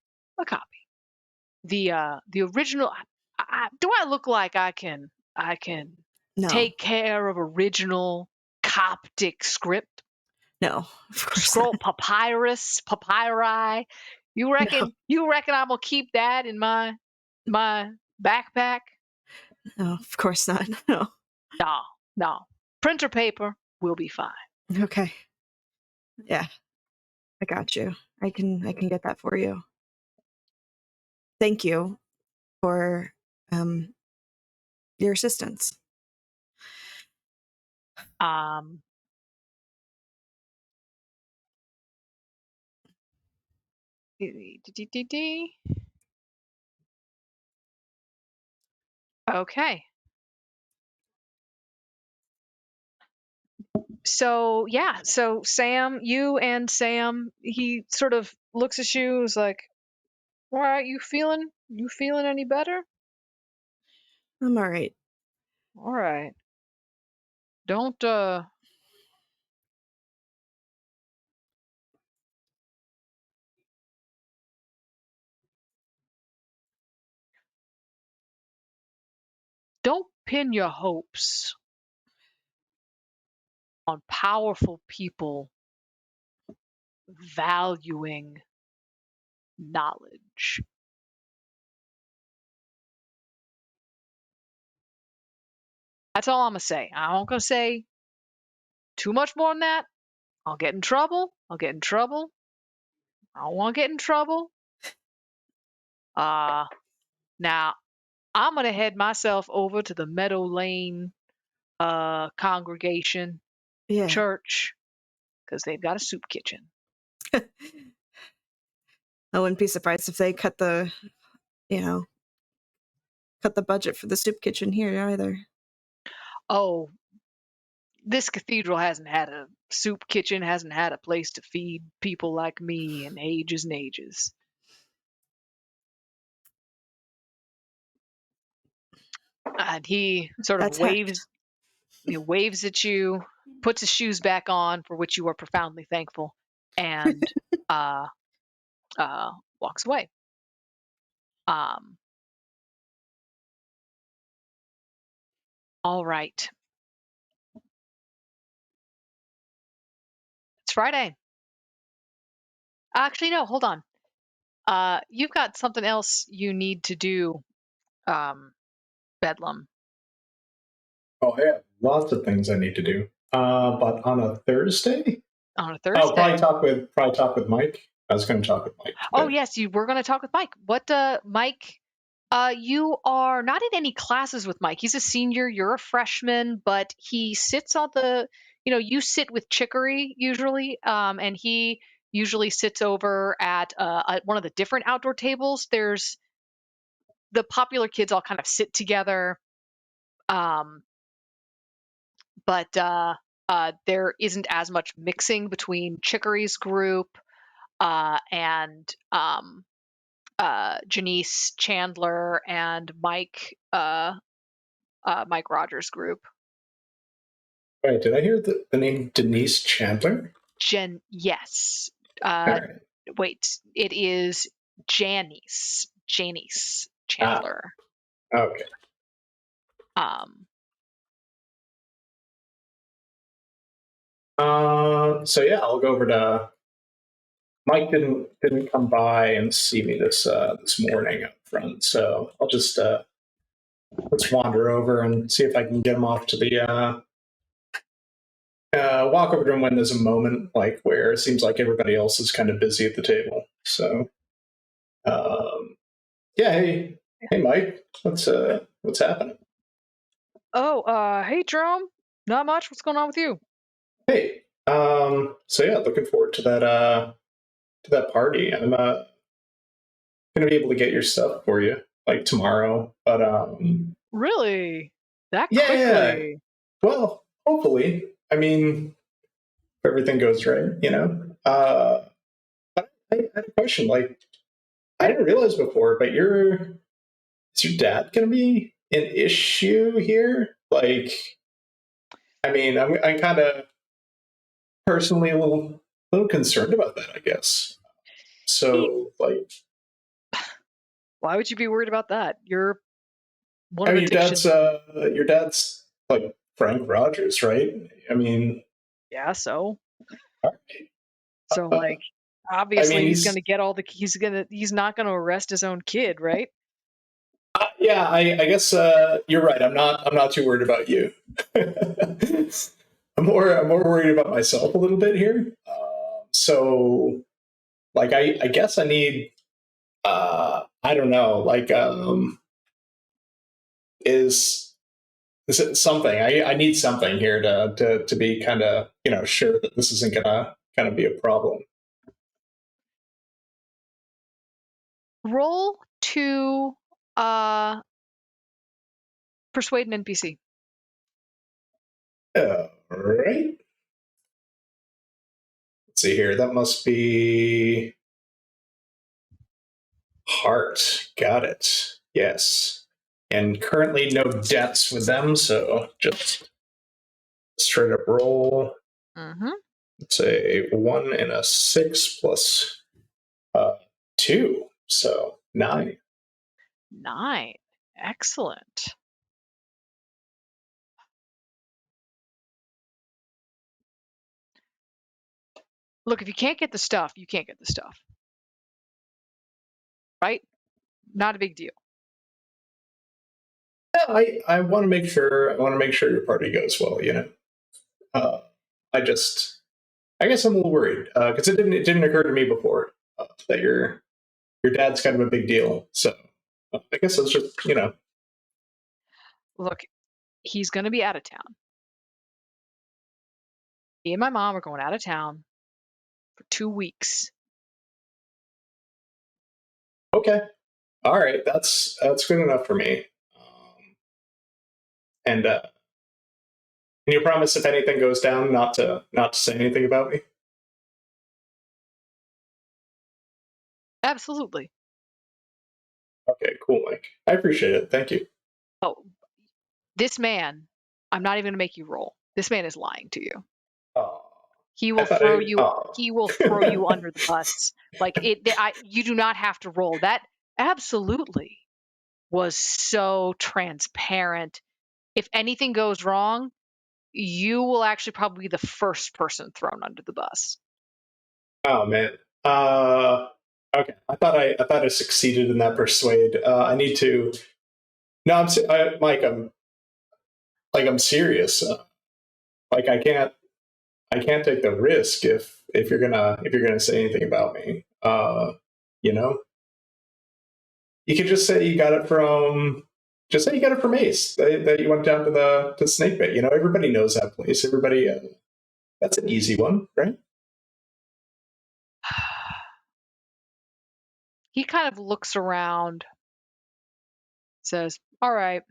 The original. Do I look like I can No. take care of original Coptic script? No, of course Scroll not. papyri. You reckon I'm gonna keep that in my backpack? No, of course not. No. No. Printer paper will be fine. Okay. Yeah. I got you. I can get that for you. Thank you for your assistance. Um. Okay. So yeah, so Sam, you and Sam, he sort of looks at you, is like, all right, you feeling any better? I'm all right. All right. Don't don't pin your hopes on powerful people valuing knowledge. That's all I'm gonna say. I'm not gonna say too much more than that. I'll get in trouble. I don't want to get in trouble. Now I'm gonna head myself over to the Meadow Lane congregation Yeah. church because they've got a soup kitchen. I wouldn't be surprised if they cut the budget for the soup kitchen here either. Oh, this cathedral hasn't had a soup kitchen, hasn't had a place to feed people like me in ages and ages. And he sort of That's heck. waves at you, puts his shoes back on, for which you are profoundly thankful, and uh, walks away. All right. It's Friday. Actually, no, hold on. You've got something else you need to do, Bedlam. Oh, I have lots of things I need to do. But on a Thursday? On a Oh, Thursday. probably talk with Mike. I was going to talk with Mike. Oh, yes, you were going to talk with Mike. What, Mike? You are not in any classes with Mike. He's a senior. You're a freshman, but he sits on the. You sit with Chicory usually, and he usually sits over at one of the different outdoor tables. There's the popular kids all kind of sit together, but there isn't as much mixing between Chicory's group and Janice Chandler and Mike Rogers' group. Wait, did I hear the name Denise Chandler? Yes. Right. Wait, it is Janice Chandler. Okay. Um, So yeah, I'll go over to Mike. Didn't come by and see me this morning up front, so I'll just let's wander over and see if I can get him off to the walk over to him when there's a moment like where it seems like everybody else is kind of busy at the table. So yeah, hey Mike, what's happening? Oh, hey Jerome. Not much. What's going on with you? Hey, so yeah, looking forward to that party. I'm gonna be able to get your stuff for you like tomorrow, but Really? That yeah. quickly? Well, hopefully. I mean, if everything goes right, you know. But I had a question. Like, I didn't realize before, but is your dad gonna be an issue here? Like, I mean, I'm kind of personally a little concerned about that, I guess. He, So, like, why would you be worried about that? You're one I of mean, addiction. your dad's like Frank Rogers, right? I mean, Yeah, so all right. so like I mean, obviously he's gonna get all the he's not gonna arrest his own kid, right? yeah. I guess you're right. I'm not too worried about you. I'm more worried about myself a little bit here. So, like, I guess I need. I don't know. Like, is is it something? I need something here to be kind of sure that this isn't gonna kind of be a problem. Roll to uh persuade an NPC. All right. Let's see here. That must be heart. Got it. Yes. And currently no deaths with them, so just straight up roll. Mm-hmm. It's a 1 and a 6 plus 2, so 9. 9. Excellent. Look, if you can't get the stuff, you can't get the stuff. Right? Not a big deal. Yeah, I want to make sure your party goes well. You know, uh, I guess I'm a little worried because it didn't occur to me before that your dad's kind of a big deal. So I guess it's just Look, he's gonna be out of town. Me and my mom are going out of town for 2 weeks. okay, all right, that's good enough for me. And can you promise if anything goes down, not to say anything about me? Absolutely. Okay, cool, Mike. I appreciate it. Thank you. Oh, this man, I'm not even gonna make you roll. This man is lying to you. Oh, He I will thought throw I. you Oh. he will throw you under the bus. Like you do not have to roll. That absolutely was so transparent. If anything goes wrong, you will actually probably be the first person thrown under the bus. Oh man. Okay. I thought I succeeded in that persuade. I need to. No, Mike. I'm serious. Like I can't take the risk if you're gonna say anything about me. You know, you could just say you got it from. Just say you got it from Ace. That you went down to the Snake Pit. You know, everybody knows that place. Everybody. That's an easy one, right? He kind of looks around, says, "All right.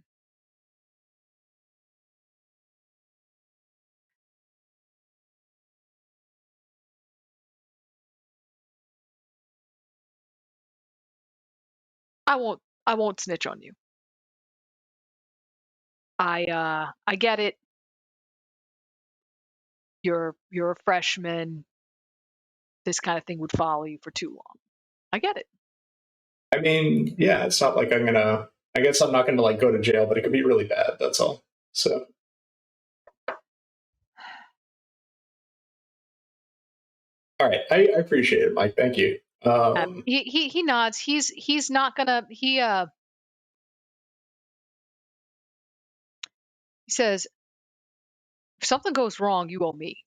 I won't snitch on you. I get it. You're a freshman. This kind of thing would follow you for too long. I get it." I mean, yeah, it's not like I'm gonna. I guess I'm not gonna like go to jail, but it could be really bad. That's all. So All right, I appreciate it, Mike. Thank you. He nods. He's not gonna. He says, if something goes wrong, you owe me.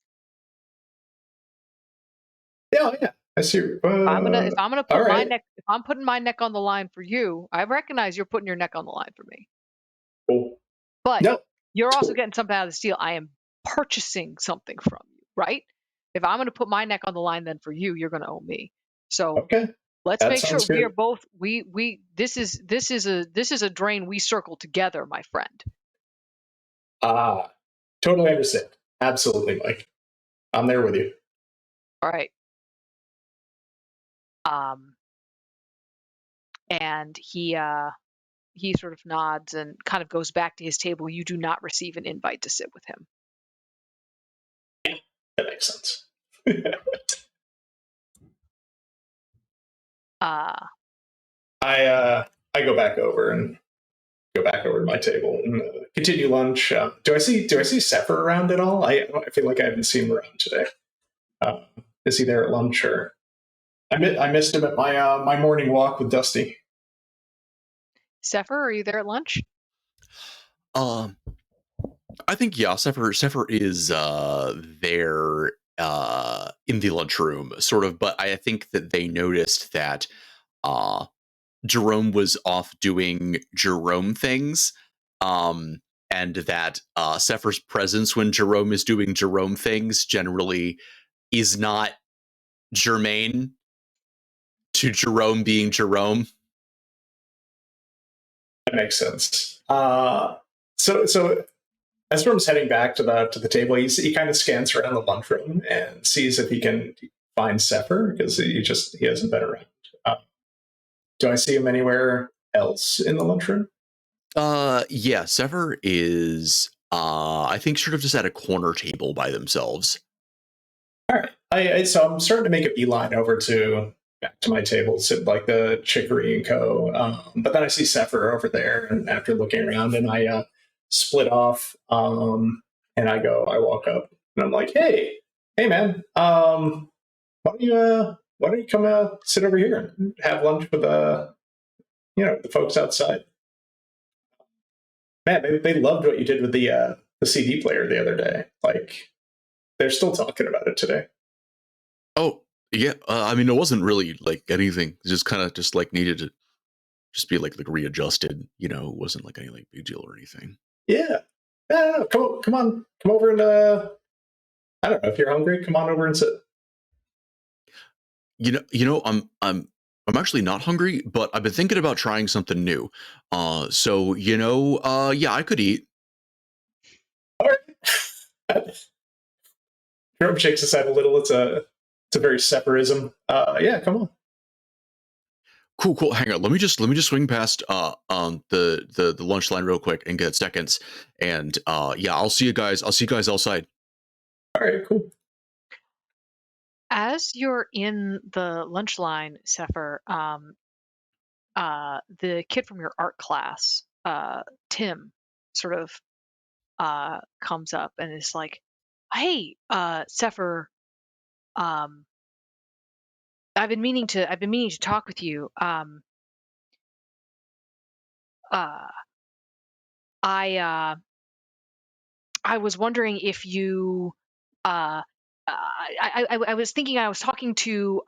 Yeah. I see. If I'm gonna put my right. neck, if I'm putting my neck on the line for you, I recognize you're putting your neck on the line for me. Cool. But No, you're also cool. getting something out of this deal. I am purchasing something from you, right? If I'm gonna put my neck on the line, then for you, you're gonna owe me. So Okay, let's that make sure sounds we are good. both this is a drain we circle together, my friend. Totally understand. Absolutely, Mike. I'm there with you. All right. And he sort of nods and kind of goes back to his table. You do not receive an invite to sit with him. That makes sense. I go back over to my table and continue lunch. Do I see Sefer around at all? I feel like I haven't seen him around today. Is he there at lunch, or I missed him at my morning walk with Dusty? Sefer, are you there at lunch? I think Sefer is there in the lunchroom, sort of, but I think that they noticed that Jerome was off doing Jerome things, and that Sefer's presence when Jerome is doing Jerome things generally is not germane to Jerome being Jerome. That makes sense. So as Rome's heading back to the table, he kind of scans around the lunchroom and sees if he can find Sefer, because he hasn't been around. Do I see him anywhere else in the lunchroom? Yeah, Sefer is I think sort of just at a corner table by themselves. All right. So I'm starting to make a beeline over to back to my table, sit like the Chicory and Co. But then I see Sefer over there, and after looking around, and I split off, and I walk up, and I'm like, hey, man, why don't you come sit over here and have lunch with the folks outside? Man, they loved what you did with the CD player the other day. Like, they're still talking about it today. Oh, yeah. I mean, it wasn't really like anything. It just kind of just like needed to just be like readjusted. It wasn't like any like big deal or anything. Yeah. No, come on, come over and I don't know if you're hungry. Come on over and sit. I'm actually not hungry, but I've been thinking about trying something new. So yeah, I could eat. All right. Jerome shakes his head a little. It's a very separatism. Yeah, come on. Cool. Hang on. Let me just swing past the lunch line real quick and get seconds. And yeah, I'll see you guys outside. All right, cool. As you're in the lunch line, Sefer, the kid from your art class, Tim, sort of comes up and is like, "Hey, Sefer, I've been meaning to talk with you. I was wondering if you, I was thinking I was talking to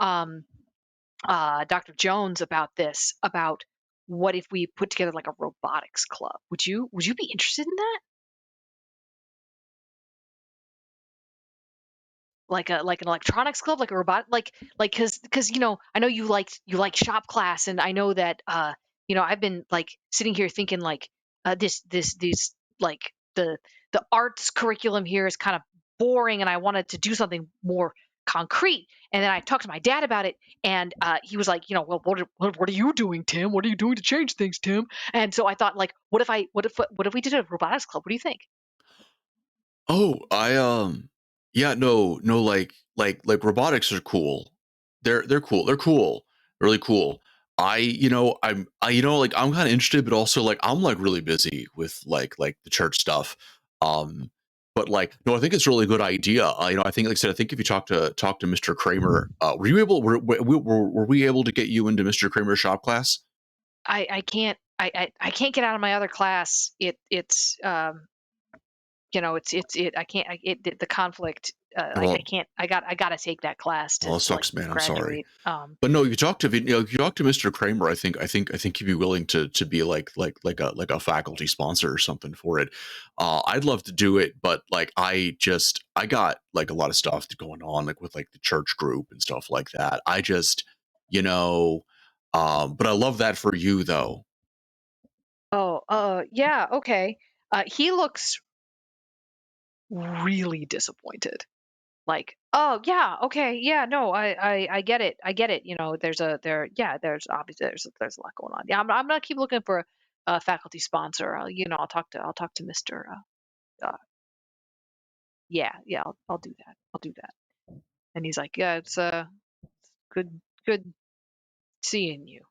Dr. Jones about this, about what if we put together like a robotics club? Would you be interested in that? Like an electronics club, like a robot, like because I know you like shop class, and I know that I've been like sitting here thinking like these like the arts curriculum here is kind of boring, and I wanted to do something more concrete. And then I talked to my dad about it, and he was like, well, what are you doing, Tim? What are you doing to change things, Tim? And so I thought, like, what if we did a robotics club? What do you think? Oh, yeah, no, like robotics are cool. They're cool. They're cool. Really cool. Like I'm kind of interested, but also like I'm like really busy with like the church stuff. Um, But like, no, I think it's a really good idea. I think, like I said, I think if you talk to Mr. Kramer, were we able to get you into Mr. Kramer's shop class? I can't get out of my other class. It's I can't the conflict. Well, I can't. I gotta take that class to it sucks, man. I'm sorry. graduate. But no, if you talk to Mr. Kramer, I think he'd be willing to be like a faculty sponsor or something for it. I'd love to do it, but like I got like a lot of stuff going on, like with like the church group and stuff like that. I just, but I love that for you though. Oh, yeah, okay. He looks really disappointed. Like, oh yeah, okay, yeah, no, I get it, there's obviously there's a lot going on. Yeah, I'm gonna keep looking for a faculty sponsor. I'll talk to Mr. Yeah, I'll do that. I'll do that. And he's like, yeah, it's good seeing you.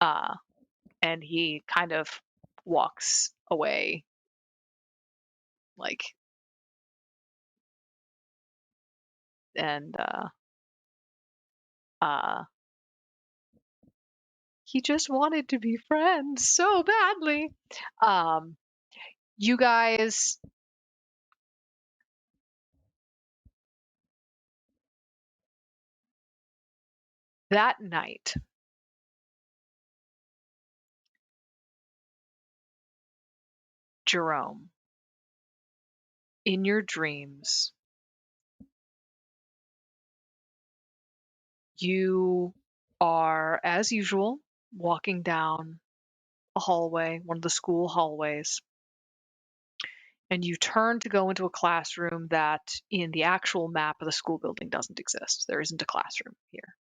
And he kind of walks away, like, and he just wanted to be friends so badly. You guys, that night, Jerome, in your dreams, you are, as usual, walking down a hallway, one of the school hallways, and you turn to go into a classroom that in the actual map of the school building doesn't exist. There isn't a classroom here.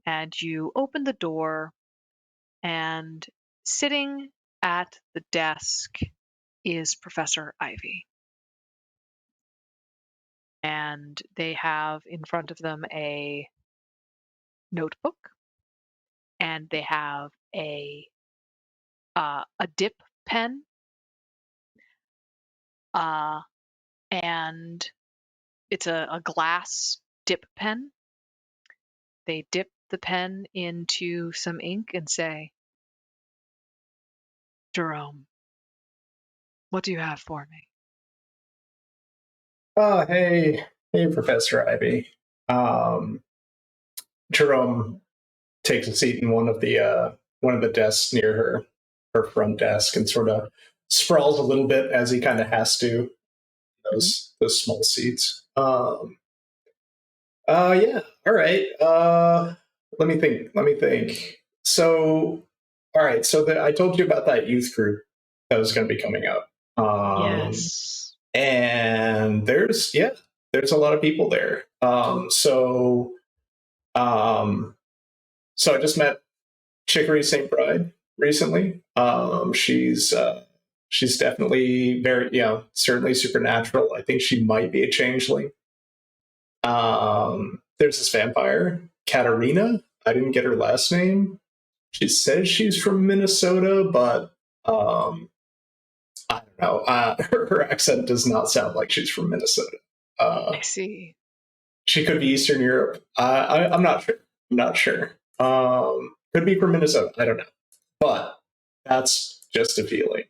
And you open the door, and sitting at the desk is Professor Ivy. And they have in front of them a notebook, and they have a dip pen, and it's a glass dip pen. They dip the pen into some ink and say, Jerome, what do you have for me? Oh, hey, Professor Ivy. Jerome takes a seat in one of the desks near her front desk and sort of sprawls a little bit as he kind of has to. Those small seats. Yeah. All right. Let me think. So, all right. So I told you about that youth group that was going to be coming up. Yes. And there's a lot of people there. So I just met Chicory St. Bride recently. She's definitely very, certainly supernatural. I think she might be a changeling. There's this vampire, Katarina. I didn't get her last name. She says she's from Minnesota, but I don't know. Her accent does not sound like she's from Minnesota. I see. She could be Eastern Europe. I'm not sure. Could be from Minnesota. I don't know. But that's just a feeling.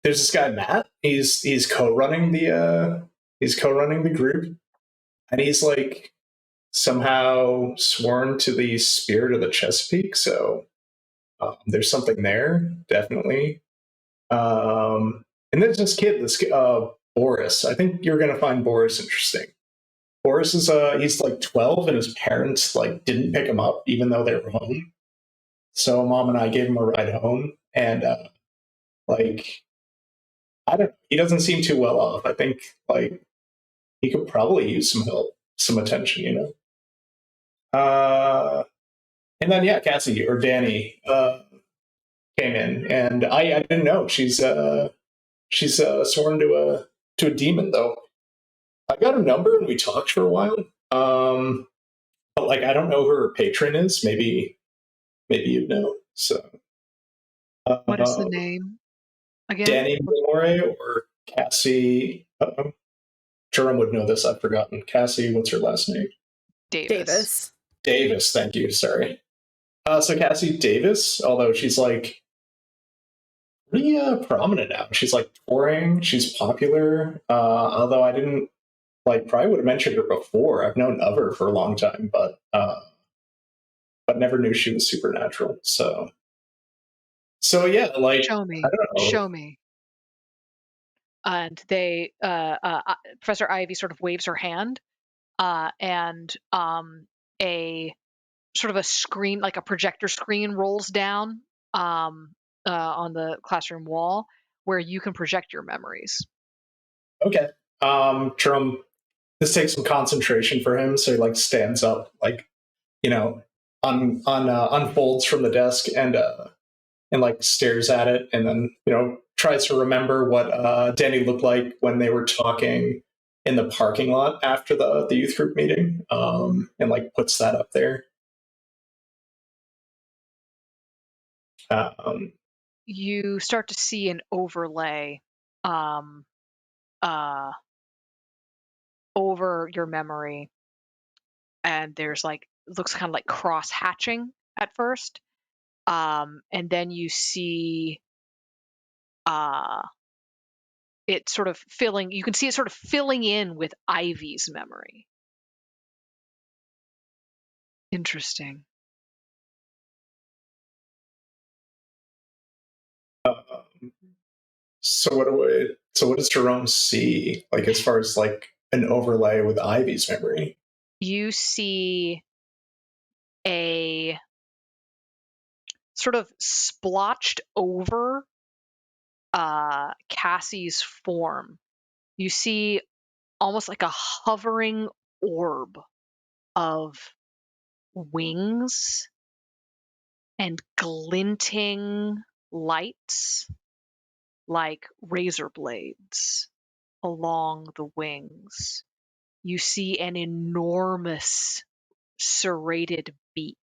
There's this guy Matt. He's co-running the group, and he's like somehow sworn to the spirit of the Chesapeake. So there's something there, definitely. And there's this kid, Boris. I think you're gonna find Boris interesting. Boris is he's like 12, and his parents like didn't pick him up even though they were home. So Mom and I gave him a ride home, and like I don't. He doesn't seem too well off. I think like he could probably use some help, some attention, And then yeah, Cassie or Danny came in, and I didn't know she's sworn to a demon though. I got her number and we talked for a while. But like I don't know who her patron is. Maybe you'd know. So What is the name again? Danny Moore or Cassie? Jerome would know this. I've forgotten. Cassie, what's her last name? Davis. Davis. Thank you. Sorry. So Cassie Davis, although she's like pretty prominent now. She's like touring. She's popular. Although I didn't probably would have mentioned her before. I've known of her for a long time, but never knew she was supernatural. So yeah, Show me. I don't know. Show me. And they, Professor Ivy sort of waves her hand, and a sort of a screen, like a projector screen, rolls down on the classroom wall where you can project your memories. Okay. Jerome, this takes some concentration for him, so he stands up, unfolds from the desk and stares at it, and then tries to remember what Danny looked like when they were talking in the parking lot after the youth group meeting, and puts that up there. You start to see an overlay over your memory, and there's looks kind of like cross hatching at first, and then you see it sort of filling. You can see it sort of filling in with Ivy's memory. Interesting. So what does Jerome see, as far as an overlay with Ivy's memory? You see a sort of splotched over Cassie's form. You see almost like a hovering orb of wings and glinting lights like razor blades along the wings. You see an enormous serrated beak,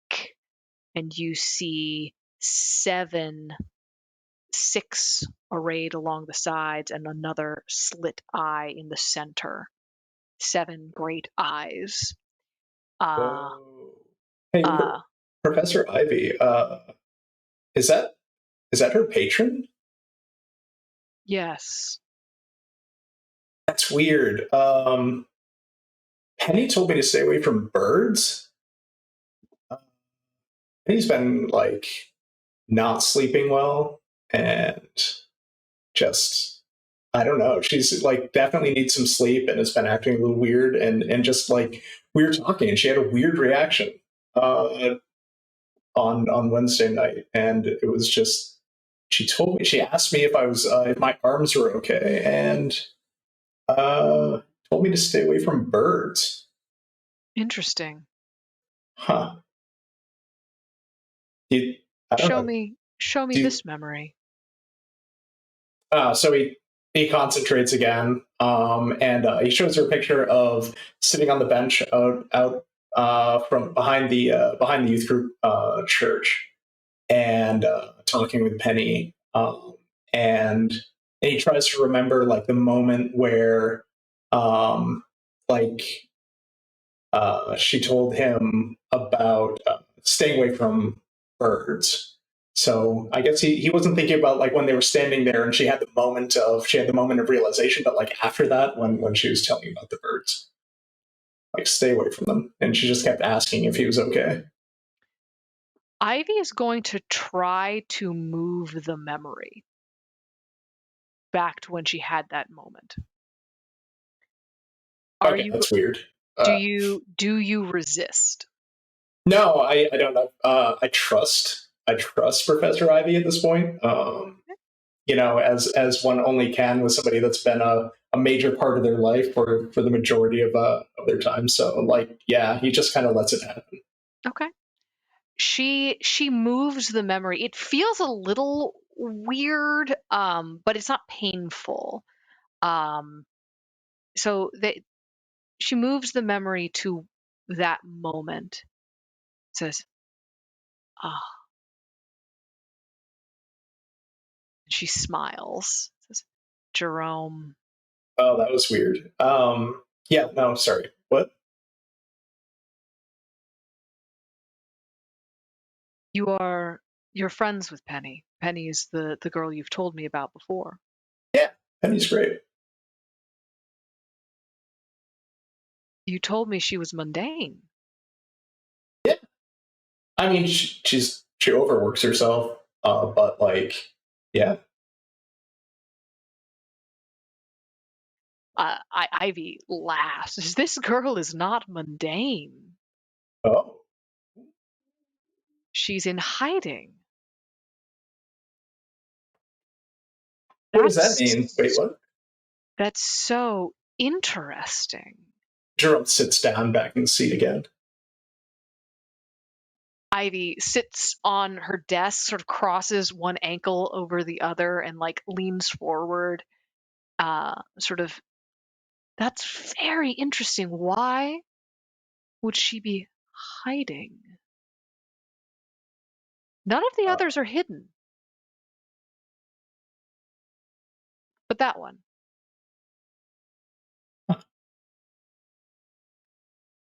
and you see six arrayed along the sides and another slit eye in the center. 7 great eyes. Hey, Professor Ivy, is that her patron? Yes. That's weird. Penny told me to stay away from birds. Penny's been not sleeping well, and just I don't know. She's definitely needs some sleep and has been acting a little weird, and just we were talking, and she had a weird reaction on Wednesday night, and it was just she asked me if my arms were okay, and told me to stay away from birds. Interesting. Huh. Show me this memory. So he concentrates again, and he shows her a picture of sitting on the bench out from behind the youth group church, and talking with Penny, and he tries to remember the moment where she told him about staying away from birds. So I guess he wasn't thinking about when they were standing there and she had the moment of realization, but after that when she was telling him about the birds, stay away from them, and she just kept asking if he was okay. Ivy is going to try to move the memory back to when she had that moment. That's weird. Do you resist? No, I don't know. I trust Professor Ivy at this point. As one only can with somebody that's been a major part of their life for the majority of their time. So yeah, he just kind of lets it happen. Okay. She moves the memory. It feels a little weird, but it's not painful. So she moves the memory to that moment. Says, She smiles. Says, Jerome, Oh, that was weird. Yeah, no, sorry. What? you're friends with Penny. Penny is the girl you've told me about before. Yeah, Penny's great. You told me she was mundane. Yeah, I mean, she overworks herself, but like, yeah. Ivy laughs. This girl is not mundane. Oh, She's in hiding. what does that mean? Wait, That's what? that's so interesting. Jerome sits down back in the seat again. Ivy sits on her desk, sort of crosses one ankle over the other, and like leans forward. Sort of. That's very interesting. Why would she be hiding? None of the Uh, others are hidden, but that one.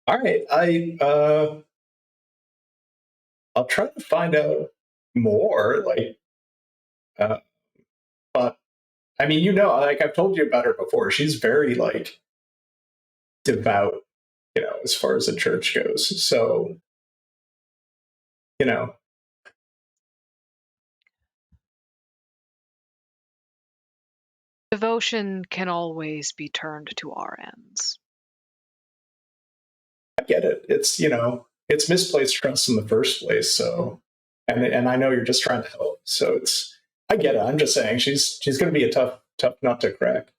all right, I'll try to find out more. Like, uh, but I mean, like I've told you about her before. She's very like devout, as far as the church goes. So, you know, Devotion can always be turned to our ends. I get it. It's misplaced trust in the first place. So, and I know you're just trying to help. So I get it. I'm just saying she's going to be a tough nut to crack.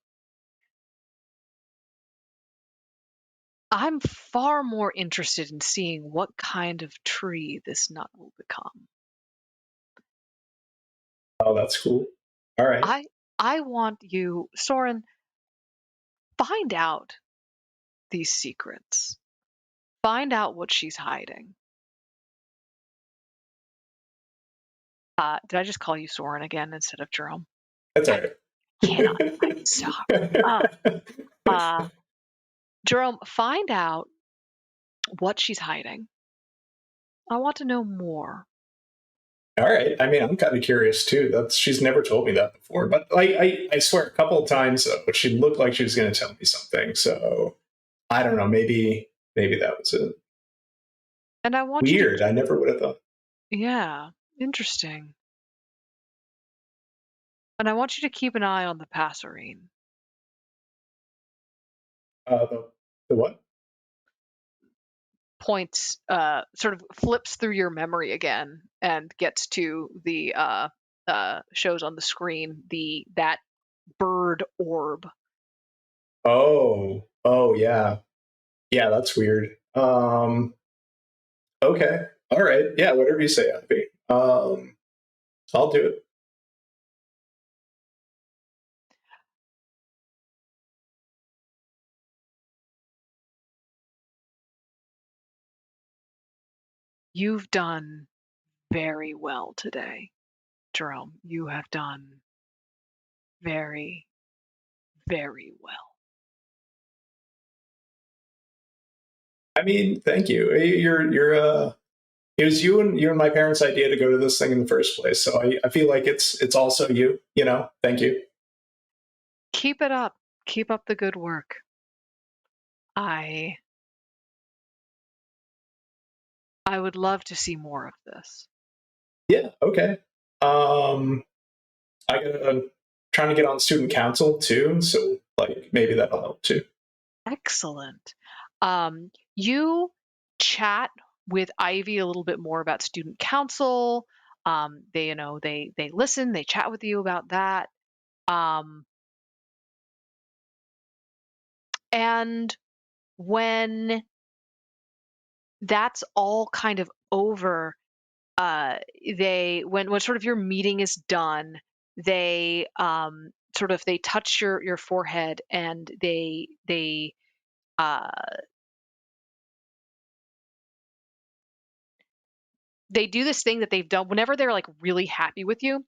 I'm far more interested in seeing what kind of tree this nut will become. Oh, that's cool. All right. I want you, Soren, find out these secrets. Find out what she's hiding. Did I just call you Soren again instead of Jerome? That's all I cannot. I'm sorry. Jerome, find out what she's hiding. I want to know more. All right. I mean, I'm kind of curious too. She's never told me that before, but like I swear a couple of times she looked like she was going to tell me something. So I don't know. Maybe that was it. And I want you to, Weird. I never would have thought. yeah, interesting. And I want you to keep an eye on the passerine. The what? Points, sort of flips through your memory again and gets to the shows on the screen that bird orb. Oh yeah, yeah. That's weird. Okay. All right. Yeah. Whatever you say, Ivy. I'll do it. You've done very well today, Jerome. You have done very, very well. I mean, thank you. You're. It was you and my parents' idea to go to this thing in the first place. So I feel like it's also you. Thank you. Keep it up. Keep up the good work. I would love to see more of this. Yeah. Okay. I'm trying to get on student council too, so like maybe that'll help too. Excellent. You chat with Ivy a little bit more about student council. They listen, they chat with you about that. And when that's all kind of over, when sort of your meeting is done, they sort of they touch your forehead and uh they do this thing that they've done whenever they're like really happy with you.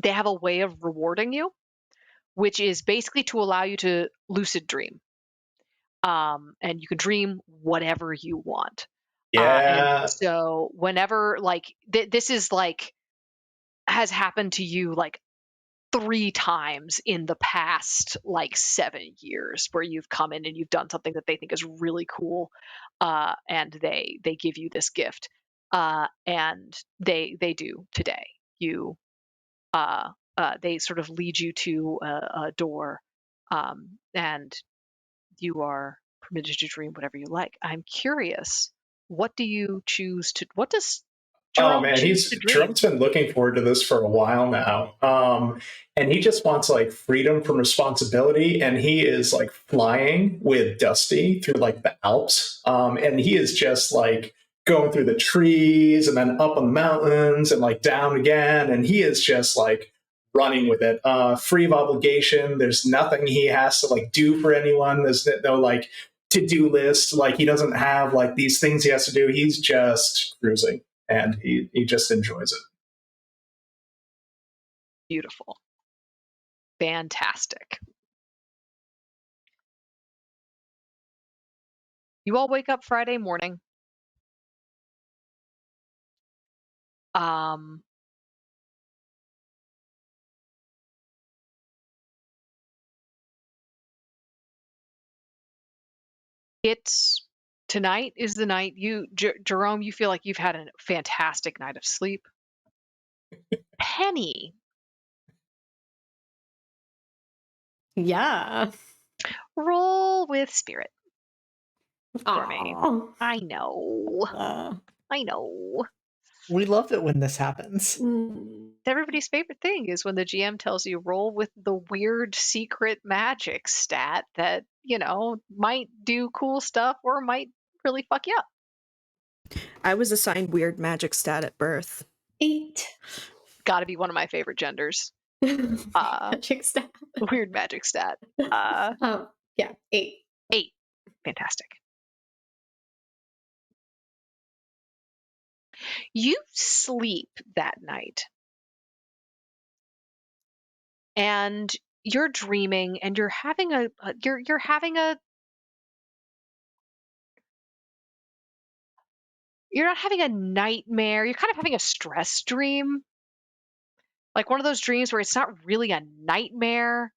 they have a way of rewarding you, which is basically to allow you to lucid dream. And you can dream whatever you want. And Yeah. so whenever like this is like has happened to you like 3 times in the past like 7 years, where you've come in and you've done something that they think is really cool, and they give you this gift, and they do today. You they sort of lead you to a door, and you are permitted to dream whatever you like. I'm curious, what do you choose to? What does Oh Jerome man, choose to dream? Jerome's been looking forward to this for a while now. And he just wants like freedom from responsibility, and he is like flying with Dusty through like the Alps. And he is just like going through the trees and then up on the mountains and like down again, and he is just like running with it. Free of obligation. There's nothing he has to like do for anyone. There's no like to-do list. Like he doesn't have like these things he has to do. He's just cruising, and he just enjoys it. Beautiful. Fantastic. You all wake up Friday morning. Um, it's tonight is the night you, Jerome, you feel like you've had a fantastic night of sleep. Penny, Yeah. roll with spirit for me. Aw. I know. Uh, I know. We love it when this happens. Everybody's favorite thing is when the GM tells you roll with the weird secret magic stat that, might do cool stuff or might really fuck you up. I was assigned weird magic stat at birth. 8. Gotta be one of my favorite genders. Magic stat. Weird magic stat. Yeah, 8. 8. Fantastic. You sleep that night. And you're dreaming and you're having you're having a you're not having a nightmare. You're kind of having a stress dream. Like one of those dreams where it's not really a nightmare,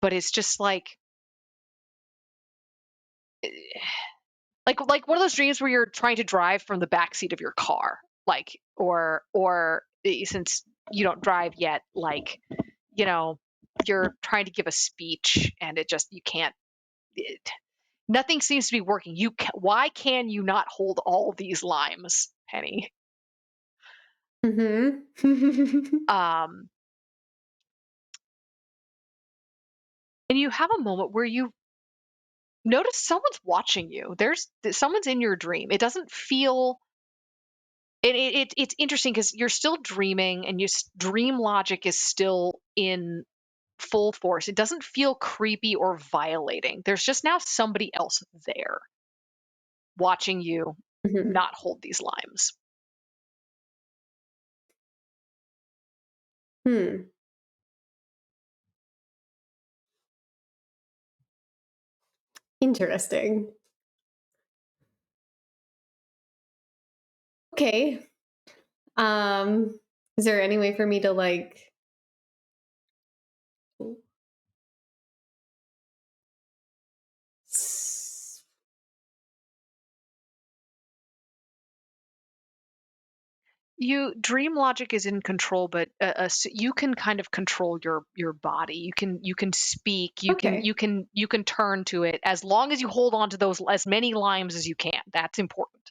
but it's just like one of those dreams where you're trying to drive from the back seat of your car, like or since you don't drive yet, like you're trying to give a speech and you can't. Nothing seems to be working. Why can you not hold all these limes, Penny? Mm-hmm. And you have a moment where you notice someone's watching you. Someone's in your dream. It doesn't feel. It's interesting because you're still dreaming and your dream logic is still in full force. It doesn't feel creepy or violating. There's just now somebody else there watching you Mm-hmm. not hold these limes. Interesting. Okay. Is there any way for me to like Dream logic is in control, but you can kind of control your body. You can speak. Okay. You can turn to it as long as you hold on to those as many limes as you can. That's important.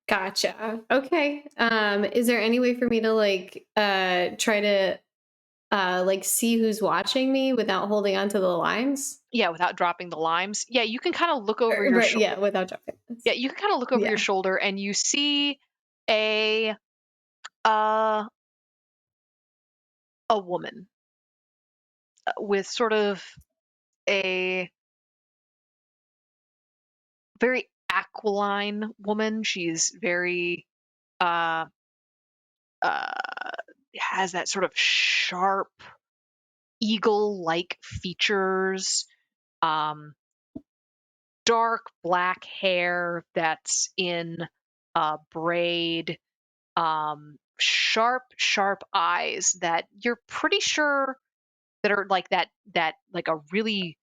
Gotcha. Okay. Is there any way for me to like try to like see who's watching me without holding onto the lines? Yeah, without dropping the limes. Yeah, you can kind of look over your Right, shoulder. yeah, without dropping. Yeah, you can kind of look over your shoulder and you see a woman with sort of a very aquiline woman. She's very uh has that sort of sharp eagle-like features, dark black hair that's in a braid, sharp eyes that you're pretty sure that are like that like a really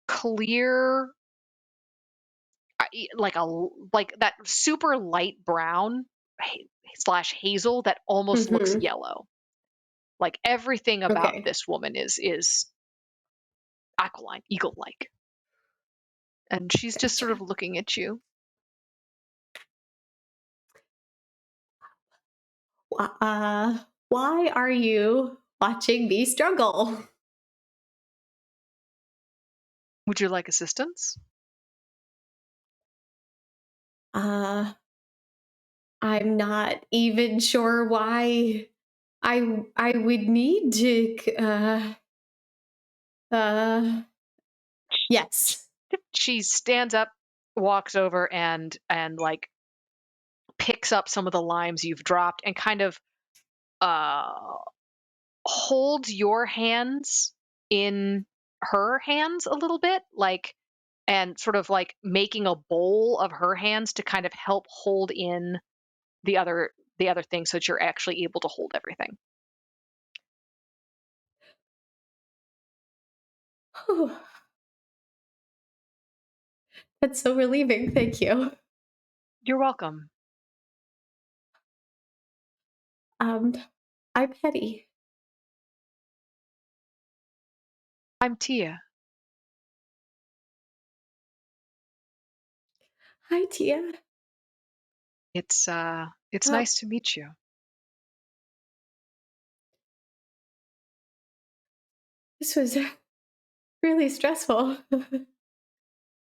clear, like that super light brown slash hazel that almost looks Mm-hmm. yellow. Like everything about Okay. this woman is aquiline, eagle-like, and she's just sort Gotcha. of looking at you. Why are you watching me struggle? Would you like assistance? I'm not even sure why I would need to yes. She stands up, walks over, and like picks up some of the limes you've dropped and kind of uh holds your hands in her hands a little bit, like, and sort of like making a bowl of her hands to kind of help hold in the other thing so that you're actually able to hold everything. Whew. That's so relieving. Thank you. You're welcome. Um, I'm Hetty. I'm Tia. Hi, Tia. It's Uh, nice to meet you. this was really stressful.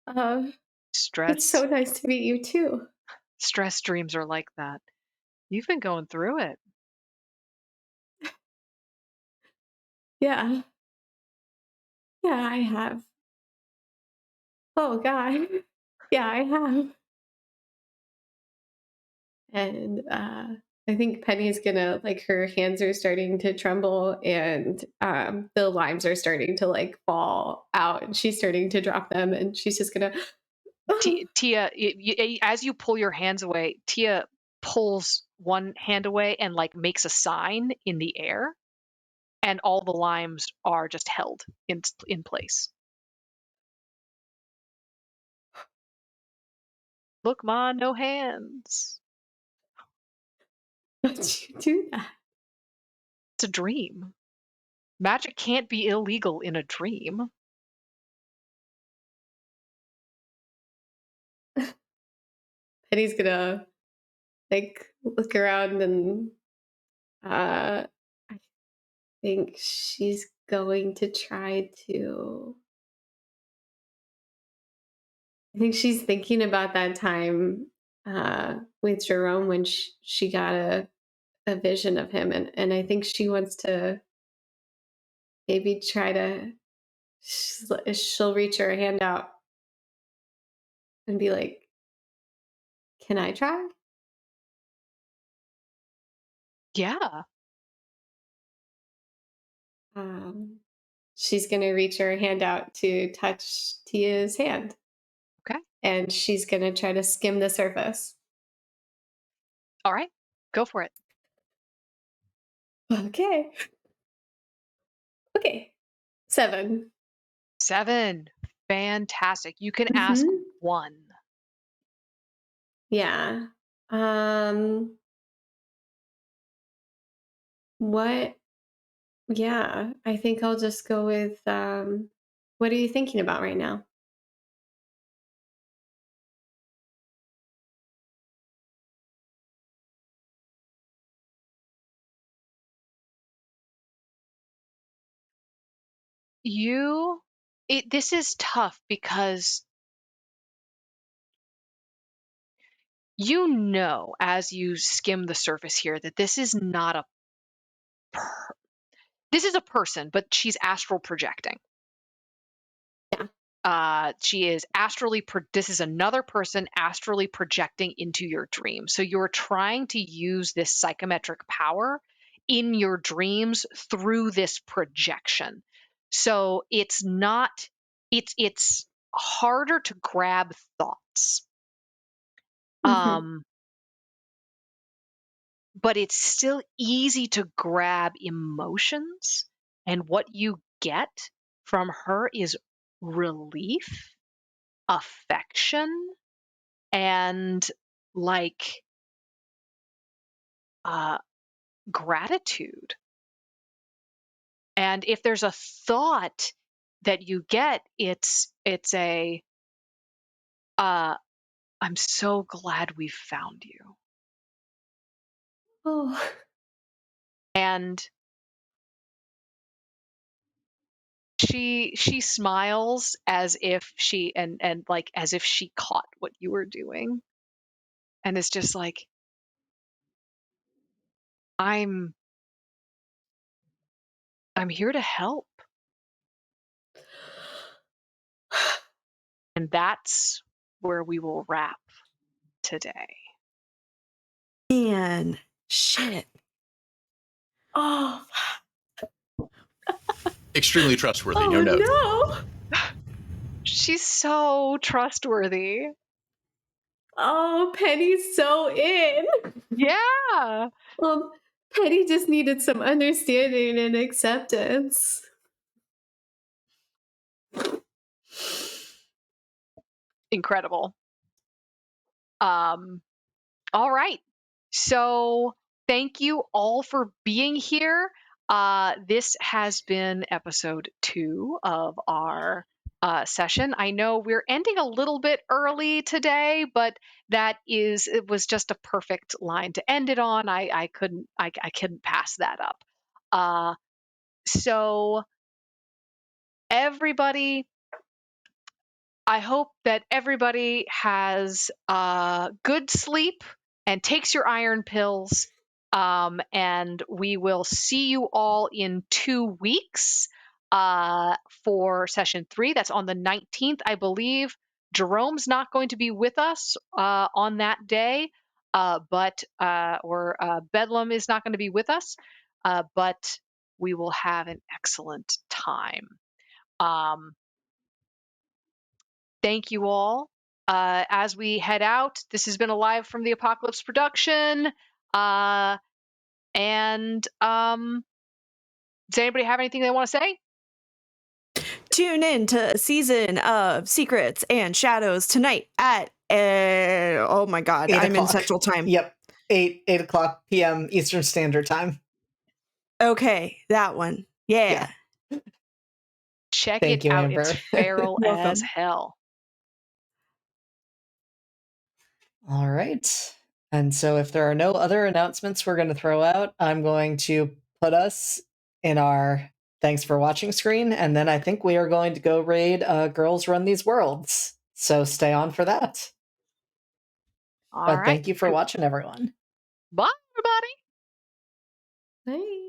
uh, it's Stress so nice to meet you too. stress dreams are like that. You've been going through it. Yeah, yeah, I have. Oh God, yeah, I have. And I think Penny's gonna like her hands are starting to tremble, and the limes are starting to like fall out, and she's starting to drop them, and she's just gonna. Tia, as you pull your hands away, Tia pulls one hand away and like makes a sign in the air, and all the limes are just held in place. Look, ma, no hands. How'd you do that? It's a dream. Magic can't be illegal in a dream. Penny's gonna like look around, and I think she's going to try to. I think she's thinking about that time with Jerome when she got a vision of him, and I think she wants to maybe try to. She'll reach her hand out and be like, "Can I try?" Yeah. Um, she's gonna reach her hand out to touch Tia's hand, Okay. and she's gonna try to skim the surface. All right. Go for it. Okay. Okay. 7. 7. Fantastic. You can ask Mhm. 1. Yeah. What Yeah, I think I'll just go with what are you thinking about right now? You this is tough because you know as you skim the surface here that this is not a this is a person, but she's astral projecting. Yeah. She is astrally. This is another person astrally projecting into your dream. So you're trying to use this psychometric power in your dreams through this projection. So it's not. It's harder to grab thoughts. But it's still easy to grab emotions. And what you get from her is relief, affection, and like gratitude. And if there's a thought that you get, it's a I'm so glad we found you. Oh. And she smiles as if she and like as if she caught what you were doing, and it's just like, I'm here to help. And that's where we will wrap today. Man, shit. Oh. Extremely trustworthy, Oh no note. no. She's so trustworthy. Oh, Penny's so in. Yeah. Penny just needed some understanding and acceptance. Incredible. All right. So thank you all for being here. This has been episode 2 of our session. I know we're ending a little bit early today, but it was just a perfect line to end it on. I couldn't pass that up. So everybody, I hope that everybody has good sleep and takes your iron pills. And we will see you all in 2 weeks for session 3. That's on the 19th, I believe. Jerome's not going to be with us on that day, but Bedlam is not going to be with us, but we will have an excellent time. Thank you all. As we head out, this has been a Live from the Apocalypse production. And does anybody have anything they want to say? Tune in to a season of Secrets and Shadows tonight at oh my god, I'm in Central Time. Yep, 8 o'clock p.m. Eastern Standard Time. Okay, that one. Yeah. Check Thank it you, out. Amber. It's feral as hell. All right. And so if there are no other announcements we're going to throw out, I'm going to put us in our thanks for watching screen. And then I think we are going to go raid Girls Run These Worlds. So stay on for that. All but right. Thank you for watching, everyone. Bye, everybody. Bye.